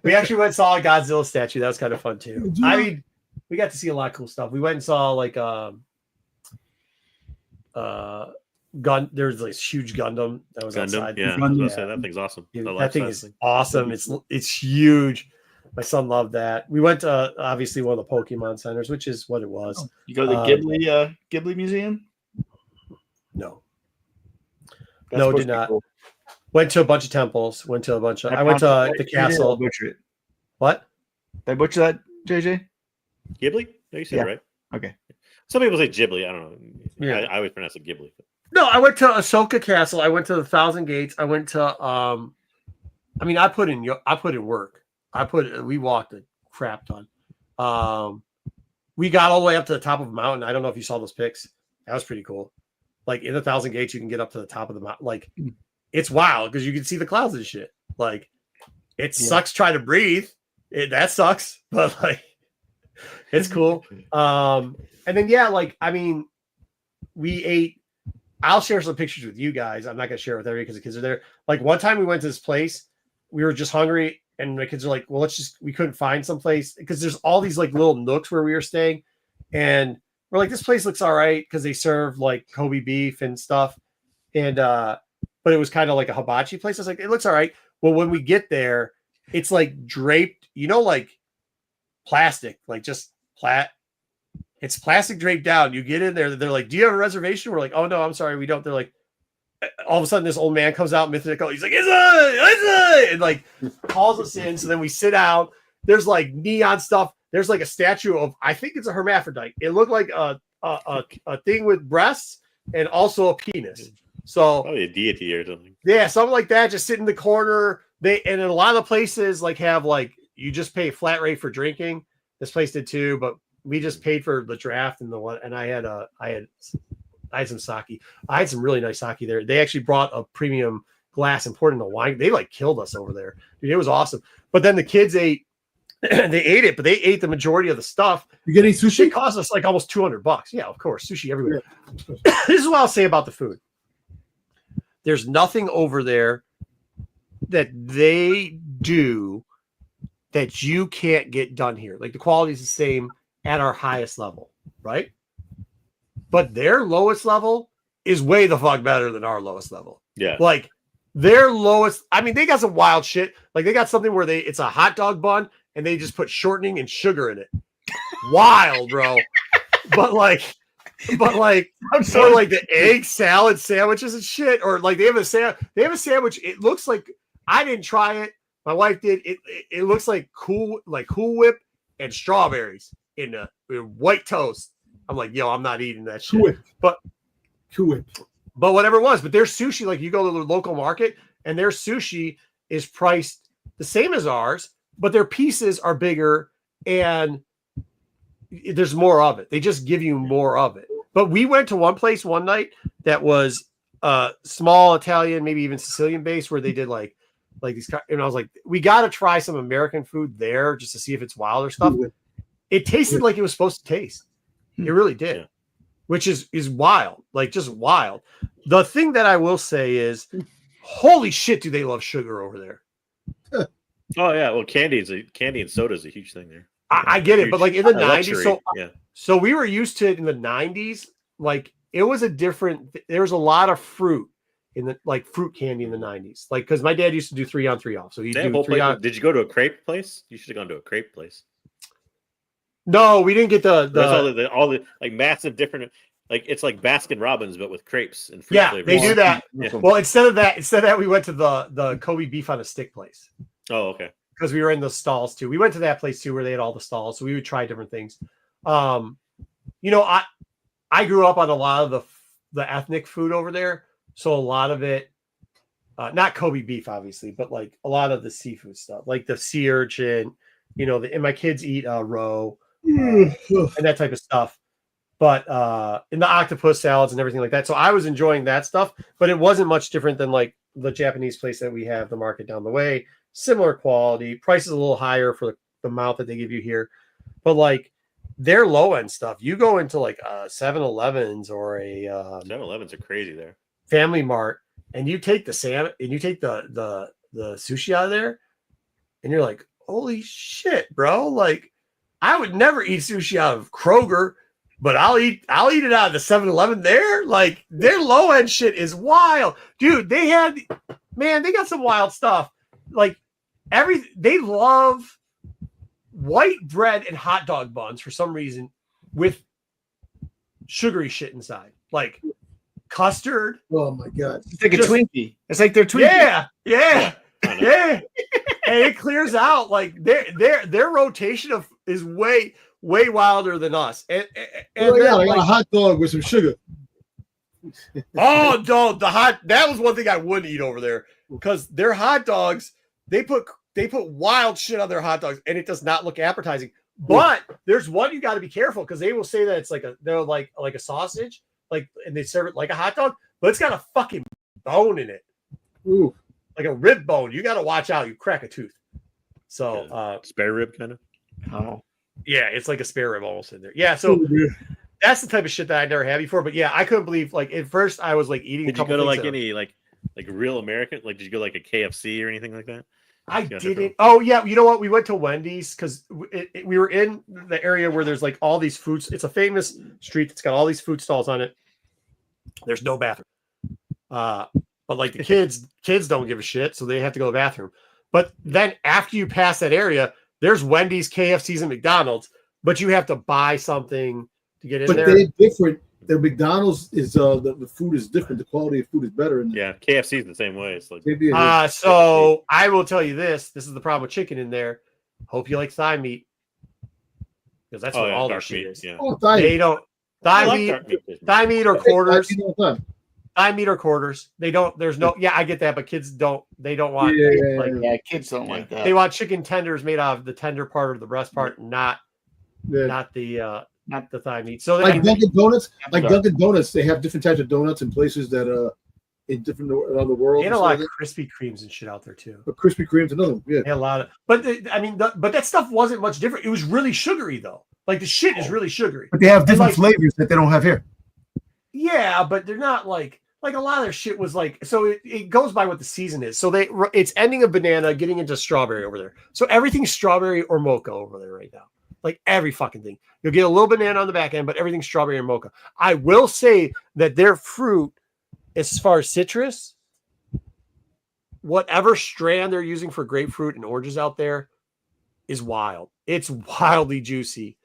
We actually went and saw a Godzilla statue. That was kind of fun too. I mean, we got to see a lot of cool stuff. We went and saw like there's this huge Gundam that was outside. Yeah, I was gonna say, that thing's awesome. Dude, The that thing life-size is awesome. It's huge. My son loved that. We went to obviously one of the Pokemon centers, which is what it was. you go to the Ghibli Museum? No, That's no, supposed did to be not. cool. Went to a bunch of temples. I went to the castle. Butcher it. What? Did I butcher that, JJ? Ghibli? No, you said Yeah. it right. Okay. Some people say Ghibli. I don't know. Yeah. I always pronounce it Ghibli. No, I went to Ahsoka Castle. I went to the Thousand Gates. I went to I mean, I put in work. We walked a crap ton. We got all the way up to the top of a mountain. I don't know if you saw those pics. That was pretty cool. Like in the Thousand Gates, you can get up to the top of the mountain. Like it's wild because you can see the clouds and shit. Like it sucks trying to breathe. That sucks, but like it's cool. And then like I mean, we ate. I'll share some pictures with you guys. I'm not gonna share it with everybody because the kids are there. Like one time we went to this place, we were just hungry, and the kids are like, "Well, we couldn't find some place because there's all these like little nooks where we were staying, and we're like, this place looks all right because they serve like Kobe beef and stuff, and but it was kind of like a hibachi place. I was like, it looks all right. Well, when we get there, it's like draped, like plastic, like just it's plastic draped down. You get in there, they're like, do you have a reservation? We're like, oh no, I'm sorry, we don't. They're like, all of a sudden this old man comes out mythical. He's like, it's and like calls us in. So then we sit down. There's like neon stuff. There's like a statue of, I think it's a hermaphrodite. It looked like a thing with breasts and also a penis. So Probably a deity or something. yeah, something like that. Just sit in the corner. And in a lot of the places like have like you just pay flat rate for drinking. This place did too, but we just paid for the draft and the one. And I had some sake. I had some really nice sake there. They actually brought a premium glass and poured in the wine. They like killed us over there. Dude, it was awesome. But then the kids ate. They ate it, but they ate the majority of the stuff. You getting sushi? It cost us like almost $200. Yeah, of course, sushi everywhere. This is what I'll say about the food. There's nothing over there that they do that you can't get done here. Like the quality is the same at our highest level, right? But their lowest level is way the fuck better than our lowest level. Yeah. Like their lowest, I mean, they got some wild shit. Like they got something where it's a hot dog bun and they just put shortening and sugar in it. Wild, bro. But like I'm sorry, like the egg salad sandwiches and shit, or like they have a sandwich. It looks like, I didn't try it. My wife did. It looks like Cool Whip and strawberries in white toast. I'm like, yo, I'm not eating that shit. Cool Whip. But whatever it was, but their sushi, like you go to the local market and their sushi is priced the same as ours, but their pieces are bigger and there's more of it. They just give you more of it. But we went to one place one night that was small Italian, maybe even Sicilian based, where they did like these. And I was like, we got to try some American food there just to see if it's wild or stuff. It tasted like it was supposed to taste. It really did, Yeah. which is wild, like just wild. The thing that I will say is, holy shit, do they love sugar over there? Oh yeah, well, candy and soda is a huge thing there. I get it, but like in the 90s, Luxury, so we were used to it in the 90s. Like it was there was a lot of fruit in the like fruit candy in the 90s. Like because my dad used to do 3 on 3 off. So he'd do 3 on. Did you go to a crepe place? You should have gone to a crepe place. No, we didn't get That's all the like massive different, like it's like Baskin Robbins but with crepes and fruit flavors. They do that. Yeah. Well, instead of that, we went to the Kobe beef on a stick place. Oh, okay. Because we were in the stalls too. We went to that place too where they had all the stalls, so we would try different things. You know, I grew up on a lot of the ethnic food over there, so a lot of it, not Kobe beef obviously, but like a lot of the seafood stuff, like the sea urchin. You know, and my kids eat roe and that type of stuff. But in the octopus salads and everything like that. So I was enjoying that stuff, but it wasn't much different than like the Japanese place that we have, the market down the way. Similar quality, price is a little higher for the amount that they give you here, but like their low end stuff, you go into like 7-Elevens or a 7-Elevens are crazy there. Family Mart, and you take the salmon and you take the sushi out of there, and you're like, holy shit, bro! Like I would never eat sushi out of Kroger, but I'll eat it out of the 7-Eleven there. Like their low end shit is wild, dude. They got some wild stuff. Like they love white bread and hot dog buns for some reason with sugary shit inside, like custard. Oh my god! It's like a Twinkie. It's like they're Twinkie. Yeah. And it clears out. Like their rotation is way wilder than us. And I got a hot dog with some sugar. Oh no, that was one thing I wouldn't eat over there because their hot dogs, they put wild shit on their hot dogs and it does not look appetizing. But there's one you got to be careful because they will say that it's like they're like a sausage, like, and they serve it like a hot dog, but it's got a fucking bone in it. Ooh. Like a rib bone. You got to watch out. You crack a tooth. So spare rib kind of. Oh. Yeah, it's like a spare rib almost in there. Yeah, so that's the type of shit that I never had before. But yeah, I couldn't believe, like, at first I was like eating. Did you go to like any like real American? Like, did you go like a KFC or anything like that? I didn't. Oh yeah, you know what? We went to Wendy's because we were in the area where there's like all these foods. It's a famous street that's got all these food stalls on it. There's no bathroom. But like the kids don't give a shit, so they have to go to the bathroom. But then after you pass that area, there's Wendy's, KFC's, and McDonald's. But you have to buy something to get in there. But they're different. The McDonald's is the food is different. The quality of food is better. Yeah, KFC is the same way. It's like so I will tell you this. This is the problem with chicken in there. Hope you like thigh meat because that's what all their shit is. Yeah. Oh, they don't thigh meat or quarters. Thigh meat or quarters. They don't. There's no. Yeah, I get that, but kids don't. They don't want. Kids don't like that. They want chicken tenders made out of the tender part or the breast part, not the thigh meat. So like Dunkin' Donuts, Dunkin' Donuts, they have different types of donuts in places that in different around the world. They had a lot of Krispy Kremes and shit out there too. But Krispy Kreme's another one. Yeah, they had a lot of. But but that stuff wasn't much different. It was really sugary though. Like the shit is really sugary. But they have different flavors that they don't have here. Yeah, but they're not like a lot of their shit was like, so it goes by what the season is. So it's ending a banana, getting into strawberry over there. So everything's strawberry or mocha over there right now. Like every fucking thing. You'll get a little banana on the back end, but everything's strawberry or mocha. I will say that their fruit, as far as citrus, whatever strand they're using for grapefruit and oranges out there is wild. It's wildly juicy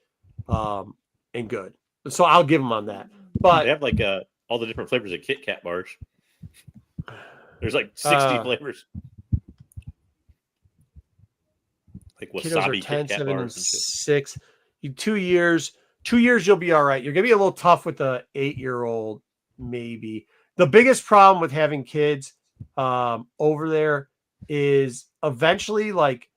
and good. So I'll give them on that. But they have like all the different flavors of Kit Kat bars. There's like 60 flavors. Like wasabi Kit Kat bars and shit. 6. 2 years you'll be all right. You're gonna be a little tough with the 8-year-old, maybe. The biggest problem with having kids over there is eventually, like,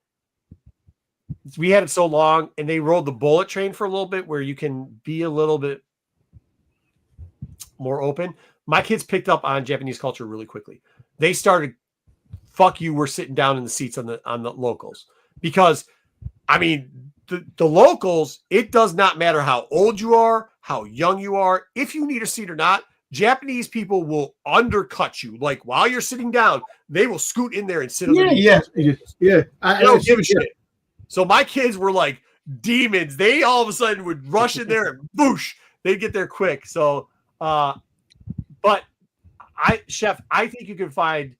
we had it so long and they rolled the bullet train for a little bit where you can be a little bit more open. My kids picked up on Japanese culture really quickly. They started, fuck you, we're sitting down in the seats on the locals. Because, I mean, the locals, it does not matter how old you are, how young you are, if you need a seat or not, Japanese people will undercut you. Like, while you're sitting down, they will scoot in there and sit on the knees. Yeah. I don't give a shit. So my kids were like demons. They all of a sudden would rush in there and boosh, they'd get there quick. So, but Chef, I think you can find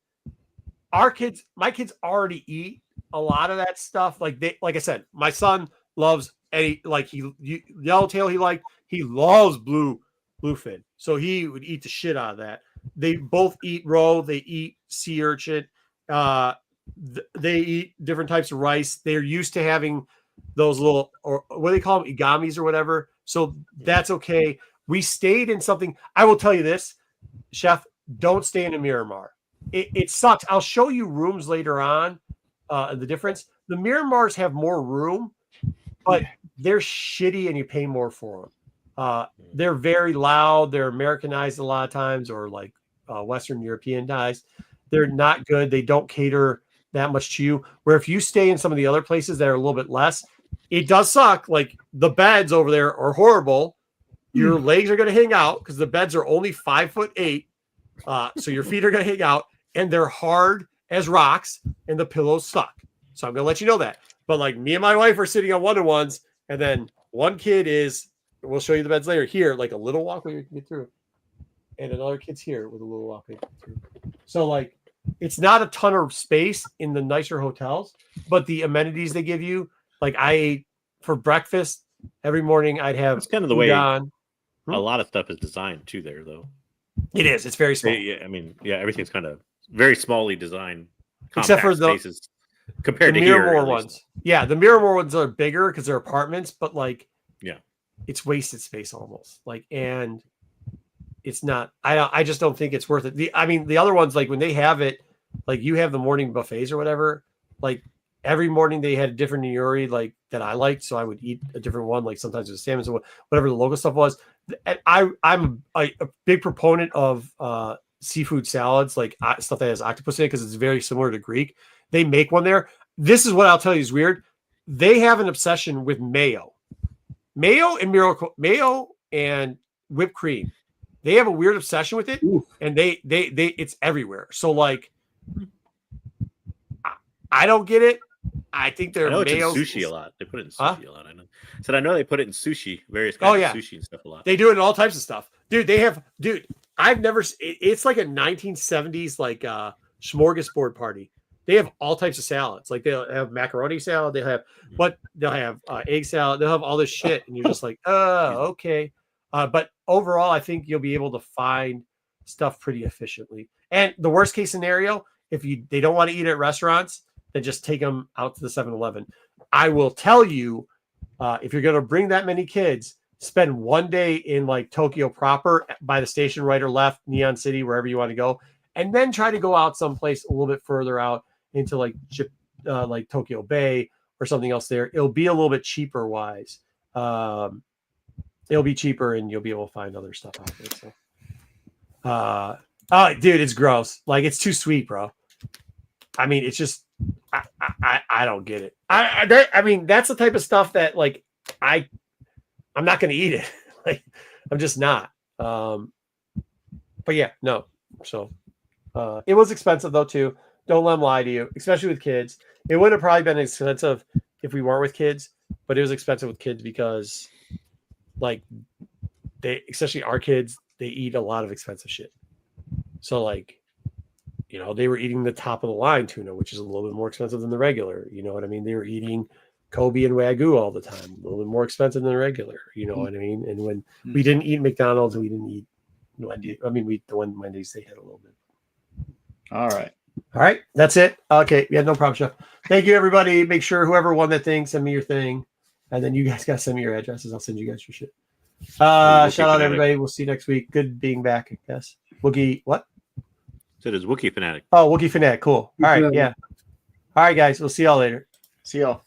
my kids already eat a lot of that stuff. Like I said, my son loves yellowtail. He loves bluefin. So he would eat the shit out of that. They both eat roe. They eat sea urchin. They eat different types of rice. They're used to having those little, or what do they call them, igamis or whatever. So that's okay. We stayed in something. I will tell you this, Chef, don't stay in a Miramar. It sucks. I'll show you rooms later on. The difference. The Miramars have more room, but they're shitty and you pay more for them. They're very loud. They're Americanized a lot of times, or like Western Europeanized. They're not good. They don't cater that much to you. Where if you stay in some of the other places that are a little bit less, it does suck. Like the beds over there are horrible. Your legs are going to hang out because the beds are only 5'8". So your feet are going to hang out, and they're hard as rocks, and the pillows suck. So I'm going to let you know that. But like me and my wife are sitting on one-on-ones, and then one kid is, we'll show you the beds later, here, like a little walkway you can get through. And another kid's here with a little walkway through. So like, it's not a ton of space in the nicer hotels, but the amenities they give you, like I ate for breakfast every morning, I'd have. It's kind of the way a lot of stuff is designed too there, though. It is. It's very small. Yeah, I mean, yeah, everything's kind of very smallly designed. Except for the spaces compared the to here, Miramar ones. Yeah, the Miramar ones are bigger because they're apartments, but like, yeah, it's wasted space almost. Like, and it's not. I just don't think it's worth it. The other ones, like when they have it, like you have the morning buffets or whatever. Like every morning they had a different niyori like that I liked, so I would eat a different one. Like sometimes it was salmon, so whatever the local stuff was. And I'm a big proponent of seafood salads, like stuff that has octopus in it, because it's very similar to Greek. They make one there. This is what I'll tell you is weird. They have an obsession with mayo and whipped cream. They have a weird obsession with it. Ooh. And they it's everywhere. So like, I don't get it. I think they're mayo. It's in sushi a lot. They put it in sushi a lot. I know. Said I know they put it in sushi, various kinds of sushi and stuff a lot. They do it in all types of stuff, dude. I've never. It's like a 1970s like smorgasbord party. They have all types of salads. Like they'll have macaroni salad. They'll have egg salad. They'll have all this shit, and you're just like, okay. But overall, I think you'll be able to find stuff pretty efficiently. And the worst case scenario, if they don't want to eat at restaurants, then just take them out to the 7-Eleven. I will tell you, if you're going to bring that many kids, spend one day in like Tokyo proper by the station, right or left, Neon City, wherever you want to go, and then try to go out someplace a little bit further out into like Tokyo Bay or something else there. It'll be a little bit cheaper wise. It'll be cheaper and you'll be able to find other stuff out there. So, dude, it's gross. Like it's too sweet, bro. I mean, it's just, I don't get it. I mean, that's the type of stuff that like, I'm not going to eat it. Like, I'm just not. But yeah, no. So, it was expensive though too. Don't let them lie to you, especially with kids. It would have probably been expensive if we weren't with kids, but it was expensive with kids because like especially our kids, they eat a lot of expensive shit. So like, they were eating the top of the line tuna, which is a little bit more expensive than the regular. You know what I mean? They were eating Kobe and Wagyu all the time, a little bit more expensive than the regular. You know what I mean? And when we didn't eat McDonald's, we didn't eat Wendy's. I mean, the one Wendy's they had a little bit. All right. That's it. Okay. Yeah, no problem, Chef. Thank you, everybody. Make sure whoever won that thing, send me your thing. And then you guys got to send me your addresses. I'll send you guys your shit. Shout out, everybody. We'll see you next week. Good being back, I guess. Wookie, what? So does Wookie Fanatic. Oh, Wookie Fanatic. Cool. All right. Yeah. All right, guys. We'll see y'all later. See y'all.